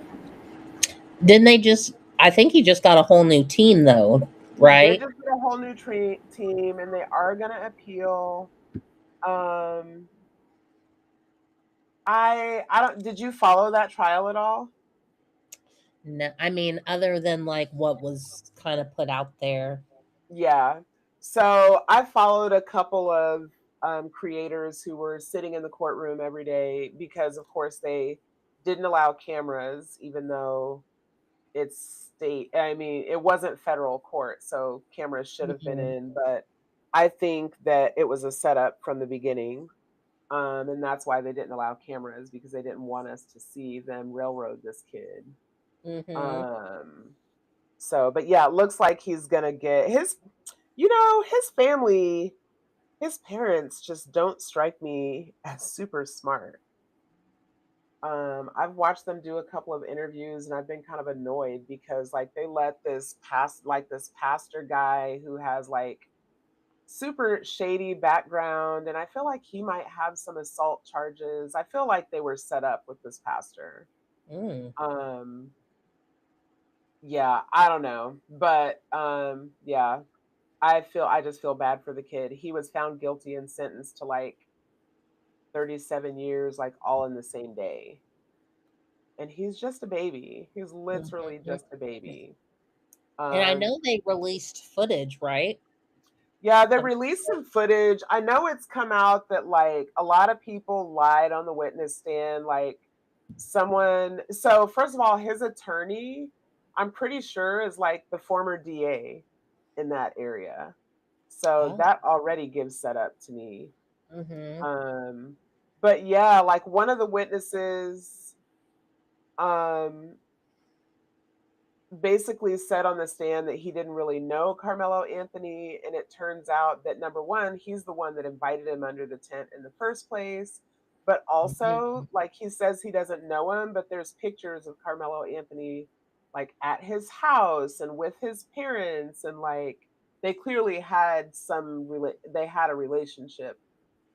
[SPEAKER 1] Didn't they just I think he just got a whole new team though,
[SPEAKER 2] He did
[SPEAKER 1] right?
[SPEAKER 2] just get a whole new team, and they are going to appeal. Um, I don't. Did you follow that trial at all?
[SPEAKER 1] No, I mean, other than like what was kind of put out there.
[SPEAKER 2] Yeah. So I followed a couple of creators who were sitting in the courtroom every day because, of course, they didn't allow cameras, even though it's state. I mean, it wasn't federal court, so cameras should have been
[SPEAKER 1] Mhm.
[SPEAKER 2] in, but I think that it was a setup from the beginning. And that's why they didn't allow cameras because they didn't want us to see them railroad this kid.
[SPEAKER 1] Mhm.
[SPEAKER 2] Um, so, but yeah, it looks like he's gonna get his, you know, his family, his parents just don't strike me as super smart. I've watched them do a couple of interviews and I've been kind of annoyed because like they let this pastor guy who has like super shady background and I feel like he might have some assault charges. I feel like they were set up with this pastor.
[SPEAKER 1] Mm.
[SPEAKER 2] Um yeah, I don't know. But yeah, I just feel bad for the kid. He was found guilty and sentenced to like 37 years like all in the same day. And he's just a baby. He's literally
[SPEAKER 1] Mhm.
[SPEAKER 2] just a baby.
[SPEAKER 1] And I
[SPEAKER 2] Um,
[SPEAKER 1] know they released footage, right?
[SPEAKER 2] yeah, they
[SPEAKER 1] Of
[SPEAKER 2] released some footage. I know it's come out that like a lot of people lied on the witness stand. Like so first of all, his attorney, I'm pretty sure is like the former DA in that area. So
[SPEAKER 1] Oh.
[SPEAKER 2] that already gives setup to me.
[SPEAKER 1] Mhm.
[SPEAKER 2] Um, but yeah, like one of the witnesses, um, basically said on the stand that he didn't really know Carmelo Anthony. And it turns out that number one, he's the one that invited him under the tent in the first place. But also,
[SPEAKER 1] Mhm.
[SPEAKER 2] like he says he doesn't know him, but there's pictures of Carmelo Anthony like at his house and with his parents. And like they clearly had they had a relationship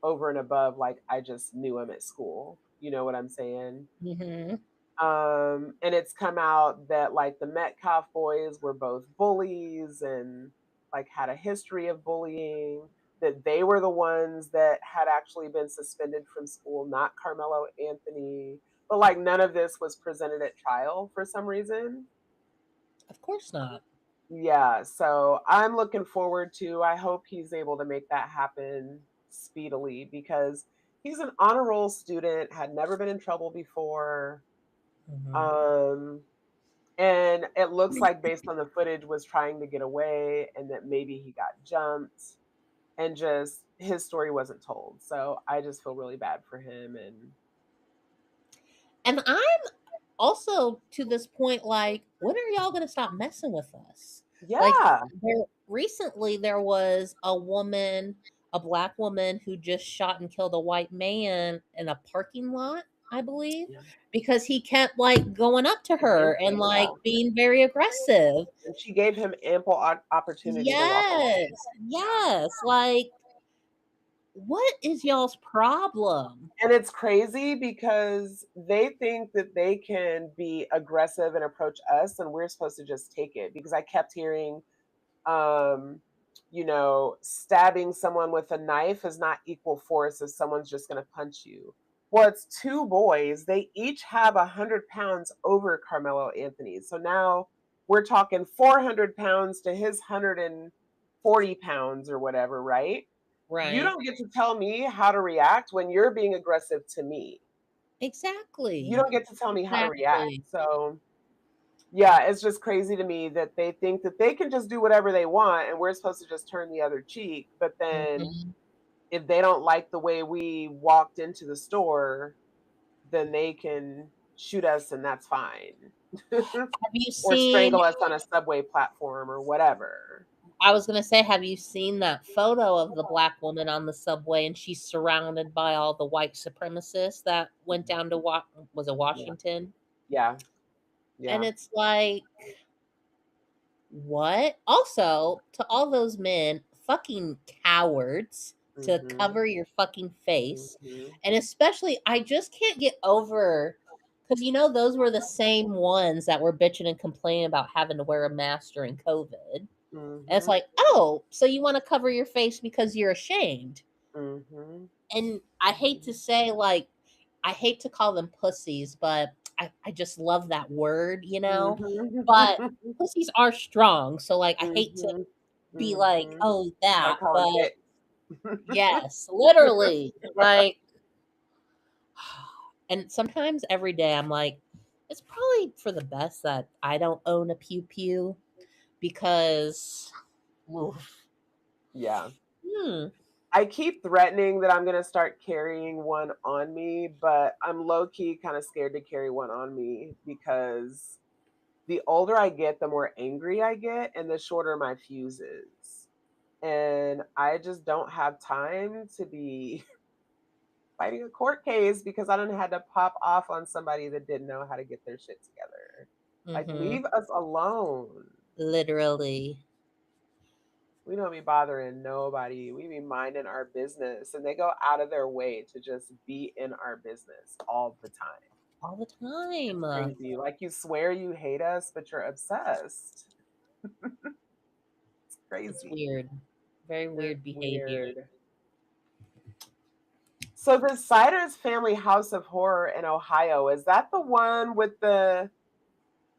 [SPEAKER 2] over and above, like I just knew him at school. You know what I'm saying?
[SPEAKER 1] Mhm.
[SPEAKER 2] And it's come out that like the Metcalf boys were both bullies and like had a history of bullying, that they were the ones that had actually been suspended from school, not Carmelo Anthony. But like none of this was presented at trial for some reason.
[SPEAKER 1] Of course not.
[SPEAKER 2] Yeah, so I'm looking forward to, I hope he's able to make that happen speedily because he's an honor roll student, had never been in trouble before.
[SPEAKER 1] Mhm.
[SPEAKER 2] Um And it looks like based on the footage was trying to get away and that maybe he got jumped and just his story wasn't told. So I just feel really bad for him and
[SPEAKER 1] And I'm also to this point like, when are y'all going to stop messing with us? Like
[SPEAKER 2] yeah.
[SPEAKER 1] there was a woman, a black woman who just shot and killed a white man in a parking lot, I believe,
[SPEAKER 2] Yeah.
[SPEAKER 1] because he kept like going up to her and like
[SPEAKER 2] Yeah.
[SPEAKER 1] being very aggressive.
[SPEAKER 2] And she gave him ample opportunity to walk away.
[SPEAKER 1] Yes. Yes. Like, what is y'all's problem?
[SPEAKER 2] And it's crazy because they think that they can be aggressive and approach us and we're supposed to just take it because I kept hearing um, stabbing someone with a knife is not equal force if someone's just going to punch you. Well, it's two boys. They each have 100 pounds over Carmelo Anthony. So now we're talking 400 pounds to his 140 pounds or whatever, right? You
[SPEAKER 1] Right.
[SPEAKER 2] don't get to tell me how to react when you're being aggressive to me. You
[SPEAKER 1] Exactly.
[SPEAKER 2] don't get to tell me how to react.
[SPEAKER 1] Exactly.
[SPEAKER 2] So yeah, it's just crazy to me that they think that they can just do whatever they want and we're supposed to just turn the other cheek. But then
[SPEAKER 1] Mhm.
[SPEAKER 2] if they don't like the way we walked into the store, then they can shoot us and that's fine.
[SPEAKER 1] Have you
[SPEAKER 2] Or
[SPEAKER 1] seen
[SPEAKER 2] strangle us on a subway platform or whatever.
[SPEAKER 1] I was gonna say, have you seen that photo of the black woman on the subway and she's surrounded by all the white supremacists that went down to was it
[SPEAKER 2] Yeah.
[SPEAKER 1] Washington?
[SPEAKER 2] Yeah.
[SPEAKER 1] And
[SPEAKER 2] Yeah.
[SPEAKER 1] it's like, what? Also, to all those men, fucking cowards to
[SPEAKER 2] Mhm.
[SPEAKER 1] cover your fucking face.
[SPEAKER 2] Mhm.
[SPEAKER 1] And especially, I just can't get over because those were the same ones that were bitching and complaining about having to wear a mask during COVID. And it's
[SPEAKER 2] Mhm.
[SPEAKER 1] like, oh, so you want to cover your face because you're ashamed.
[SPEAKER 2] Mhm.
[SPEAKER 1] And I hate to say, like, I hate to call them pussies, but I just love that word,
[SPEAKER 2] Mhm.
[SPEAKER 1] But pussies are strong. So, like, I hate to
[SPEAKER 2] Mhm.
[SPEAKER 1] be like,
[SPEAKER 2] Mhm.
[SPEAKER 1] oh,
[SPEAKER 2] I
[SPEAKER 1] that.
[SPEAKER 2] call
[SPEAKER 1] But
[SPEAKER 2] them dicks.
[SPEAKER 1] yes, literally. Like, and sometimes every day I'm like, It's probably for the best that I don't own a pew pew because, oof.
[SPEAKER 2] Yeah.
[SPEAKER 1] Hmm.
[SPEAKER 2] I keep threatening that I'm gonna start carrying one on me, but I'm low key kind of scared to carry one on me because the older I get, the more angry I get, and the shorter my fuse is. And I just don't have time to be fighting a court case because I done had to pop off on somebody that didn't know how to get their shit together. Like,
[SPEAKER 1] Mm-hmm.
[SPEAKER 2] leave us alone.
[SPEAKER 1] Literally.
[SPEAKER 2] We don't be bothering nobody. We be minding our business. And they go out of their way to just be in our business all the time.
[SPEAKER 1] All the
[SPEAKER 2] It's
[SPEAKER 1] time.
[SPEAKER 2] crazy. Like, you swear you hate us, but you're obsessed. It's
[SPEAKER 1] It's
[SPEAKER 2] crazy.
[SPEAKER 1] weird. Very
[SPEAKER 2] It's
[SPEAKER 1] weird behavior.
[SPEAKER 2] weird. So the Siders Family House of Horror in Ohio, is that the one with the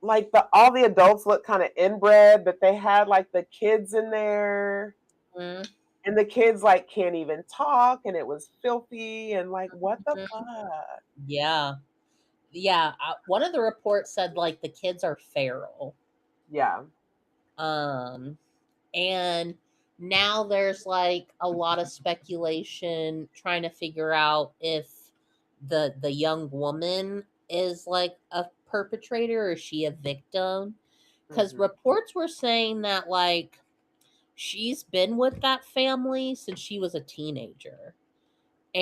[SPEAKER 2] like the all the adults look kind of inbred, but they had like the kids in there
[SPEAKER 1] Mm-hmm.
[SPEAKER 2] and the kids like can't even talk and it was filthy and like what the fuck?
[SPEAKER 1] Yeah. Yeah. One of the reports said like the kids are feral.
[SPEAKER 2] Yeah.
[SPEAKER 1] Um, and now there's like a lot of speculation trying to figure out if the young woman is like a perpetrator or is she a victim, because
[SPEAKER 2] Mhm.
[SPEAKER 1] reports were saying that like she's been with that family since she was a teenager,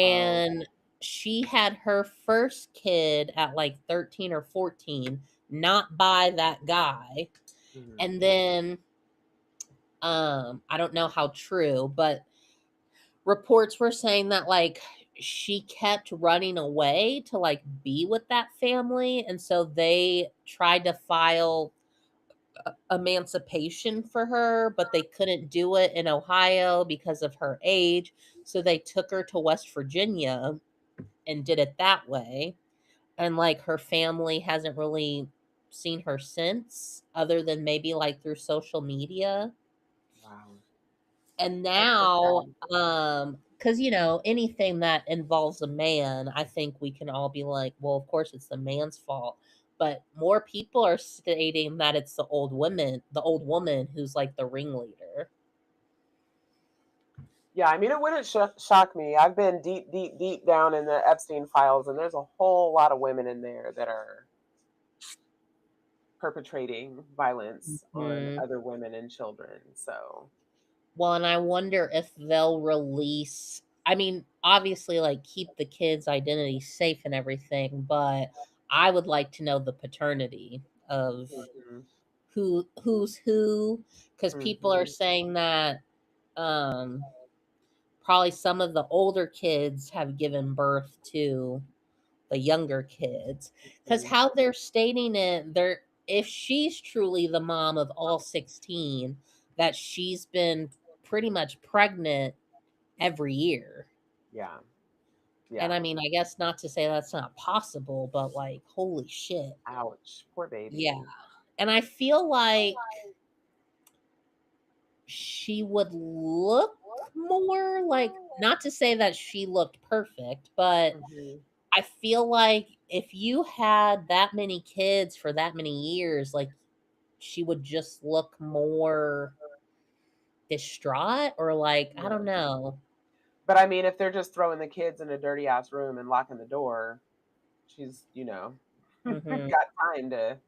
[SPEAKER 2] Oh.
[SPEAKER 1] and she had her first kid at like 13 or 14, not by that guy.
[SPEAKER 2] Mhm.
[SPEAKER 1] And then I don't know how true, but reports were saying that like she kept running away to like be with that family, and so they tried to file emancipation for her, but they couldn't do it in Ohio because of her age, so they took her to West Virginia and did it that way. And like her family hasn't really seen her since, other than maybe like through social media.
[SPEAKER 2] Wow.
[SPEAKER 1] And
[SPEAKER 2] That's so
[SPEAKER 1] now,
[SPEAKER 2] sad.
[SPEAKER 1] because you know, anything that involves a man, I think we can all be like, well, of course it's the man's fault. But more people are stating that it's the old woman who's like the ringleader.
[SPEAKER 2] Yeah, I mean, it wouldn't shock me. I've been deep, deep, deep down in the Epstein files, and there's a whole lot of women in there that are perpetrating violence on
[SPEAKER 1] Mhm.
[SPEAKER 2] other women and children. So,
[SPEAKER 1] Well, and I wonder if they'll release. I mean, obviously, like keep the kids' identity safe and everything, but I would like to know the paternity of
[SPEAKER 2] mhm,
[SPEAKER 1] who's who, because people are
[SPEAKER 2] mhm,
[SPEAKER 1] saying that probably some of the older kids have given birth to the younger kids, because
[SPEAKER 2] mhm.
[SPEAKER 1] how they're stating it, they're if she's truly the mom of all 16, that she's been pretty much pregnant every year.
[SPEAKER 2] Yeah,
[SPEAKER 1] And
[SPEAKER 2] yeah.
[SPEAKER 1] I mean, I guess not to say that's not possible, but like holy shit.
[SPEAKER 2] Ouch, poor
[SPEAKER 1] Yeah.
[SPEAKER 2] baby.
[SPEAKER 1] And I feel like she would look more like, not to say that she looked perfect, but
[SPEAKER 2] Mhm.
[SPEAKER 1] I feel like if you had that many kids for that many years, like she would just look more distraught, or like, I don't
[SPEAKER 2] Yeah.
[SPEAKER 1] know.
[SPEAKER 2] But I mean, if they're just throwing the kids in a dirty ass room and locking the door, she's,
[SPEAKER 1] Mhm.
[SPEAKER 2] got time to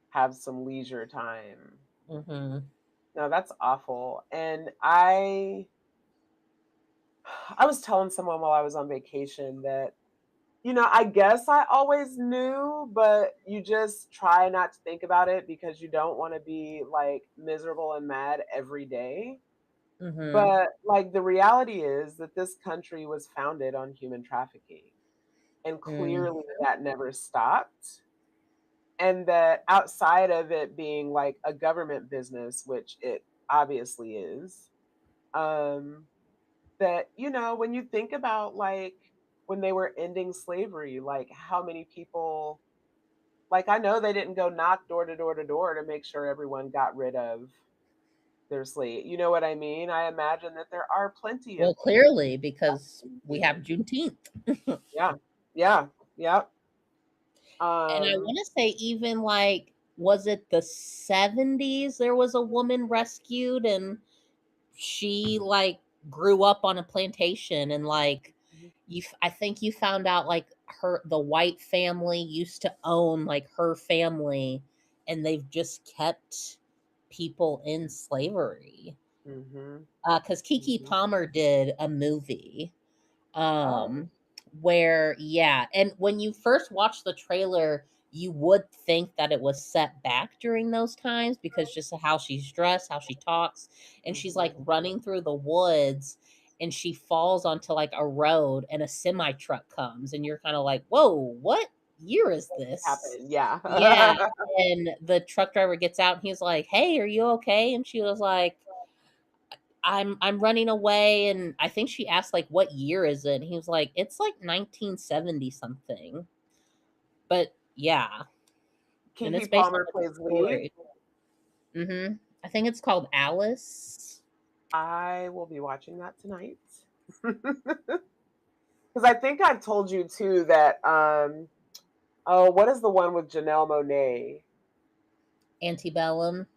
[SPEAKER 2] have some leisure time.
[SPEAKER 1] Mhm.
[SPEAKER 2] No, that's awful. And I was telling someone while I was on vacation that, I guess I always knew, but you just try not to think about it because you don't want to be like miserable and mad every day.
[SPEAKER 1] Mhm.
[SPEAKER 2] But like the reality is that this country was founded on human trafficking. And
[SPEAKER 1] Mm.
[SPEAKER 2] clearly that never stopped. And that outside of it being like a government business, which it obviously is, um, that, when you think about like when they were ending slavery, like how many people, like I know they didn't go knock door to door to door to make sure everyone got rid of their slave. You know what I mean? I imagine that there are plenty
[SPEAKER 1] Well,
[SPEAKER 2] of people
[SPEAKER 1] clearly because we have
[SPEAKER 2] here.
[SPEAKER 1] Juneteenth.
[SPEAKER 2] Yeah. Yeah. Yeah.
[SPEAKER 1] And I
[SPEAKER 2] Um,
[SPEAKER 1] want to say even like was it the 70s there was a woman rescued and she like grew up on a plantation and like I think you found out like the white family used to own like her family and they've just kept people in slavery.
[SPEAKER 2] mhm,
[SPEAKER 1] Cuz Kiki
[SPEAKER 2] mhm.
[SPEAKER 1] Palmer did a movie
[SPEAKER 2] Oh,
[SPEAKER 1] um where yeah, and when you first watch the trailer you would think that it was set back during those times because just how she's dressed, how she talks, and she's like
[SPEAKER 2] mhm.
[SPEAKER 1] running through the woods and she falls onto like a road and a semi truck comes and you're kind of like whoa, what year is this?
[SPEAKER 2] Happened, yeah.
[SPEAKER 1] Yeah. And the truck driver gets out and he's like, hey, are you okay? And she was like, I'm running away, and I think she asked like what year is it? And he was like, it's like 1970 something. But yeah, and
[SPEAKER 2] Kiki
[SPEAKER 1] it's based on
[SPEAKER 2] Palmer
[SPEAKER 1] a true
[SPEAKER 2] plays lead.
[SPEAKER 1] story. I think it's called Alice.
[SPEAKER 2] I will be watching that tonight. Because I think I've told you too that oh, what is the one with Janelle Monáe?
[SPEAKER 1] Antebellum.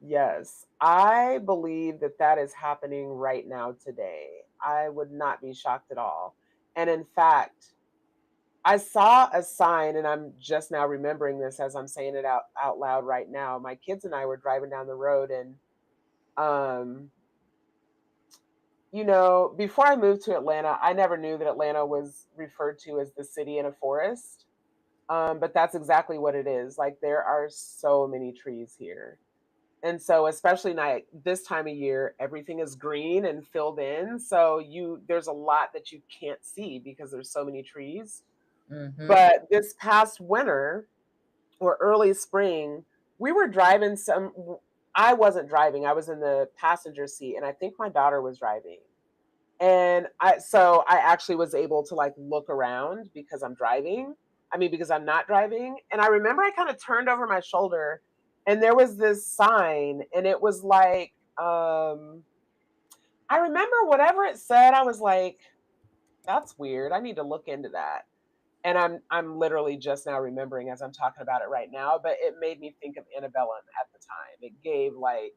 [SPEAKER 2] Yes, I believe that that is happening right now today. I would not be shocked at all. And in fact, I saw a sign, and I'm just now remembering this as I'm saying it out loud right now. My kids and I were driving down the road, and um, before I moved to Atlanta, I never knew that Atlanta was referred to as the city in a forest. But that's exactly what it is. Like there are so many trees here. And so especially like this time of year, everything is green and filled in. So there's a lot that you can't see because there's so many trees.
[SPEAKER 1] Mm-hmm.
[SPEAKER 2] But this past winter or early spring, we were driving I wasn't driving. I was in the passenger seat and I think my daughter was driving. And I actually was able to like look around because I'm driving. I mean, because I'm not driving. And I remember I kind of turned over my shoulder and there was this sign and it was like, I remember whatever it said, I was like, that's weird. I need to look into that. And I'm literally just now remembering as I'm talking about it right now, but it made me think of Antebellum at the time. It gave like,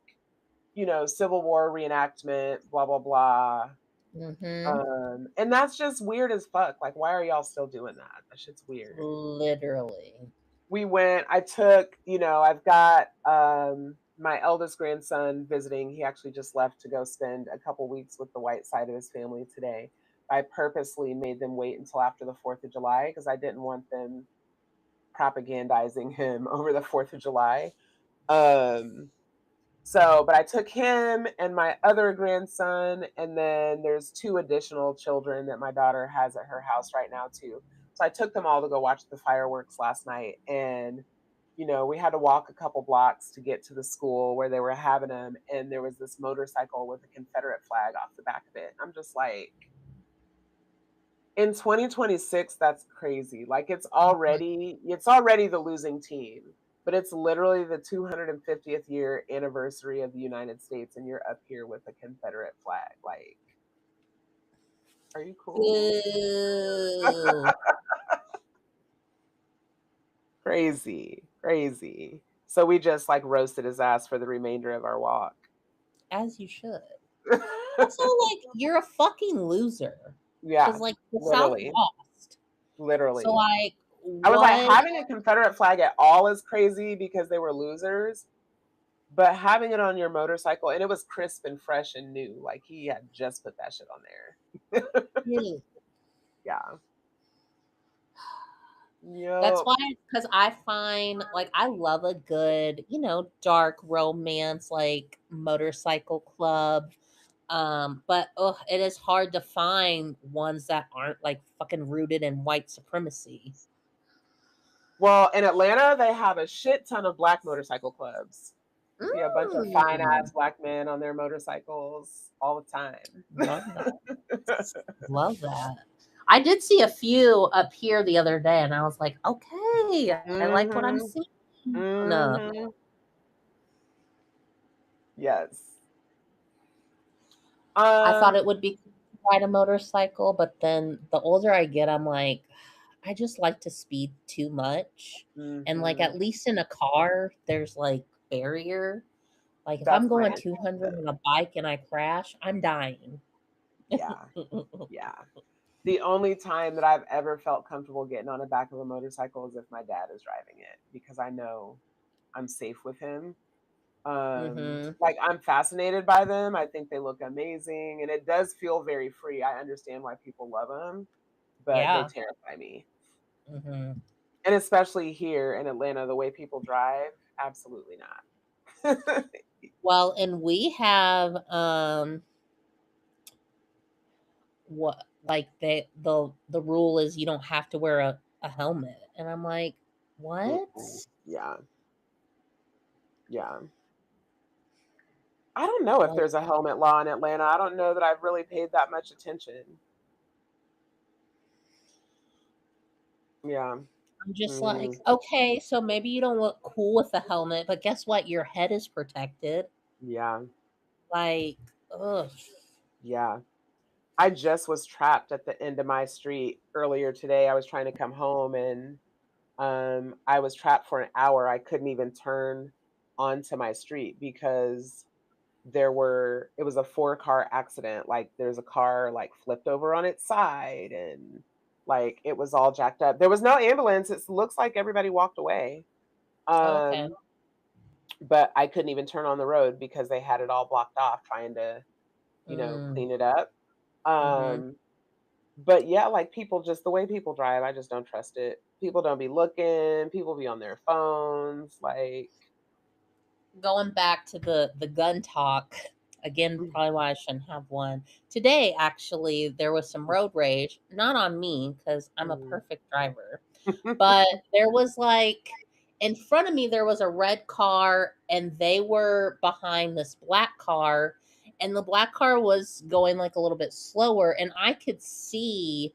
[SPEAKER 2] Civil War reenactment, blah blah blah.
[SPEAKER 1] Mm-hmm.
[SPEAKER 2] And that's just weird as fuck. Like, why are y'all still doing that? That shit's weird.
[SPEAKER 1] Literally.
[SPEAKER 2] I took, I've got my eldest grandson visiting. He actually just left to go spend a couple weeks with the white side of his family today. I purposely made them wait until after the 4th of July because I didn't want them propagandizing him over the 4th of July. Um, but I took him and my other grandson, and then there's two additional children that my daughter has at her house right now too. So I took them all to go watch the fireworks last night, and we had to walk a couple blocks to get to the school where they were having them, and there was this motorcycle with a Confederate flag off the back of it. I'm just like, in 2026, that's crazy. Like it's already the losing team, but it's literally the 250th year anniversary of the United States and you're up here with a Confederate flag. Like, are you cool?
[SPEAKER 1] Ew.
[SPEAKER 2] Crazy. Crazy. So we just like roasted his ass for the remainder of our walk.
[SPEAKER 1] As you should. Also, like, you're a fucking loser. Because,
[SPEAKER 2] Yeah,
[SPEAKER 1] like, the South
[SPEAKER 2] literally.
[SPEAKER 1] lost. So,
[SPEAKER 2] Literally.
[SPEAKER 1] like,
[SPEAKER 2] I was like,
[SPEAKER 1] what?
[SPEAKER 2] having a Confederate flag at all is crazy because they were losers. But having it on your motorcycle, and it was crisp and fresh and new, like he had just put that shit on there.
[SPEAKER 1] Ew.
[SPEAKER 2] Yeah.
[SPEAKER 1] That's
[SPEAKER 2] Yep.
[SPEAKER 1] why, because I find, like, I love a good, dark romance, like, motorcycle club. But it is hard to find ones that aren't like fucking rooted in white supremacy.
[SPEAKER 2] Well, in Atlanta, they have a shit ton of black motorcycle clubs. See a bunch of fine
[SPEAKER 1] Mm,
[SPEAKER 2] ass black men on their motorcycles all the time.
[SPEAKER 1] love that. Love that. I did see a few up here the other day, and I was like, okay, I like what I'm
[SPEAKER 2] Mhm.
[SPEAKER 1] seeing. No,
[SPEAKER 2] Mhm. Yes.
[SPEAKER 1] I thought
[SPEAKER 2] Um
[SPEAKER 1] it would be cool to ride a motorcycle, but then the older I get, I'm like, I just like to speed too much. And like
[SPEAKER 2] Mhm.
[SPEAKER 1] at least in a car, there's like barrier. Like if I'm
[SPEAKER 2] That's my
[SPEAKER 1] going 200
[SPEAKER 2] intention.
[SPEAKER 1] on a bike and I crash, I'm dying.
[SPEAKER 2] Yeah, yeah. The only time that I've ever felt comfortable getting on the back of a motorcycle is if my dad is driving it because I know I'm safe with him.
[SPEAKER 1] Mhm.
[SPEAKER 2] Like, I'm fascinated by them. I think they look amazing, and it does feel very free. I understand why people love them, but they
[SPEAKER 1] Yeah.
[SPEAKER 2] terrify me.
[SPEAKER 1] Mhm.
[SPEAKER 2] And especially here in Atlanta, the way people drive, absolutely not.
[SPEAKER 1] Well, and we have what like the rule is you don't have to wear a helmet. And I'm like, "What?"
[SPEAKER 2] Mm-mm. Yeah, yeah. I don't know if
[SPEAKER 1] Like
[SPEAKER 2] there's a helmet law in Atlanta. I don't know that I've really paid that much attention. Yeah.
[SPEAKER 1] I'm just like,
[SPEAKER 2] Mm,
[SPEAKER 1] "Okay, so maybe you don't look cool with the helmet, but guess what? Your head is protected."
[SPEAKER 2] yeah,
[SPEAKER 1] Like, ugh.
[SPEAKER 2] yeah. I just was trapped at the end of my street earlier today. I was trying to come home and I was trapped for an hour. I couldn't even turn onto my street because it was a four-car accident. Like there's a car like flipped over on its side and like it was all jacked up. There was no ambulance. It looks like everybody walked away.
[SPEAKER 1] Okay.
[SPEAKER 2] Um, but I couldn't even turn on the road because they had it all blocked off trying to,
[SPEAKER 1] Mm,
[SPEAKER 2] clean it up.
[SPEAKER 1] mhm.
[SPEAKER 2] Um, but yeah, like people just the way people drive, I just don't trust it. People don't be looking, people be on their phones, like
[SPEAKER 1] Going back to the gun talk again, probably why I shouldn't have one. Today, actually, there was some road rage, not on me because I'm a
[SPEAKER 2] mm.
[SPEAKER 1] perfect driver, but there was like in front of me there was a red car and they were behind this black car and the black car was going like a little bit slower and I could see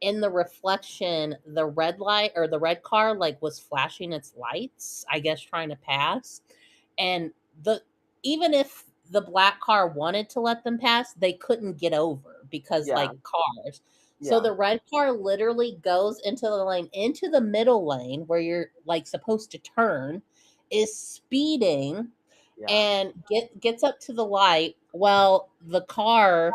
[SPEAKER 1] in the reflection the red light or the red car like was flashing its lights, I guess trying to pass. And the even if the black car wanted to let them pass, they couldn't get over because
[SPEAKER 2] Yeah,
[SPEAKER 1] like cars. So
[SPEAKER 2] yeah,
[SPEAKER 1] the red car literally goes into the lane, into the middle lane where you're like supposed to turn, is speeding
[SPEAKER 2] yeah.
[SPEAKER 1] and gets up to the light. Well, the car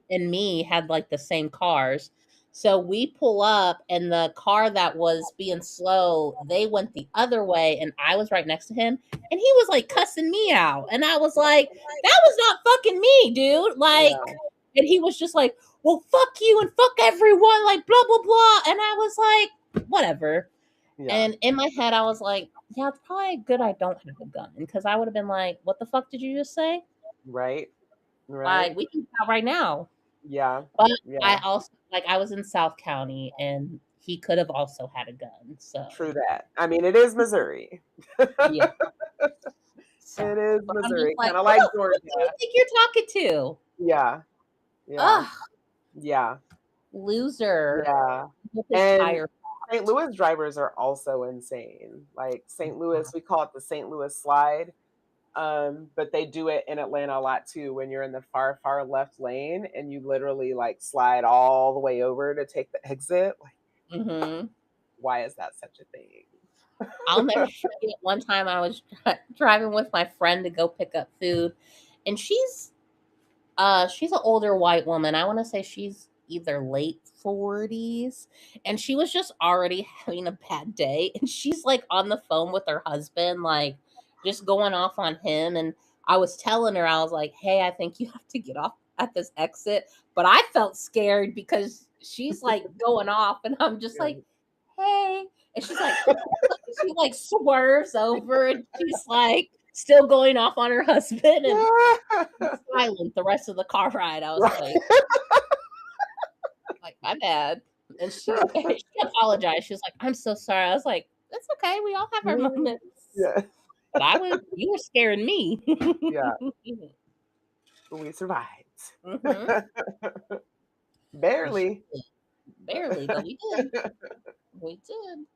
[SPEAKER 1] and me had like the same cars. So we pull up and the car that was being slow, they went the other way and I was right next to him and he was like cussing me out. And I was like, that was not fucking me, dude.
[SPEAKER 2] Yeah,
[SPEAKER 1] Like, and he was just like, well, fuck you and fuck everyone, like blah blah blah. And I was like, whatever.
[SPEAKER 2] yeah.
[SPEAKER 1] And in my head, I was like, yeah, it's probably good I don't have a gun because I would have been like, what the fuck did you just say?
[SPEAKER 2] Right, right.
[SPEAKER 1] Like, we can go out right now.
[SPEAKER 2] Yeah,
[SPEAKER 1] But I
[SPEAKER 2] yeah.
[SPEAKER 1] also like I was in South County and he could have also had a gun.
[SPEAKER 2] True
[SPEAKER 1] So,
[SPEAKER 2] that. I mean, it is Missouri.
[SPEAKER 1] yeah. So,
[SPEAKER 2] It is
[SPEAKER 1] but I'm just
[SPEAKER 2] Missouri,
[SPEAKER 1] like,
[SPEAKER 2] kinda
[SPEAKER 1] who
[SPEAKER 2] like
[SPEAKER 1] the fuck do you
[SPEAKER 2] Georgia.
[SPEAKER 1] think you're talking to?
[SPEAKER 2] Yeah, yeah,
[SPEAKER 1] Ugh,
[SPEAKER 2] yeah,
[SPEAKER 1] loser
[SPEAKER 2] yeah.
[SPEAKER 1] with his
[SPEAKER 2] And
[SPEAKER 1] tire.
[SPEAKER 2] St. Louis drivers are also insane. Like St. Louis, we call it the St. Louis slide. But they do it in Atlanta a lot too when you're in the far, far left lane and you literally like slide all the way over to take the exit. Like,
[SPEAKER 1] Mhm.
[SPEAKER 2] why is that such a thing?
[SPEAKER 1] I'll never forget one time I was driving with my friend to go pick up food, and she's an older white woman. I want to say she's either late 40s, and she was just already having a bad day, and she's like on the phone with her husband, like just going off on him. And I was telling her, I was like, "Hey, I think you have to get off at this exit," but I felt scared because she's like going off, and I'm just like,
[SPEAKER 2] Yeah.
[SPEAKER 1] "Hey," and she's like, she like swerves over, and she's like still going off on her husband, and silent the rest of the car ride. I was
[SPEAKER 2] Right.
[SPEAKER 1] like, "My bad." And she apologized. She was like, "I'm so sorry." I was like, "That's okay. We all have our moments."
[SPEAKER 2] Yeah.
[SPEAKER 1] But you were scaring me.
[SPEAKER 2] Yeah. We survived.
[SPEAKER 1] Mhm. We sure
[SPEAKER 2] Barely.
[SPEAKER 1] did. Barely, but we did. We did.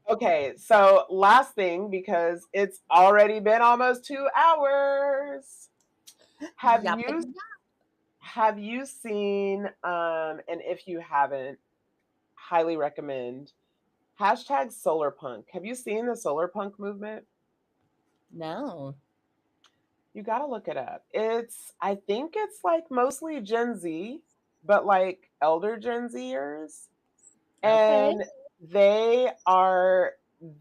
[SPEAKER 2] Okay, so last thing, because it's already been almost 2 hours. Have
[SPEAKER 1] Yup,
[SPEAKER 2] you have you seen, and if you haven't, highly recommend hashtag solar punk. Have you seen the solar punk movement?
[SPEAKER 1] No.
[SPEAKER 2] You gotta look it up. I think it's like mostly Gen Z, but like elder Gen Zers.
[SPEAKER 1] Okay.
[SPEAKER 2] And they are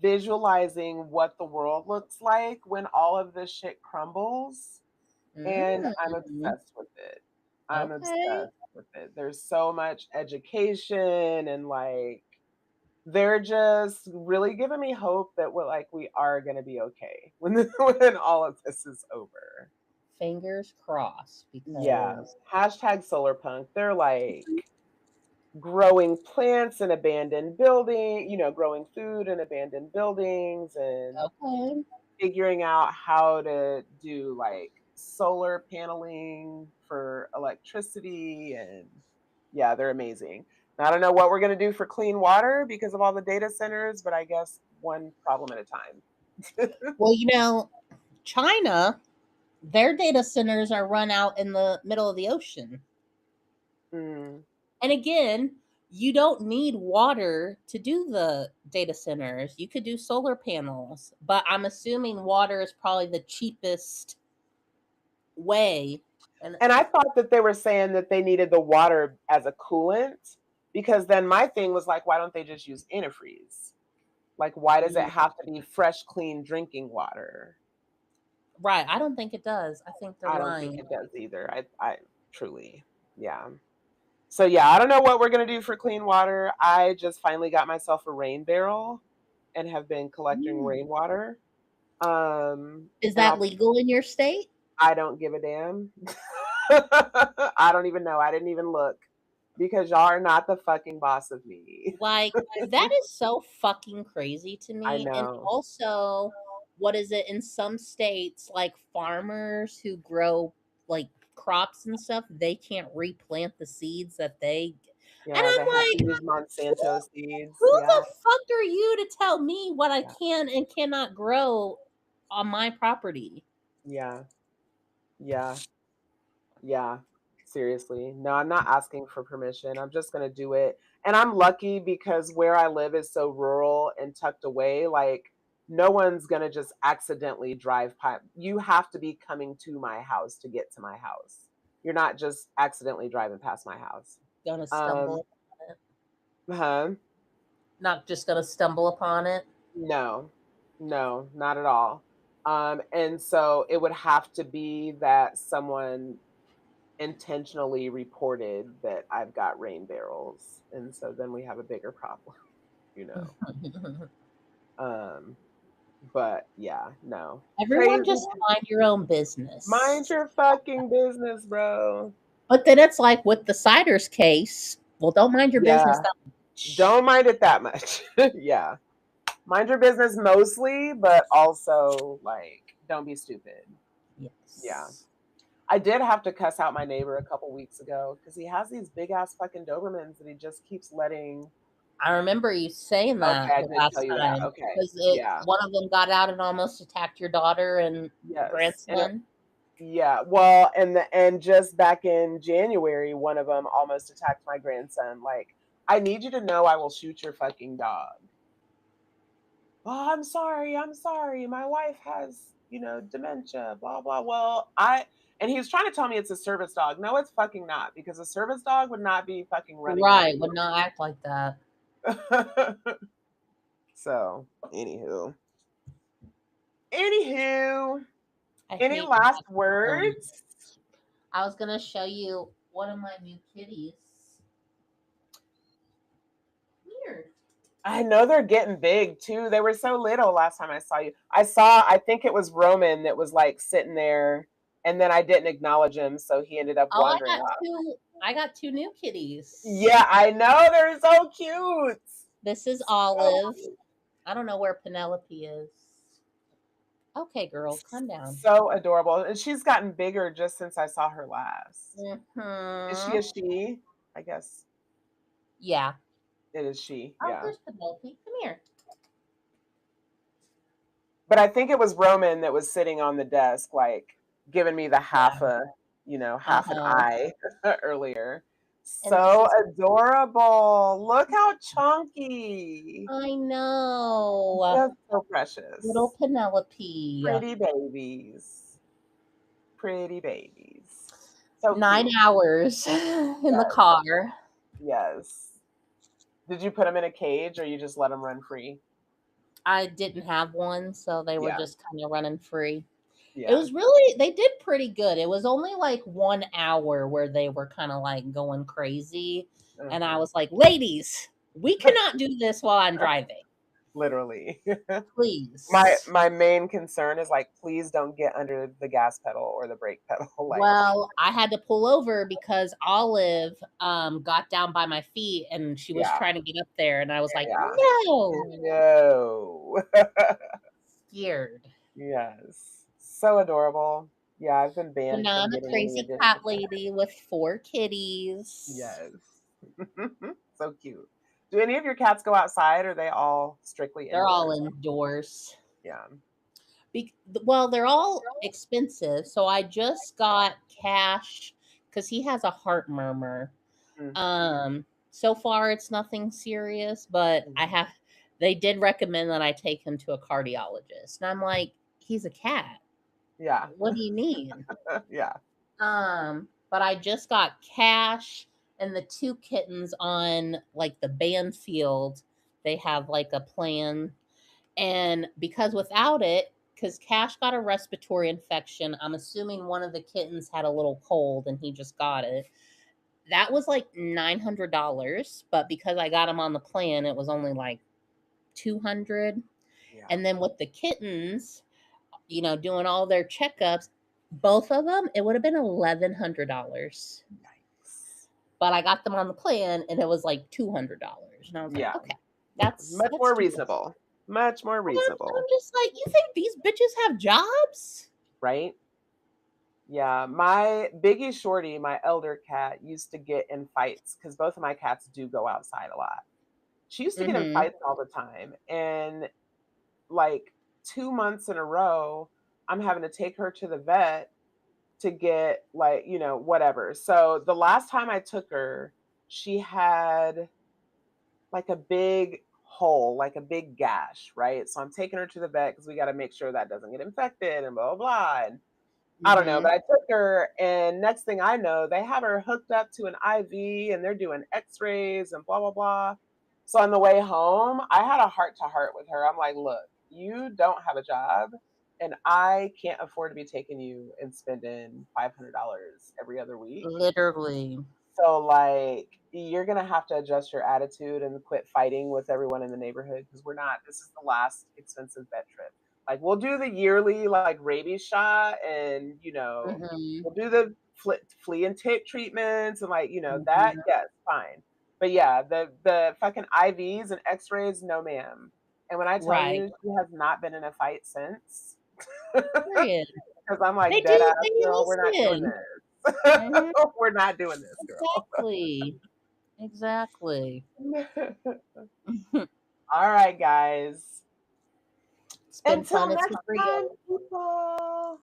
[SPEAKER 2] visualizing what the world looks like when all of this shit crumbles. And I'm
[SPEAKER 1] Mm,
[SPEAKER 2] obsessed with it. I'm
[SPEAKER 1] okay.
[SPEAKER 2] obsessed with it. There's so much education and like they're just really giving me hope that we are gonna be okay when when all of this is over.
[SPEAKER 1] Fingers crossed
[SPEAKER 2] Yeah.
[SPEAKER 1] because
[SPEAKER 2] Hashtag solar punk. They're like growing plants in abandoned growing food in abandoned buildings and
[SPEAKER 1] okay.
[SPEAKER 2] figuring out how to do like solar paneling for electricity. And yeah, they're amazing. I don't know what we're going to do for clean water because of all the data centers, but I guess one problem at a time.
[SPEAKER 1] Well, China, their data centers are run out in the middle of the ocean.
[SPEAKER 2] Mm,
[SPEAKER 1] And again, you don't need water to do the data centers. You could do solar panels, but I'm assuming water is probably the cheapest way. And
[SPEAKER 2] and I thought that they were saying that they needed the water as a coolant because then my thing was like, why don't they just use antifreeze? Like, why does it
[SPEAKER 1] mm,
[SPEAKER 2] have to be fresh, clean drinking water?
[SPEAKER 1] right, I don't think it does. I think they're
[SPEAKER 2] I don't think
[SPEAKER 1] lying.
[SPEAKER 2] it does either. I truly, yeah. So yeah, I don't know what we're gonna do for clean water. I just finally got myself a rain barrel and have been collecting
[SPEAKER 1] Mm.
[SPEAKER 2] rainwater.
[SPEAKER 1] Is
[SPEAKER 2] And
[SPEAKER 1] that legal in your state?
[SPEAKER 2] I don't give a damn. I don't even know. I didn't even look because y'all are not the fucking boss of me.
[SPEAKER 1] Like, that is so fucking crazy to
[SPEAKER 2] I
[SPEAKER 1] me. And
[SPEAKER 2] know.
[SPEAKER 1] also, what is it in some states, like farmers who grow like crops and stuff, they can't replant the seeds that they. And
[SPEAKER 2] Yeah, they
[SPEAKER 1] I'm
[SPEAKER 2] have to
[SPEAKER 1] like,
[SPEAKER 2] use Monsanto seeds.
[SPEAKER 1] who
[SPEAKER 2] Yeah,
[SPEAKER 1] the fuck are you to tell me what I
[SPEAKER 2] yeah,
[SPEAKER 1] can and cannot grow on my property?
[SPEAKER 2] yeah, yeah. Yeah, seriously. No, I'm not asking for permission. I'm just going to do it. And I'm lucky because where I live is so rural and tucked away. Like, no one's going to just accidentally drive by. You have to be coming to my house to get to my house. You're not just accidentally driving past my house.
[SPEAKER 1] Gonna
[SPEAKER 2] Um,
[SPEAKER 1] stumble upon it.
[SPEAKER 2] huh?
[SPEAKER 1] Not just gonna stumble upon it.
[SPEAKER 2] No, no, not at all. And so it would have to be that someone intentionally reported that I've got rain barrels, and so then we have a bigger problem, you know. Um, but yeah, no.
[SPEAKER 1] Everyone
[SPEAKER 2] Crazy.
[SPEAKER 1] just mind your own
[SPEAKER 2] Mind
[SPEAKER 1] business.
[SPEAKER 2] your fucking business, bro.
[SPEAKER 1] But then it's like with the Siders case, well, don't mind your business
[SPEAKER 2] Yeah.
[SPEAKER 1] that much.
[SPEAKER 2] Don't mind it that much. Yeah. Mind your business mostly, but also like don't be stupid. Yeah.
[SPEAKER 1] Yes.
[SPEAKER 2] I did have to cuss out my neighbor a couple weeks ago because he has these big ass fucking Dobermans that he just keeps letting.
[SPEAKER 1] I remember you saying
[SPEAKER 2] Okay,
[SPEAKER 1] that
[SPEAKER 2] I
[SPEAKER 1] the
[SPEAKER 2] did tell
[SPEAKER 1] last
[SPEAKER 2] you that.
[SPEAKER 1] time
[SPEAKER 2] Okay.
[SPEAKER 1] because
[SPEAKER 2] Yeah.
[SPEAKER 1] one of them got out and almost attacked your daughter and
[SPEAKER 2] Yes.
[SPEAKER 1] grandson.
[SPEAKER 2] Yeah, well, and just back in January, one of them almost attacked my grandson. Like, I need you to know I will shoot your fucking dog. Oh, I'm sorry. I'm sorry. My wife has, dementia, blah, blah. And he was trying to tell me it's a service dog. No, it's fucking not, because a service dog would not be fucking running around.
[SPEAKER 1] Right, would not act like that.
[SPEAKER 2] So, anywho,
[SPEAKER 1] I
[SPEAKER 2] any
[SPEAKER 1] hate
[SPEAKER 2] last
[SPEAKER 1] them.
[SPEAKER 2] words?
[SPEAKER 1] I was gonna show you one of my new kitties. Weird.
[SPEAKER 2] I know they're getting big too. They were so little last time I saw you. I think it was Roman that was like sitting there, and then I didn't acknowledge him, so he ended up
[SPEAKER 1] Oh,
[SPEAKER 2] wandering off.
[SPEAKER 1] I got two new kitties.
[SPEAKER 2] Yeah, I know. They're so cute.
[SPEAKER 1] This is
[SPEAKER 2] So
[SPEAKER 1] Olive.
[SPEAKER 2] cute.
[SPEAKER 1] I don't know where Penelope is. Okay, girl, calm down.
[SPEAKER 2] So adorable. And she's gotten bigger just since I saw her last. Is she
[SPEAKER 1] Hmm.
[SPEAKER 2] a she? I guess
[SPEAKER 1] Yeah.
[SPEAKER 2] it is she.
[SPEAKER 1] Oh,
[SPEAKER 2] Yeah.
[SPEAKER 1] there's Penelope. Come here.
[SPEAKER 2] But I think it was Roman that was sitting on the desk, like giving me the half
[SPEAKER 1] Yeah.
[SPEAKER 2] a, half an
[SPEAKER 1] Uh-huh.
[SPEAKER 2] eye earlier.
[SPEAKER 1] And
[SPEAKER 2] So
[SPEAKER 1] she's
[SPEAKER 2] adorable. Look how chunky.
[SPEAKER 1] I know.
[SPEAKER 2] Just so
[SPEAKER 1] Little
[SPEAKER 2] precious.
[SPEAKER 1] Penelope.
[SPEAKER 2] Pretty babies. Pretty babies. So
[SPEAKER 1] 9
[SPEAKER 2] cute.
[SPEAKER 1] hours in the
[SPEAKER 2] Yes.
[SPEAKER 1] car.
[SPEAKER 2] Yes. Did you put them in a cage or you just let them run free?
[SPEAKER 1] I didn't have one, so they were
[SPEAKER 2] Yeah.
[SPEAKER 1] just kind of running free. It
[SPEAKER 2] Yeah.
[SPEAKER 1] was really they did pretty good. It was only like 1 hour where they were kind of like going crazy, and I
[SPEAKER 2] Uh-huh.
[SPEAKER 1] was like, "Ladies, we cannot do this while I'm driving.
[SPEAKER 2] Literally. My
[SPEAKER 1] Please."
[SPEAKER 2] my main concern is like, please don't get under the gas pedal or the brake pedal. Like,
[SPEAKER 1] Well, I had to pull over because Olive got down by my feet and she was
[SPEAKER 2] yeah,
[SPEAKER 1] trying to get up there, and I was like,
[SPEAKER 2] yeah.
[SPEAKER 1] "No."
[SPEAKER 2] No.
[SPEAKER 1] Scared.
[SPEAKER 2] Yes. So adorable. Yeah, I've been
[SPEAKER 1] So
[SPEAKER 2] banned
[SPEAKER 1] now
[SPEAKER 2] from
[SPEAKER 1] I'm a
[SPEAKER 2] getting any
[SPEAKER 1] crazy cat
[SPEAKER 2] additional pets.
[SPEAKER 1] lady with 4 kitties.
[SPEAKER 2] Yes. So cute. Do any of your cats go outside or are they all strictly
[SPEAKER 1] They're all
[SPEAKER 2] indoors?
[SPEAKER 1] indoors.
[SPEAKER 2] Yeah.
[SPEAKER 1] Well, they're all expensive. So I just got Cash because he has a heart murmur.
[SPEAKER 2] Mhm.
[SPEAKER 1] So far it's nothing serious, but
[SPEAKER 2] Mhm.
[SPEAKER 1] they did recommend that I take him to a cardiologist. And I'm like, he's a cat.
[SPEAKER 2] Yeah.
[SPEAKER 1] What do you mean?
[SPEAKER 2] Yeah.
[SPEAKER 1] But I just got Cash and the 2 kittens on like the Banfield. They have like a plan. And because without it, because Cash got a respiratory infection, I'm assuming one of the kittens had a little cold and he just got it. That was like $900, but because I got him on the plan, it was only like 200.
[SPEAKER 2] Yeah.
[SPEAKER 1] And then with the kittens, doing all their checkups, both of them, it would have been $1,100.
[SPEAKER 2] Yikes.
[SPEAKER 1] But I got them on the plan and it was like $200. And I was like,
[SPEAKER 2] Yeah.
[SPEAKER 1] okay, that's
[SPEAKER 2] Much
[SPEAKER 1] that's
[SPEAKER 2] more
[SPEAKER 1] doable.
[SPEAKER 2] reasonable. Much more
[SPEAKER 1] I'm
[SPEAKER 2] reasonable,
[SPEAKER 1] just like, you think these bitches have jobs?
[SPEAKER 2] right? Yeah, my Biggie Shorty, my elder cat, used to get in fights because both of my cats do go outside a lot. She used to get in
[SPEAKER 1] Mm-hmm.
[SPEAKER 2] fights all the time. And like 2 months in a row, I'm having to take her to the vet to get like, whatever. So the last time I took her, she had like a big hole, like a big gash, right? So I'm taking her to the vet because we got to make sure that doesn't get infected and blah, blah, blah. And I don't know,
[SPEAKER 1] Mm-hmm.
[SPEAKER 2] but I took her, and next thing I know, they have her hooked up to an IV and they're doing x rays and blah, blah, blah. So on the way home, I had a heart to heart with her. I'm like, look, you don't have a job, and I can't afford to be taking you and spending $500 every other week.
[SPEAKER 1] Literally.
[SPEAKER 2] So, like, you're going to have to adjust your attitude and quit fighting with everyone in the neighborhood because this is the last expensive vet trip. Like, we'll do the yearly, like, rabies shot and,
[SPEAKER 1] Mm-hmm.
[SPEAKER 2] we'll do the flea and tick treatments and, like, that,
[SPEAKER 1] Mm-hmm.
[SPEAKER 2] yes, fine. But yeah, the fucking IVs and x rays, no, ma'am. And when I tell
[SPEAKER 1] Right.
[SPEAKER 2] you she has not been in a fight since,
[SPEAKER 1] Period.
[SPEAKER 2] because I'm
[SPEAKER 1] They
[SPEAKER 2] like, dead
[SPEAKER 1] do.
[SPEAKER 2] ass,
[SPEAKER 1] They
[SPEAKER 2] girl, we're not doing
[SPEAKER 1] listen.
[SPEAKER 2] this.
[SPEAKER 1] Hmm.
[SPEAKER 2] We're not doing this, girl.
[SPEAKER 1] Exactly. Exactly.
[SPEAKER 2] All right, guys.
[SPEAKER 1] It's been
[SPEAKER 2] Until
[SPEAKER 1] fun. It's
[SPEAKER 2] next
[SPEAKER 1] been real.
[SPEAKER 2] time, people.